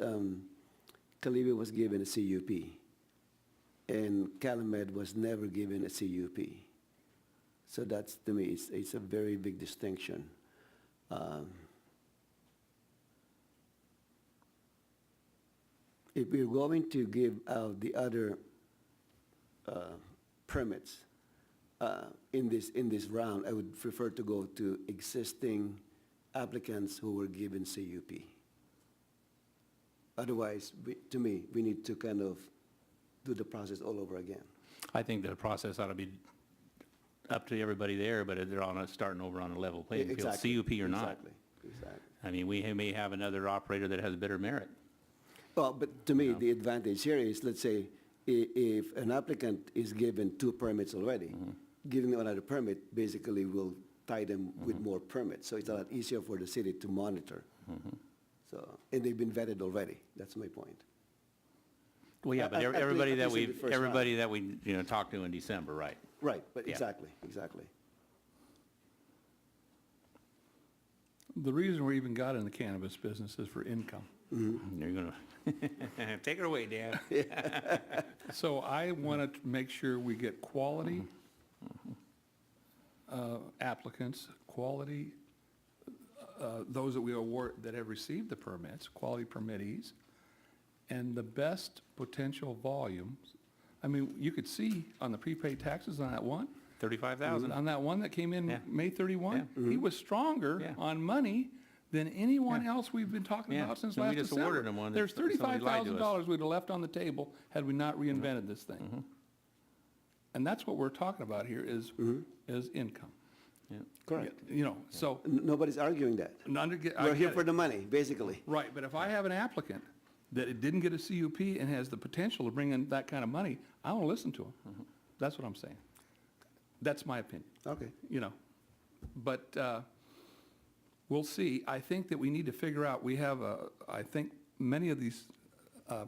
Calibe was given a CUP, and Calumet was never given a CUP. So that's, to me, it's a very big distinction. If we're going to give out the other permits in this round, I would prefer to go to existing applicants who were given CUP. Otherwise, to me, we need to kind of do the process all over again. I think the process ought to be up to everybody there, but they're on starting over on a level playing field, Exactly. CUP or not. Exactly. I mean, we may have another operator that has better merit. Well, but to me, the advantage here is, let's say, if an applicant is given 2 permits already, giving them another permit basically will tie them with more permits. So it's a lot easier for the city to monitor. So, and they've been vetted already. That's my point. Well, yeah, but At everybody least that in we, the first everybody that we, talked to in December, right? Right, but Yeah. exactly. The reason we even got in the cannabis business is for income. You're going to, take it away, Dan. So I wanted to make sure we get quality applicants, quality, those that we award, that have received the permits, quality permittees, and the best potential volumes. I mean, you could see on the prepaid taxes on that one, 35,000. on that one that came in Yeah. May 31, he was stronger on money than anyone else we've been talking Yeah. about since And we last just December. awarded him one that There's somebody lied to us. $35,000 we'd have left on the table had we not reinvented this thing. And that's what we're talking about here is income. Correct. So. Nobody's arguing that. We're here for the money, basically. Right, but if I have an applicant that it didn't get a CUP and has the potential to bring in that kind of money, I want to listen to him. That's what I'm saying. That's my opinion. Okay. But we'll see. I think that we need to figure out, I think many of these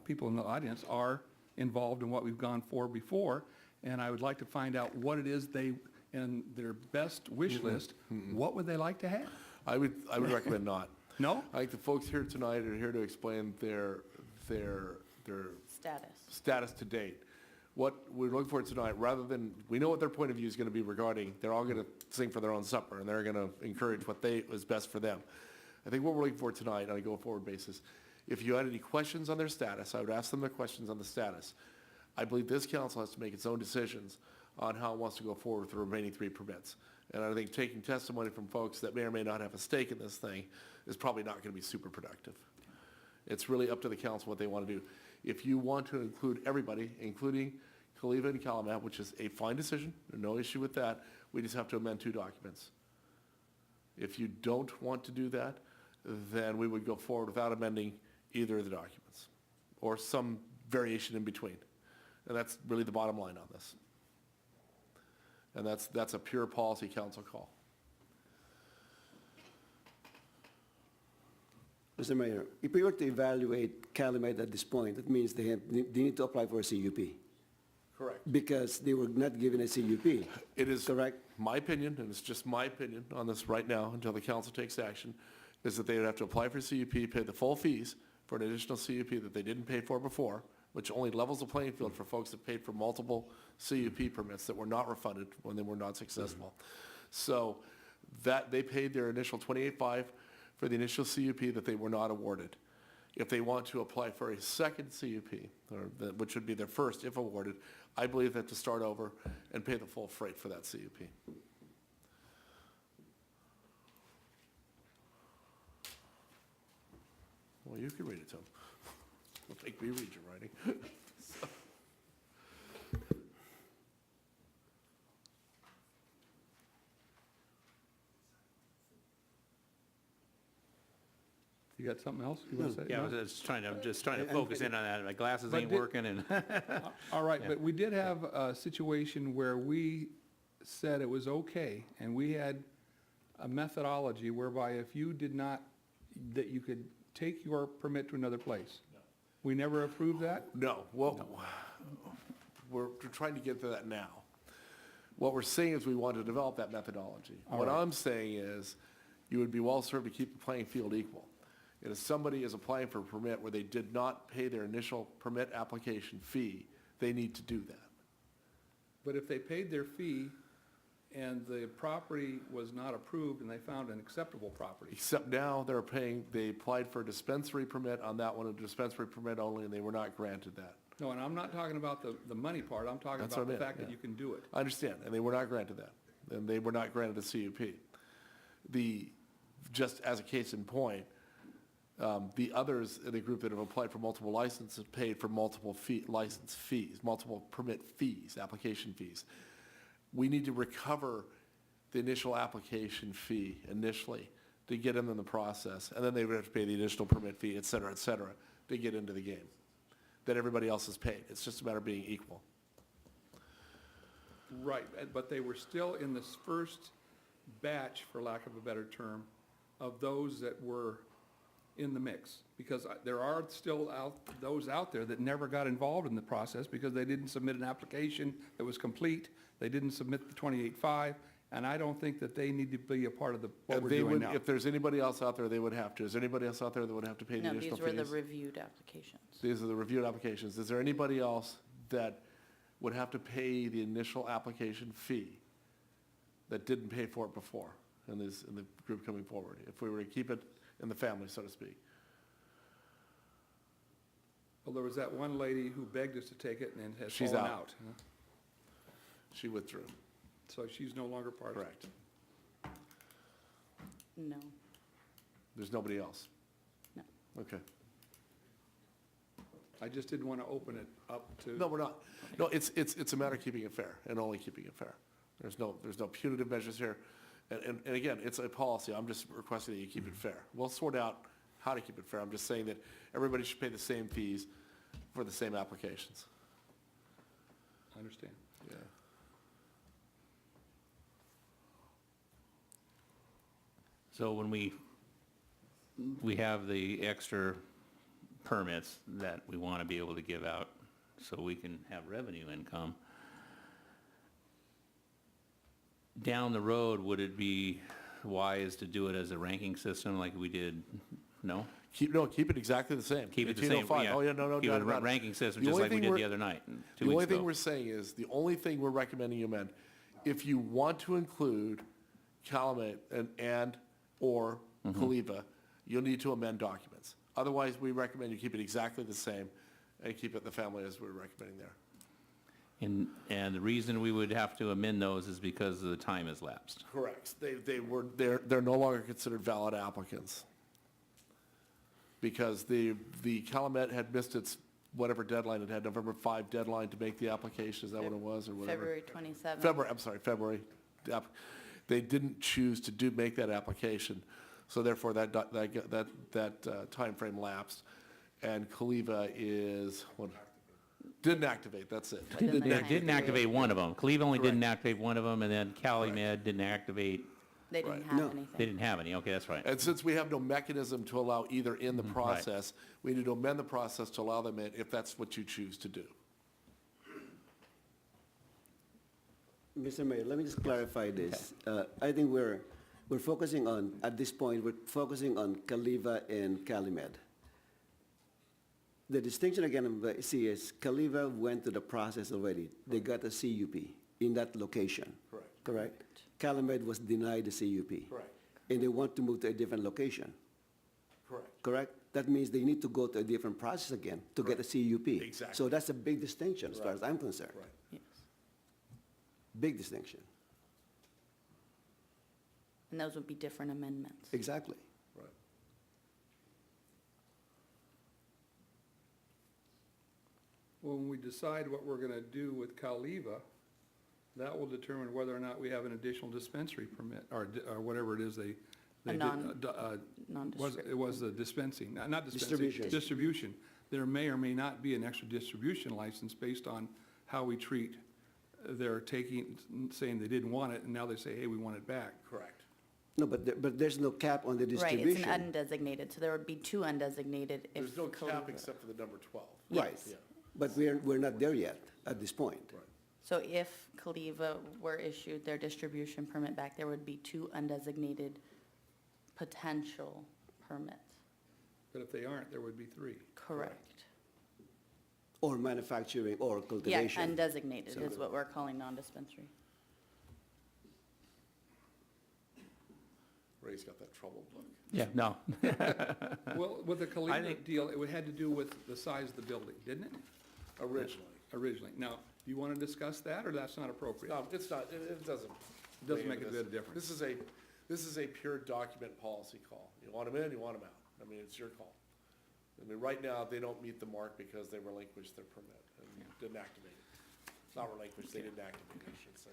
people in the audience are involved in what we've gone for before, and I would like to find out what it is in their best wish list, what would they like to have? I would recommend not. No? I think the folks here tonight are here to explain their status to date. What we're looking for tonight, rather than, we know what their point of view is going to be regarding, they're all going to sing for their own supper, and they're going to encourage what is best for them. I think what we're looking for tonight on a go-forward basis, if you had any questions on their status, I would ask them the questions on the status. I believe this council has to make its own decisions on how it wants to go forward with the remaining 3 permits. And I think taking testimony from folks that may or may not have a stake in this thing is probably not going to be super productive. It's really up to the council what they want to do. If you want to include everybody, including Calibe and Calumet, which is a fine decision, no issue with that, we just have to amend 2 documents. If you don't want to do that, then we would go forward without amending either of the documents, or some variation in between. And that's really the bottom line on this. And that's a pure policy council call. Mr. Mayor, if we were to evaluate Calumet at this point, that means they need to apply for a CUP. Correct. Because they were not given a CUP. It is correct. My opinion, and it's just my opinion on this right now until the council takes action, is that they would have to apply for CUP, pay the full fees for an additional CUP that they didn't pay for before, which only levels the playing field for folks that paid for multiple CUP permits that were not refunded when they were not successful. So that they paid their initial $28,500 for the initial CUP that they were not awarded. If they want to apply for a second CUP, which would be their first if awarded, I believe they have to start over and pay the full freight for that CUP. Well, you can read it to them. Don't make me read your writing. So. You got something else you want to say? Yeah, No? I'm just trying to focus in on that. My glasses But ain't did- working and. All right, Yeah. but we did have a situation where we said it was okay, and we had a methodology whereby if you did not, that you could take your permit to another place. We never approved that? No, well, we're trying to get to that now. What we're saying is we want to develop that methodology. All What right. I'm saying is, you would be well-served to keep the playing field equal. And if somebody is applying for a permit where they did not pay their initial permit application fee, they need to do that. But if they paid their fee and the property was not approved and they found an acceptable property, Except now they're paying, they applied for a dispensary permit on that one, a dispensary permit only, and they were not granted that. no, and I'm not talking about the money part, I'm talking That's about what I the meant, fact that yeah. you can do it. I understand, and they were not granted that, and they were not granted a CUP. Just as a case in point, the others in the group that have applied for multiple licenses paid for multiple license fees, multiple permit fees, application fees. We need to recover the initial application fee initially to get them in the process, and then they would have to pay the additional permit fee, et cetera, to get into the game that everybody else has paid. It's just a matter of being equal. Right, but they were still in this first batch, for lack of a better term, of those that were in the mix. Because there are still those out there that never got involved in the process because they didn't submit an application that was complete, they didn't submit the 28.5, and I don't think that they need to be a part of what we're doing now. If there's anybody else out there, they would have to. Is there anybody else out there that would have to pay the No, additional these fees? were the reviewed applications. These are the reviewed applications. Is there anybody else that would have to pay the initial application fee that didn't pay for it before in the group coming forward, if we were to keep it in the family, so to speak? Well, there was that one lady who begged us to take it and then has She's fallen out. out. She withdrew. So she's no longer part of it. Correct. No, There's nobody else? no. Okay. I just didn't want to open it up to. No, we're not. No, it's a matter of keeping it fair and only keeping it fair. There's no punitive measures here. And again, it's a policy. I'm just requesting that you keep it fair. We'll sort out how to keep it fair. I'm just saying that everybody should pay the same fees for the same applications. I understand. Yeah. So when we have the extra permits that we want to be able to give out so we can have revenue income, down the road, would it be wise to do it as a ranking system like we did? No? Keep it exactly the same. Keep it the same, 1805. yeah. Oh, yeah, no, Keep it doubt a about it. ranking system, The just only like we thing did we're- the other night, 2 The weeks only ago. thing we're saying is, the only thing we're recommending you amend, if you want to include Calumet or Caliva, you'll need to amend documents. Otherwise, we recommend you keep it exactly the same and keep it the family as we're recommending there. And the reason we would have to amend those is because the time has lapsed. Correct. They're no longer considered valid applicants. Because the Calumet had missed its whatever deadline it had, November 5 deadline to make the application, is that what it was, or whatever? February 27th. February. They didn't choose to make that application, so therefore that timeframe lapsed. And Caliva didn't activate, that's it. Didn't activate one of them. Cleve only didn't activate one of them, and then Calumet didn't activate. They didn't have anything. They didn't have any, okay, that's right. And since we have no mechanism to allow either in the process, we need to amend the process to allow them in if that's what you choose to do. Mr. Mayor, let me just clarify this. I think we're focusing on, at this point, we're focusing on Caliva and Calumet. The distinction again I see is Caliva went through the process already. They got a CUP in that location. Correct? Calumet was denied the CUP. Correct. And they want to move to a different location. Correct. Correct? That means they need to go to a different process again to get a CUP. Exactly. So that's a big distinction as far as I'm concerned. Right. Yes. Big distinction. And those would be different amendments. Exactly. Right. when we decide what we're gonna do with Caliva, that will determine whether or not we have an additional dispensary permit, or whatever it is they did. Non-descriptive. It was the dispensing, not dispensing. Distribution. Distribution. There may or may not be an extra distribution license based on how we treat, they're saying they didn't want it, and now they say, hey, we want it back. Correct. No, but there's no cap on the Right, distribution. it's an undesignated, so there would be two undesignated if. There's no cap Caliva- except for the number 12. Right, Yes. but we're not there yet at this point. So if Caliva were issued their distribution permit back, there would be two undesignated potential permits. But if they aren't, there would be three. Correct. Or manufacturing or Yeah, cultivation. undesignated So- is what we're calling non-dispensary. Ray's got that troubled look. Yeah, no. Well, with the I Caliva think- deal, it had to do with the size of the building, didn't it? Originally. Now, do you want to discuss that, or that's not appropriate? No, it's not, it doesn't. It doesn't make a bit of difference. This is a pure document policy call. You want them in, you want them out. I mean, it's your call. I mean, right now, they don't meet the mark because they relinquished their permit and didn't activate it. Not relinquished, they didn't activate it, I should say.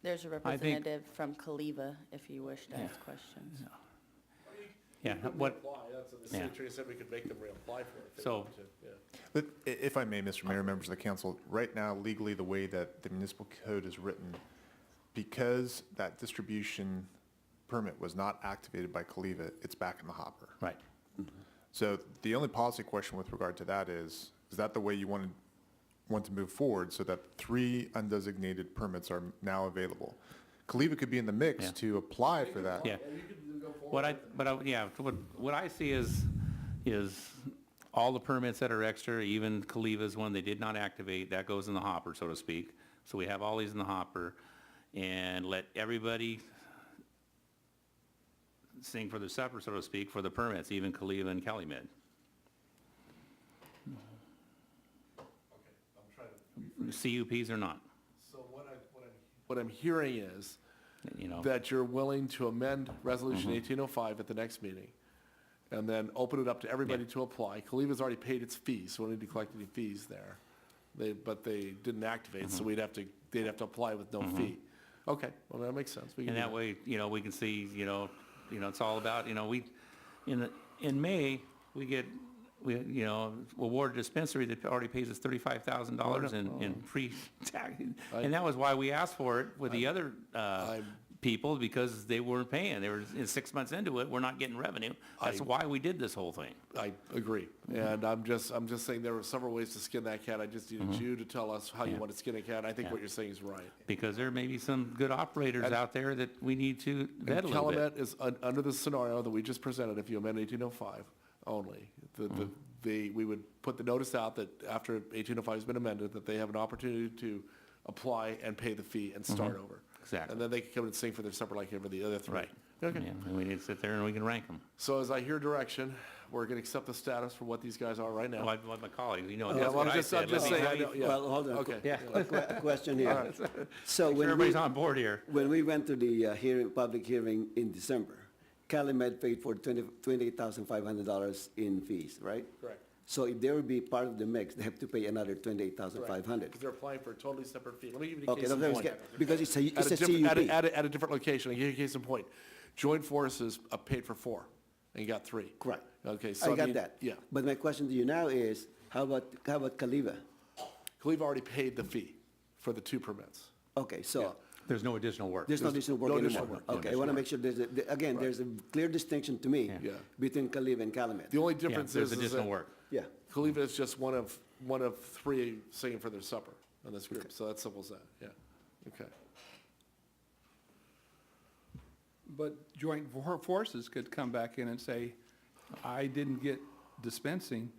There's a I think- representative from Caliva if you wish to ask questions. Yeah, We could what, reapply. That's what the city yeah. attorney said, we could make them reapply for it if they So- wanted to, yeah. But if I may, Mr. Mayor, members of the council, right now legally, the way that the municipal code is written, because that distribution permit was not activated by Caliva, it's back in the hopper. right. So the only policy question with regard to that is that the way you want to move forward so that 3 undesignated permits are now available? Caliva could be in the mix Yeah. to apply for that. Yeah. What I see is all the permits that are extra, even Caliva's one they did not activate, that goes in the hopper, so to speak. So we have all these in the hopper, and let everybody sing for their supper, so to speak, for the permits, even Caliva and Calumet. CUPs or not, So what I'm hearing is you know. that you're willing to amend Resolution 1805 at the next meeting, and then open it up to everybody to apply. Caliva's already paid its fees, so we don't need to collect any fees there. But they didn't activate, so they'd have to apply with no fee. Okay, well, that makes sense. We can And do that way, we can see, it's all about, in May, we award a dispensary that already pays us $35,000 in pre-tax. And that was why we asked for it with the other people, because they weren't paying. They were 6 months into it, we're not getting revenue. That's why we did this whole thing. I agree, and I'm just saying there were several ways to skin that cat. I just needed you to tell us how you want to skin a cat. I think what you're saying is right. Because there may be some good operators out there that we need to vet a little bit. Calumet is under the scenario that we just presented, if you amend 1805 only, we would put the notice out that after 1805 has been amended, that they have an opportunity to apply and pay the fee and start over. Exactly. And then they can come and sing for their supper like every the other 3. Right. Okay. Yeah, and we need to sit there and we can rank them. So as I hear direction, we're going to accept the status for what these guys are right now. Like my colleagues, Yeah, that's well, what I'm I just said. Let me saying, tell I you- know, yeah. Well, hold on. Okay. Yeah. A question here. All right. So Make sure everybody's on board here. when we went to the public hearing in December, Calumet paid for $28,500 in fees, right? Correct. So if they will be part of the mix, they have to pay another $28,500. Because they're applying for a totally separate fee. Let me give you a Okay, case in that's point. because it's a At a CUP. at a different location, I'll give you a case in point. Joint Forces paid for 4, and you got 3. Correct. Okay, so I got mean, that. Yeah. But my question to you now is, how about Caliva? Caliva already paid the fee for the 2 permits. Okay, so There's no additional work. there's no additional work no anymore. additional work. Okay, I want to make sure there's a clear distinction to me Yeah. between Caliva and Calumet. The only Yeah, difference there's is additional that work. Yeah. Caliva is just one of 3 singing for their supper in this group. So that's simple as that, yeah. Okay. But joint forces could come back in and say, I didn't get dispensing,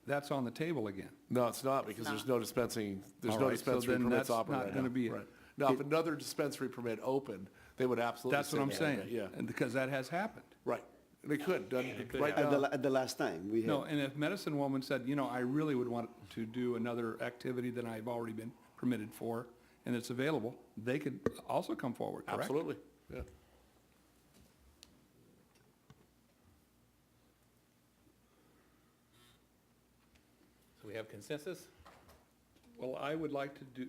that's on the table again. No, it's not, because there's no dispensing, All right, so then permits that's operating not right gonna now. be it. Right. Now, if another dispensary permit opened, they would absolutely. That's what I'm say saying. that, Yeah, And because that has happened. right. They could, doesn't could right At now. the last time, we had. No, and if Medicine Woman said, I really would want to do another activity that I've already been permitted for, and it's available, they could also come forward, correct? Absolutely, yeah. So we we have consensus? Well, I would like to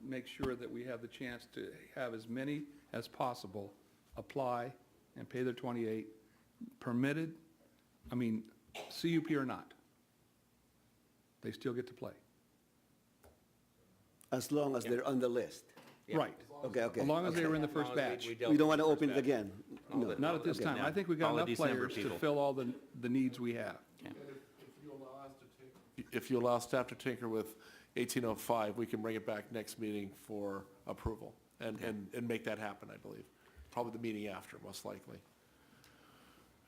make sure that we have the chance to have as many as possible apply and pay their 28, permitted, I mean, CUP or not. They still get to play. As long as they're on the list. Yeah. Right. Okay, okay. As long as they were in the As long first as batch. We don't want to open it again. All No. the- Not at this Okay. time. I think we All got the enough December players to people. fill all the needs we have. If you allow staff to tinker with 1805, we can bring it back next meeting for approval and make that happen, I believe. Probably the meeting after, most likely.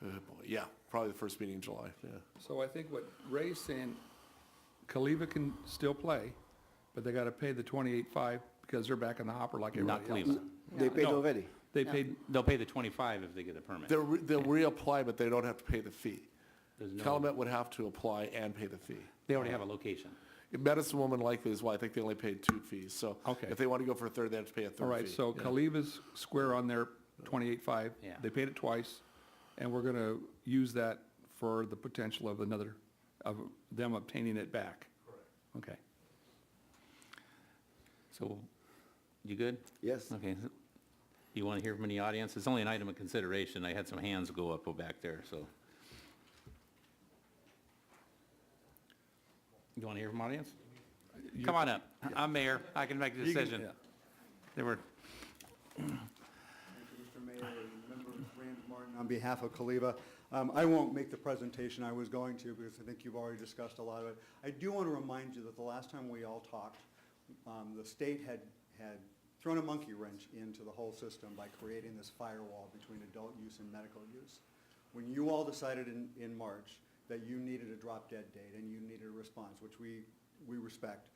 Boy, yeah, probably the first meeting in July, yeah. So I think what Ray's saying, Kaliva can still play, but they got to pay the 28.5 because they're back in the hopper like Not everybody else. Cleveland. They paid No. already. They paid, They'll pay the 25 if they get a permit. They'll reapply, but they don't have to pay the fee. There's no- Calumet would have to apply and pay the fee. They already have a location. Medicine Woman likely is why I think they only paid 2 fees. So Okay. if they want to go for a third, they have to pay a third fee. all right, so Yeah. Kaliva's square on their 28.5. Yeah. They paid it twice, and we're going to use that for the potential of of them obtaining it back. Correct. Okay. So, you good? Yes. Okay. You want to hear from the audience? It's only an item of consideration. I had some hands go up back there, so. You want to hear from audience? Come on up. I'm mayor. I can make the decision. yeah. There were, Thank you, Mr. Mayor and Member Rand Martin, on behalf of Kaliva. I won't make the presentation I was going to because I think you've already discussed a lot of it. I do want to remind you that the last time we all talked, the state had thrown a monkey wrench into the whole system by creating this firewall between adult use and medical use. When you all decided in March that you needed a drop-dead date and you needed a response, which we respect,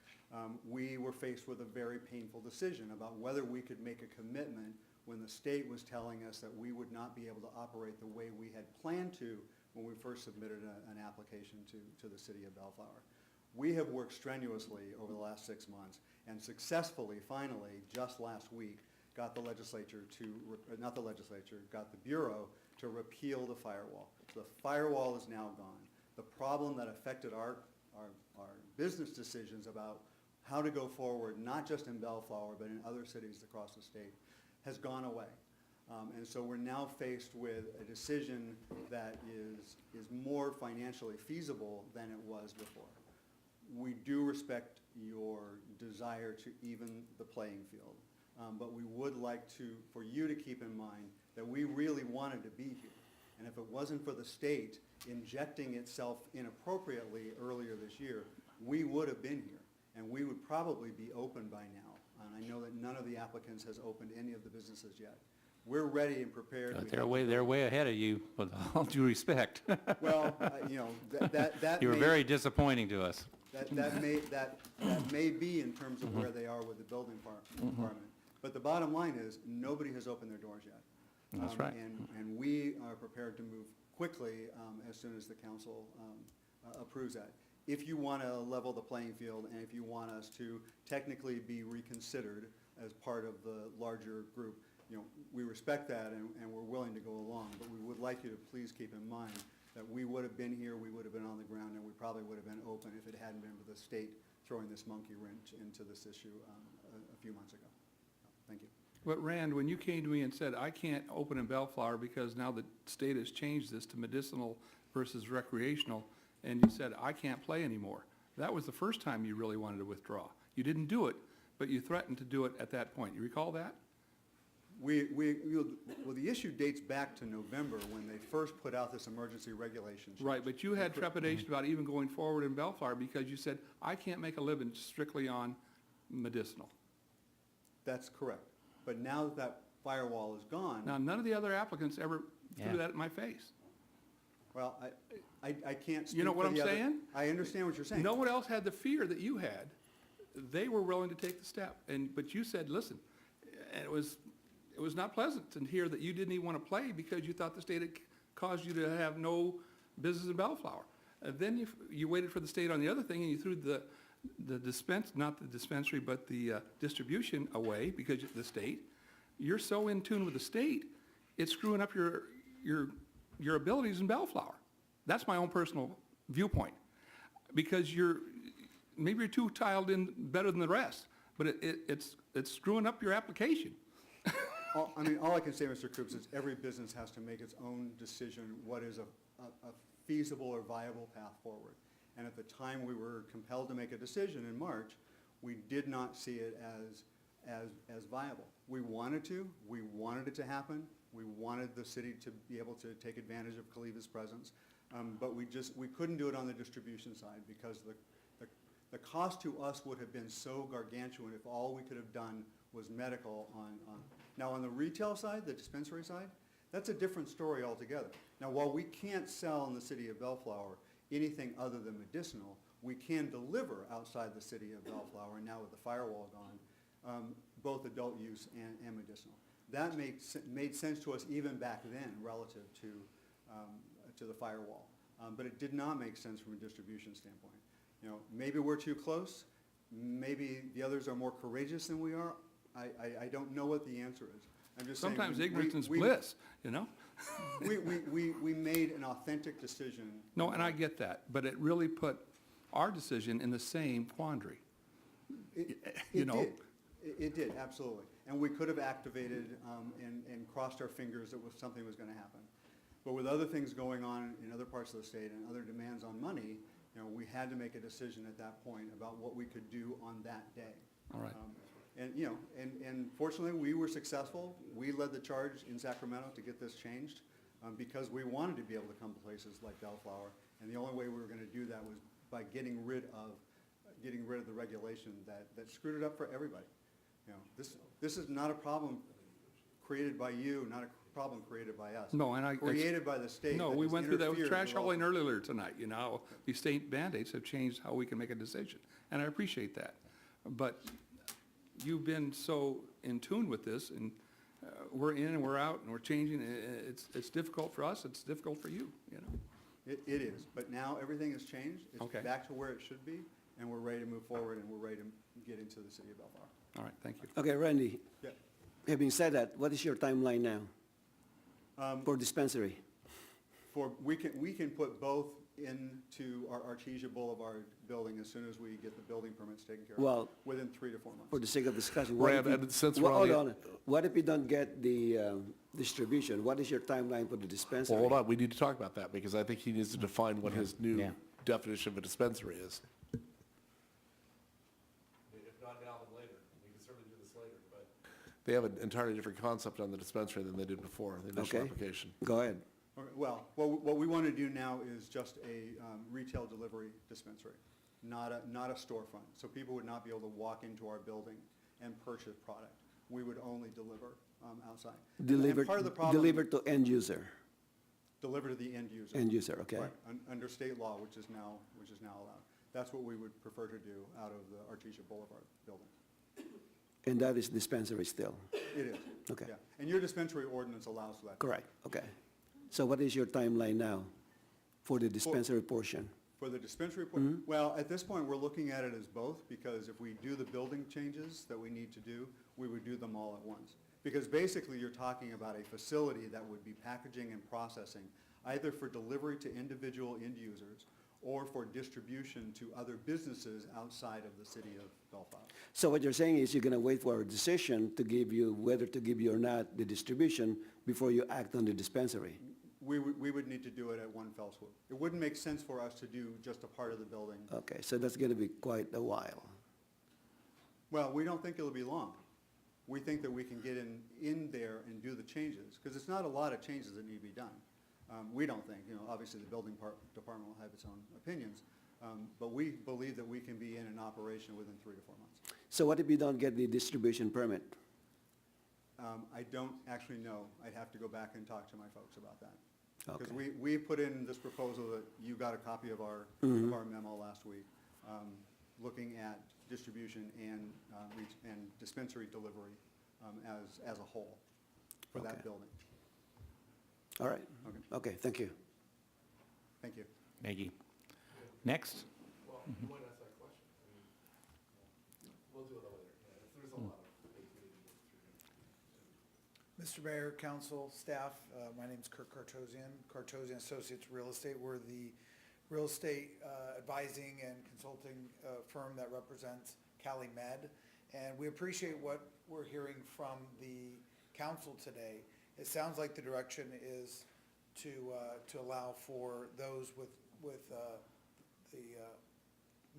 we were faced with a very painful decision about whether we could make a commitment when the state was telling us that we would not be able to operate the way we had planned to when we first submitted an application to the city of Bellflower. We have worked strenuously over the last 6 months and successfully, finally, just last week, got the legislature got the Bureau to repeal the firewall. The firewall is now gone. The problem that affected our business decisions about how to go forward, not just in Bellflower, but in other cities across the state, has gone away. And so we're now faced with a decision that is more financially feasible than it was before. We do respect your desire to even the playing field, but we would like for you to keep in mind that we really wanted to be here. And if it wasn't for the state injecting itself inappropriately earlier this year, we would have been here, and we would probably be open by now. And I know that none of the applicants has opened any of the businesses yet. We're ready and prepared. they're way ahead of you, with all due respect. Well, that You were may- very disappointing to us. That may be in terms of where they are with the building department. But the bottom line is, nobody has opened their doors yet. That's right. And we are prepared to move quickly as soon as the council approves that. If you want to level the playing field and if you want us to technically be reconsidered as part of the larger group, we respect that and we're willing to go along. But we would like you to please keep in mind that we would have been here, we would have been on the ground, and we probably would have been open if it hadn't been for the state throwing this monkey wrench into this issue a few months ago. Thank you. But Rand, when you came to me and said, I can't open in Bellflower because now the state has changed this to medicinal versus recreational, and you said, I can't play anymore, that was the first time you really wanted to withdraw. You didn't do it, but you threatened to do it at that point. You recall that? Well, the issue dates back to November when they first put out this emergency regulation. Right, but you had trepidation about even going forward in Bellflower because you said, I can't make a living strictly on medicinal. That's correct. But now that that firewall is gone. Now, none of the other applicants ever threw that at my face. Well, I can't speak You know what for I'm the other- saying? I understand what you're saying. No one else had the fear that you had. They were willing to take the step, but you said, listen, and it was not pleasant to hear that you didn't even want to play because you thought the state had caused you to have no business in Bellflower. Then you waited for the state on the other thing, and you threw the not the dispensary, but the distribution away because of the state. You're so in tune with the state, it's screwing up your abilities in Bellflower. That's my own personal viewpoint, because maybe you're too tiled in better than the rest, but it's screwing up your application. All I can say, Mr. Krups, is every business has to make its own decision what is a feasible or viable path forward. And at the time we were compelled to make a decision in March, we did not see it as viable. We wanted it to happen. We wanted the city to be able to take advantage of Caliva's presence. But we couldn't do it on the distribution side because the cost to us would have been so gargantuan if all we could have done was medical on. Now on the retail side, the dispensary side, that's a different story altogether. Now while we can't sell in the city of Bellflower anything other than medicinal, we can deliver outside the city of Bellflower, and now with the firewall gone, both adult use and medicinal. That made sense to us even back then relative to the firewall. But it did not make sense from a distribution standpoint. Maybe we're too close. Maybe the others are more courageous than we are. I don't know what the answer is. I'm just saying. Sometimes ignorance is bliss, you know? We made an authentic decision. No, and I get that, but it really put our decision in the same quandary. It did, absolutely. And we could have activated and crossed our fingers that something was going to happen. But with other things going on in other parts of the state and other demands on money, we had to make a decision at that point about what we could do on that day. All right. And fortunately, we were successful. We led the charge in Sacramento to get this changed because we wanted to be able to come to places like Bellflower. And the only way we were going to do that was by getting rid of the regulation that screwed it up for everybody. This is not a problem created by you, not a problem created by us. No, and created by the state. No, we went through that with trash hauling earlier tonight. These state mandates have changed how we can make a decision, and I appreciate that. But you've been so in tune with this, and we're in and we're out, and we're changing. It's difficult for us. It's difficult for you. It is, but now everything has changed. It's back to where it should be, and we're ready to move forward, and we're ready to get into the city of Bellflower. All right, thank you. Okay, Randy. Yeah. Having said that, what is your timeline now for dispensary? We can put both into our Artesia Boulevard building as soon as we get the building permits taken care of, within 3 to 4 months. For the sake of discussion, Rand, and since we're on hold on. What if you don't get the distribution? What is your timeline for the dispensary? Well, hold on, we need to talk about that, because I think he needs to define what his new definition of a dispensary is. If not now, then later. We can certainly do this later, but. They have an entirely different concept on the dispensary than they did before, the initial application. Go ahead. Okay, well, what we want to do now is just a retail delivery dispensary, not a storefront. So people would not be able to walk into our building and purchase product. We would only deliver outside. And part of the problem, Deliver to end user. Deliver to the end user. End user, okay. Right, under state law, which is now allowed. That's what we would prefer to do out of the Artesia Boulevard building. And that is dispensary still? It is. Okay. Yeah. And your dispensary ordinance allows for that. Correct, okay. So what is your timeline now for the dispensary portion? For the dispensary portion? Well, at this point, we're looking at it as both, because if we do the building changes that we need to do, we would do them all at once. Because basically, you're talking about a facility that would be packaging and processing, either for delivery to individual end users or for distribution to other businesses outside of the city of Bellflower. So what you're saying is you're going to wait for a decision to give you, whether to give you or not the distribution before you act on the dispensary? We would need to do it at one fell swoop. It wouldn't make sense for us to do just a part of the building. Okay, so that's going to be quite a while. Well, we don't think it'll be long. We think that we can get in there and do the changes, because it's not a lot of changes that need to be done. We don't think, obviously the building department will have its own opinions, but we believe that we can be in an operation within 3 to 4 months. So what if you don't get the distribution permit? I don't actually know. I'd have to go back and talk to my folks about that. Because Okay. we put in this proposal that you got a copy of our memo last week, looking at distribution and dispensary delivery as a whole for that building. All right. Okay, thank you. Thank you. Maggie. Next. Well, you might ask that question. We'll do it later. There's a lot of. Mr. Mayor, council, staff, my name is Kirk Kartosian, Kartosian Associates Real Estate. We're the real estate advising and consulting firm that represents Cali Med. And we appreciate what we're hearing from the council today. It sounds like the direction is to allow for those with the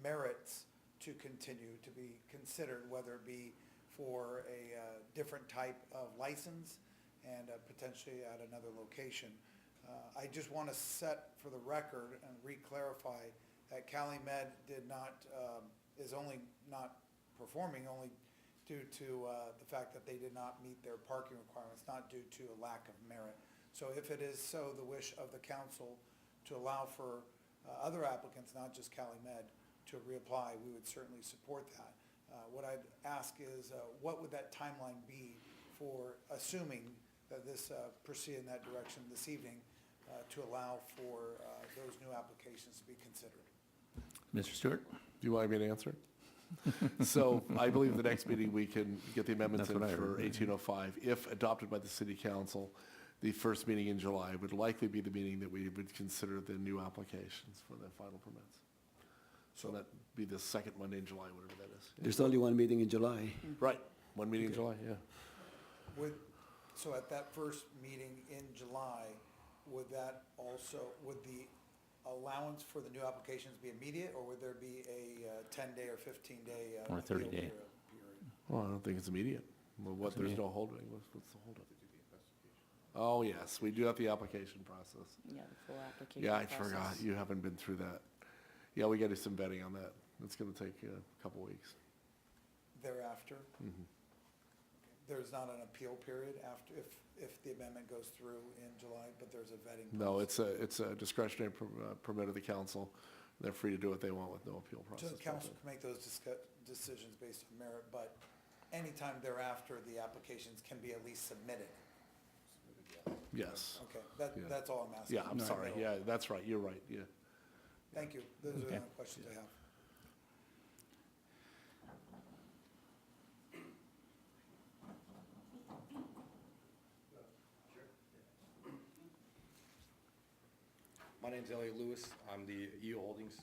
merits to continue to be considered, whether it be for a different type of license and potentially at another location. I just want to set for the record and re-clarify that Cali Med is only not performing only due to the fact that they did not meet their parking requirements, not due to a lack of merit. So if it is so the wish of the council to allow for other applicants, not just Cali Med, to reapply, we would certainly support that. What I'd ask is, what would that timeline be for assuming that this proceed in that direction this evening to allow for those new applications to be considered? Mr. Stewart? Do you want me to answer? So I believe the next meeting we can get the amendments That's in what I for heard. 1805. If adopted by the city council, the first meeting in July would likely be the meeting that we would consider the new applications for the final permits. So that'd be the second Monday in July, whatever that is. There's only one meeting in July. Right, one meeting in July, yeah. So at that first meeting in July, would the allowance for the new applications be immediate, or would there be a 10-day or 15-day? Or 30-day. Well, I don't think it's immediate. Well, there's immediate. no holding, what's the holdup? Oh, yes, we do have the application process. Yeah, the full application Yeah, I process. forgot, you haven't been through that. Yeah, we gotta do some vetting on that. It's gonna take a couple weeks. Thereafter? Mhm. There's not an appeal period after, if the amendment goes through in July, but there's a vetting No, process? it's a discretionary permit of the council. They're free to do what they want with no appeal So process. the council can make those decisions based on merit, but anytime thereafter, the applications can be at least submitted? Yes. Okay, Yeah. that's all I'm asking. Yeah, I'm sorry, yeah, that's right, you're right, yeah. Thank you. Those are the Okay. only questions I have. My name's Elliot Lewis. I'm the EU Holdings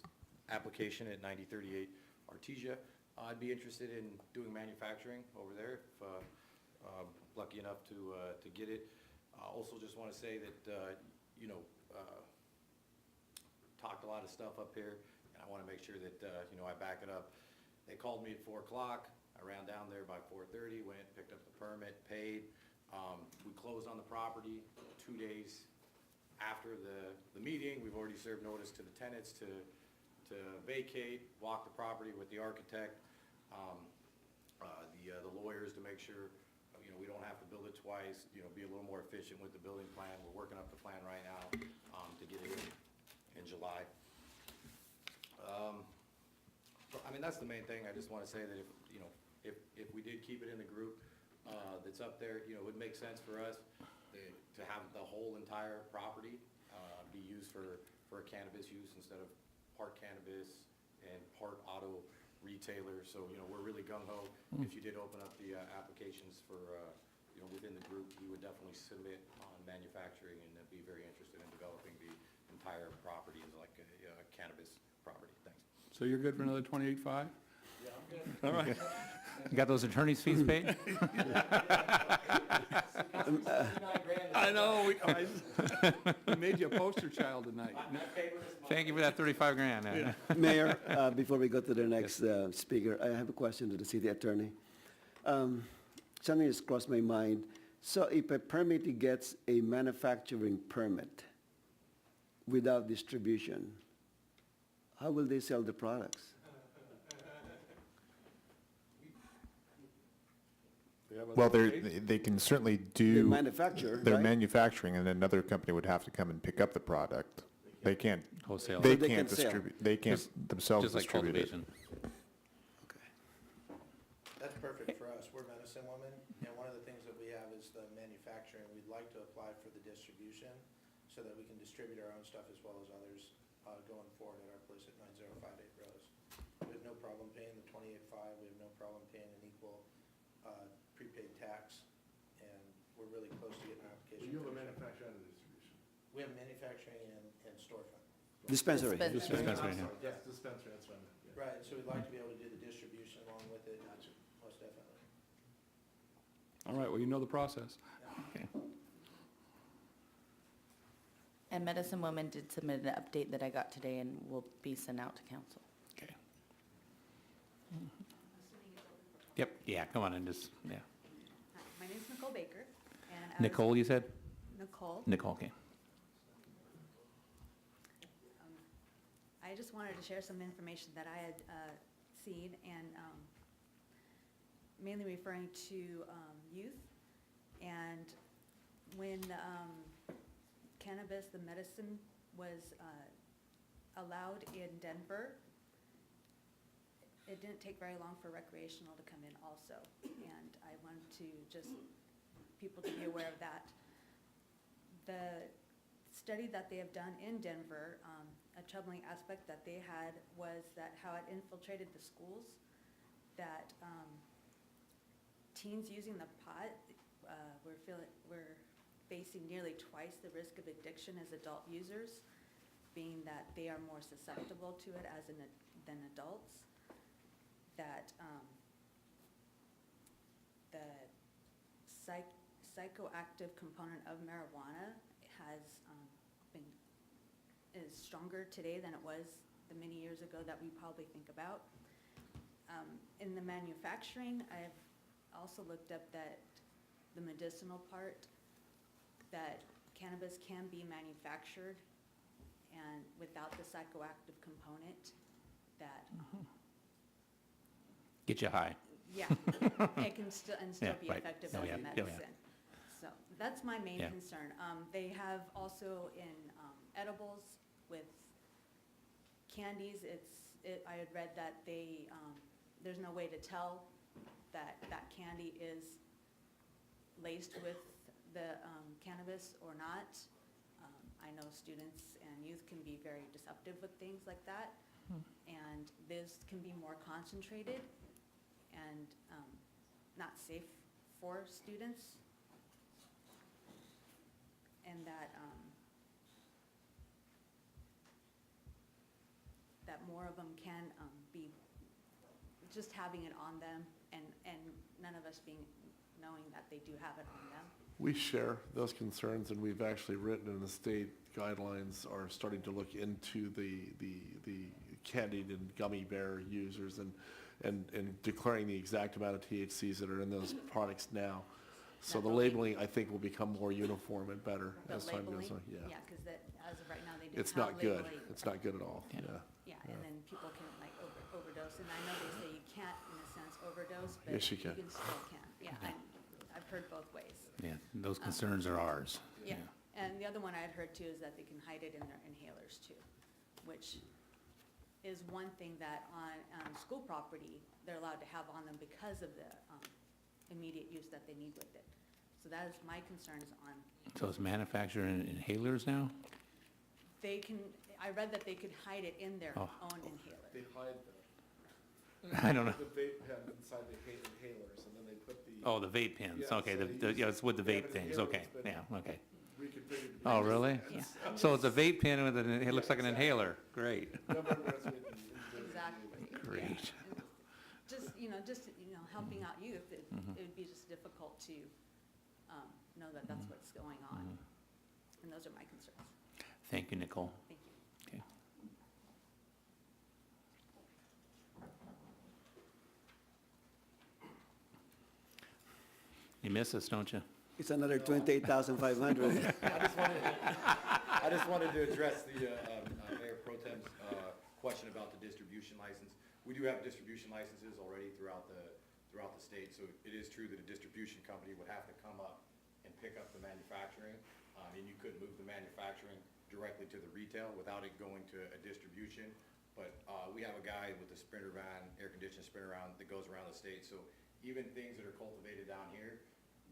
application at 9038 Artesia. I'd be interested in doing manufacturing over there if lucky enough to get it. I also just want to say that, talked a lot of stuff up here, and I want to make sure that, I back it up. They called me at 4 o'clock. I ran down there by 4:30, went, picked up the permit, paid. We closed on the property 2 days after the meeting. We've already served notice to the tenants to vacate, walk the property with the architect, the lawyers to make sure, we don't have to build it twice, be a little more efficient with the building plan. We're working up the plan right now to get it in July. That's the main thing. I just want to say that if we did keep it in the group that's up there, it would make sense for us to have the whole entire property be used for a cannabis use instead of part cannabis and part auto retailer. So, we're really gung-ho. If you did open up the applications for, within the group, we would definitely submit on manufacturing and be very interested in developing the entire property as like a cannabis property. Thanks. So you're good for another 28.5? Yeah, I'm good. All right. Got those attorney's fees paid? I know, we made you a poster child tonight. Thank you for that 35 grand. Yeah. Mayor, before we go to the next speaker, I have a question to the city attorney. Something has crossed my mind. So if a permittee gets a manufacturing permit without distribution, how will they sell the products? Well, they can certainly do. They manufacture, They're right? manufacturing, and another company would have to come and pick up the product. They can't. Wholesale. They So they can't can sell. distribute. They can't themselves Just like distribute it. cultivation. That's perfect for us. We're medicine women, and one of the things that we have is the manufacturing. We'd like to apply for the distribution so that we can distribute our own stuff as well as others going forward at our place at 9058 Rose. We have no problem paying the 28.5. We have no problem paying an equal prepaid tax, and we're really close to getting an application. You have a finished up. manufacturer and a distribution. We have manufacturing and storefront. Dispensary. Dispensary, yeah. Yes, dispensary, that's what I meant. Yeah. Right, so we'd like to be able to do the distribution along with it, most definitely. All right, well, you know the process. Okay. And Medicine Woman did submit an update that I got today and will be sent out to council. Okay. Yep, yeah, come on and just, yeah. Hi, my name's Nicole Baker, and Nicole, you said? Nicole. Nicole, okay. I just wanted to share some information that I had seen, and mainly referring to youth. And when cannabis, the medicine, was allowed in Denver, it didn't take very long for recreational to come in also. And I wanted to just, people to be aware of that. The study that they have done in Denver, a troubling aspect that they had was that how it infiltrated the schools, that teens using the pot were facing nearly twice the risk of addiction as adult users, being that they are more susceptible to it than adults. That the psychoactive component of marijuana is stronger today than it was the many years ago that we probably think about. In the manufacturing, I've also looked up that the medicinal part, that cannabis can be manufactured and without the psychoactive component, that Get you high. yeah, it can still Yeah, be right. effective Oh, as yeah. a Oh, yeah. medicine. So that's my main Yeah. concern. They have also in edibles with candies, I had read that there's no way to tell that candy is laced with the cannabis or not. I know students and youth can be very deceptive with things like that. And this can be more concentrated and not safe for students. And that that more of them can be just having it on them, and none of us knowing that they do have it on them. We share those concerns, and we've actually written in the state guidelines are starting to look into the candied and gummy bear users and declaring the exact amount of THCs that are in those products now. So the labeling, I think, will become more uniform and better as time goes on. Yeah. Yeah, because as of right now, they do It's have not good. labeling. It's not good at all. Yeah. Yeah, and then people can like overdose, and I know they say you can't, in a sense, overdose, but Yes, you can. still can. Yeah, I've heard both ways. Yeah, those concerns are ours. Yeah, and the other one I had heard too is that they can hide it in their inhalers too, which is one thing that on school property, they're allowed to have on them because of the immediate use that they need with it. So that is my concerns on, So it's manufacturing inhalers now? I read that they could hide it in their Oh. own inhaler. They hide I don't know. the vape pen inside the inhalers, and then they put the. Oh, the vape pens, Yeah, okay, so yeah, it's with the they vape have things, inhalers, okay, but yeah, okay. reconfigured to be Oh, really? Yeah. So it's a vape pen with it looks like an inhaler, great. Exactly. Great. Just helping out youth, it would be just difficult to know that that's what's going on. And those are my concerns. Thank you, Nicole. Thank you. Okay. You miss us, don't you? It's another 28,500. I just wanted to address the Mayor Pro Tem's question about the distribution license. We do have distribution licenses already throughout the state, so it is true that a distribution company would have to come up and pick up the manufacturing, and you could move the manufacturing directly to the retail without it going to a distribution. But we have a guy with a sprinter van, air-conditioned sprinter van that goes around the state, so even things that are cultivated down here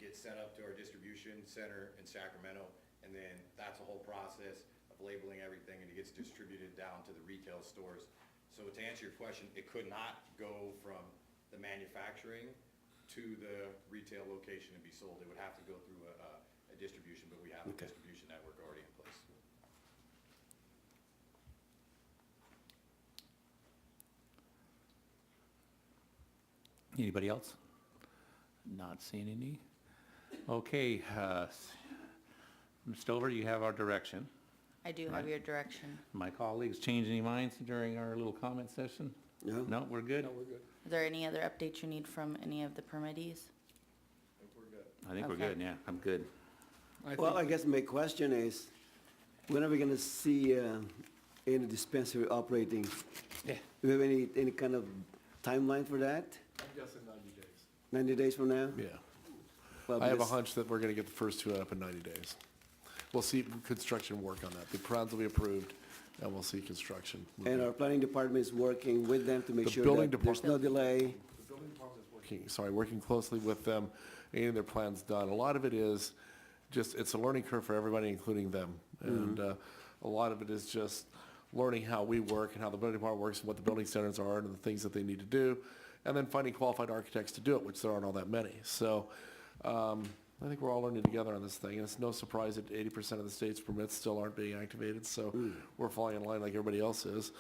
get sent up to our distribution center in Sacramento, and then that's a whole process of labeling everything, and it gets distributed down to the retail stores. So to answer your question, it could not go from the manufacturing to the retail location and be sold. It would have to go through a distribution, but we have a distribution network already in place. Anybody else? Not seeing any. Okay, Ms. Stover, you have our direction. I do have Right. your direction. My colleagues change any minds during our little comment session? No? No, we're good? We're Is there any other updates you need from any of the permittees? I think we're Okay. good, yeah, I'm good. Well, I guess my question is, when are we gonna see any dispensary operating? Yeah. Do we have any kind of timeline for that? I'm guessing 90 days. 90 days from now? Yeah. Well, I have a because- hunch that we're going to get the first two up in 90 days. We'll see construction work on that. The plans will be approved, and we'll see construction. And our planning department is working with them to make The sure building that there's no delay. The building department is working closely with them, getting their plans done. A lot of it is just, it's a learning curve for everybody, including them. And a lot of it is just learning how we work and how the building department works and what the building standards are and the things that they need to do, and then finding qualified architects to do it, which there aren't all that many. So I think we're all learning together on this thing, and it's no surprise that 80% of the state's permits still aren't being activated, so we're falling in line like everybody else is.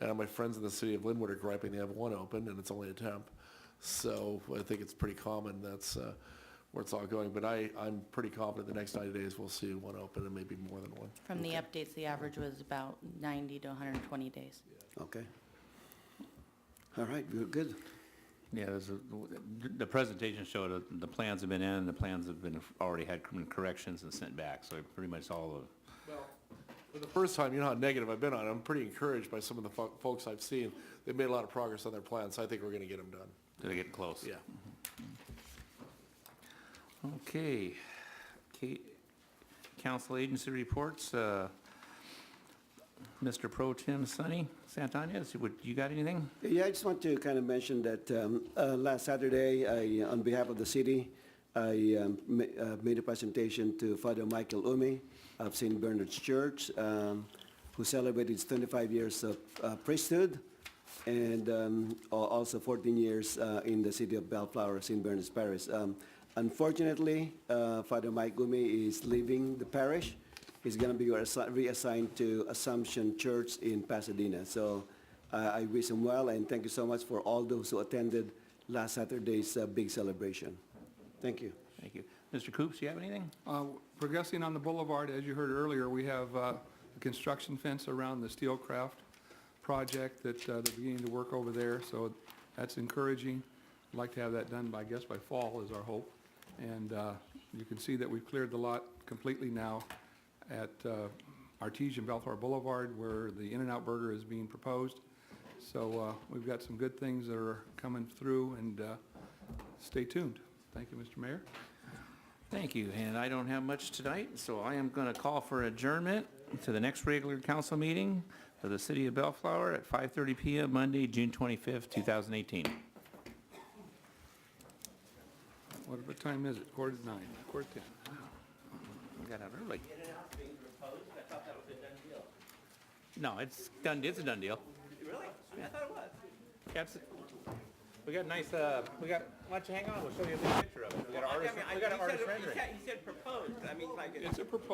My friends in the city of Linwood are griping they have one open, and it's only a temp. So I think it's pretty common, that's where it's all going. But I'm pretty confident the next 90 days we'll see one open and maybe more than one. From the updates, the average was about 90 to 120 days. Okay. All right, we're good. Yeah, the presentation showed the plans have been in, the plans have been, already had corrections and sent back, so pretty much all of, Well, for the first time, you know how negative I've been on it. I'm pretty encouraged by some of the folks I've seen. They've made a lot of progress on their plans, so I think we're going to get them done. they're getting close. Yeah. Okay. Council agency reports, Mr. Pro Tem Sonny Santana, you got anything? Yeah, I just want to kind of mention that last Saturday, on behalf of the city, I made a presentation to Father Michael Umi of St. Bernard's Church, who celebrated his 25 years of priesthood, and also 14 years in the city of Bellflower, St. Bernard's Parish. Unfortunately, Father Mike Umi is leaving the parish. He's going to be reassigned to Assumption Church in Pasadena. So I wish him well, and thank you so much for all those who attended last Saturday's big celebration. Thank you. Thank you. Mr. Coops, you have anything? Progressing on the boulevard, as you heard earlier, we have a construction fence around the Steelcraft project that they're beginning to work over there, so that's encouraging. I'd like to have that done by, I guess, by fall is our hope. And you can see that we've cleared the lot completely now at Artesian Bellflower Boulevard, where the In-N-Out Burger is being proposed. So we've got some good things that are coming through, and stay tuned. Thank you, Mr. Mayor. Thank you, and I don't have much tonight, so I am going to call for adjournment to the next regular council meeting of the city of Bellflower at 5:30 p.m. Monday, June 25th, 2018. What time is it? 8:45, 9:45. We got out early. In-N-Out's being proposed, I thought that was a done deal. No, it's done. It's a done deal. Really? I thought it was. We got nice. We got. Why don't you hang on? We'll show you a big picture of it. We got an artist. We got an artist rendering. He said proposed, I mean, like. It's a proposal.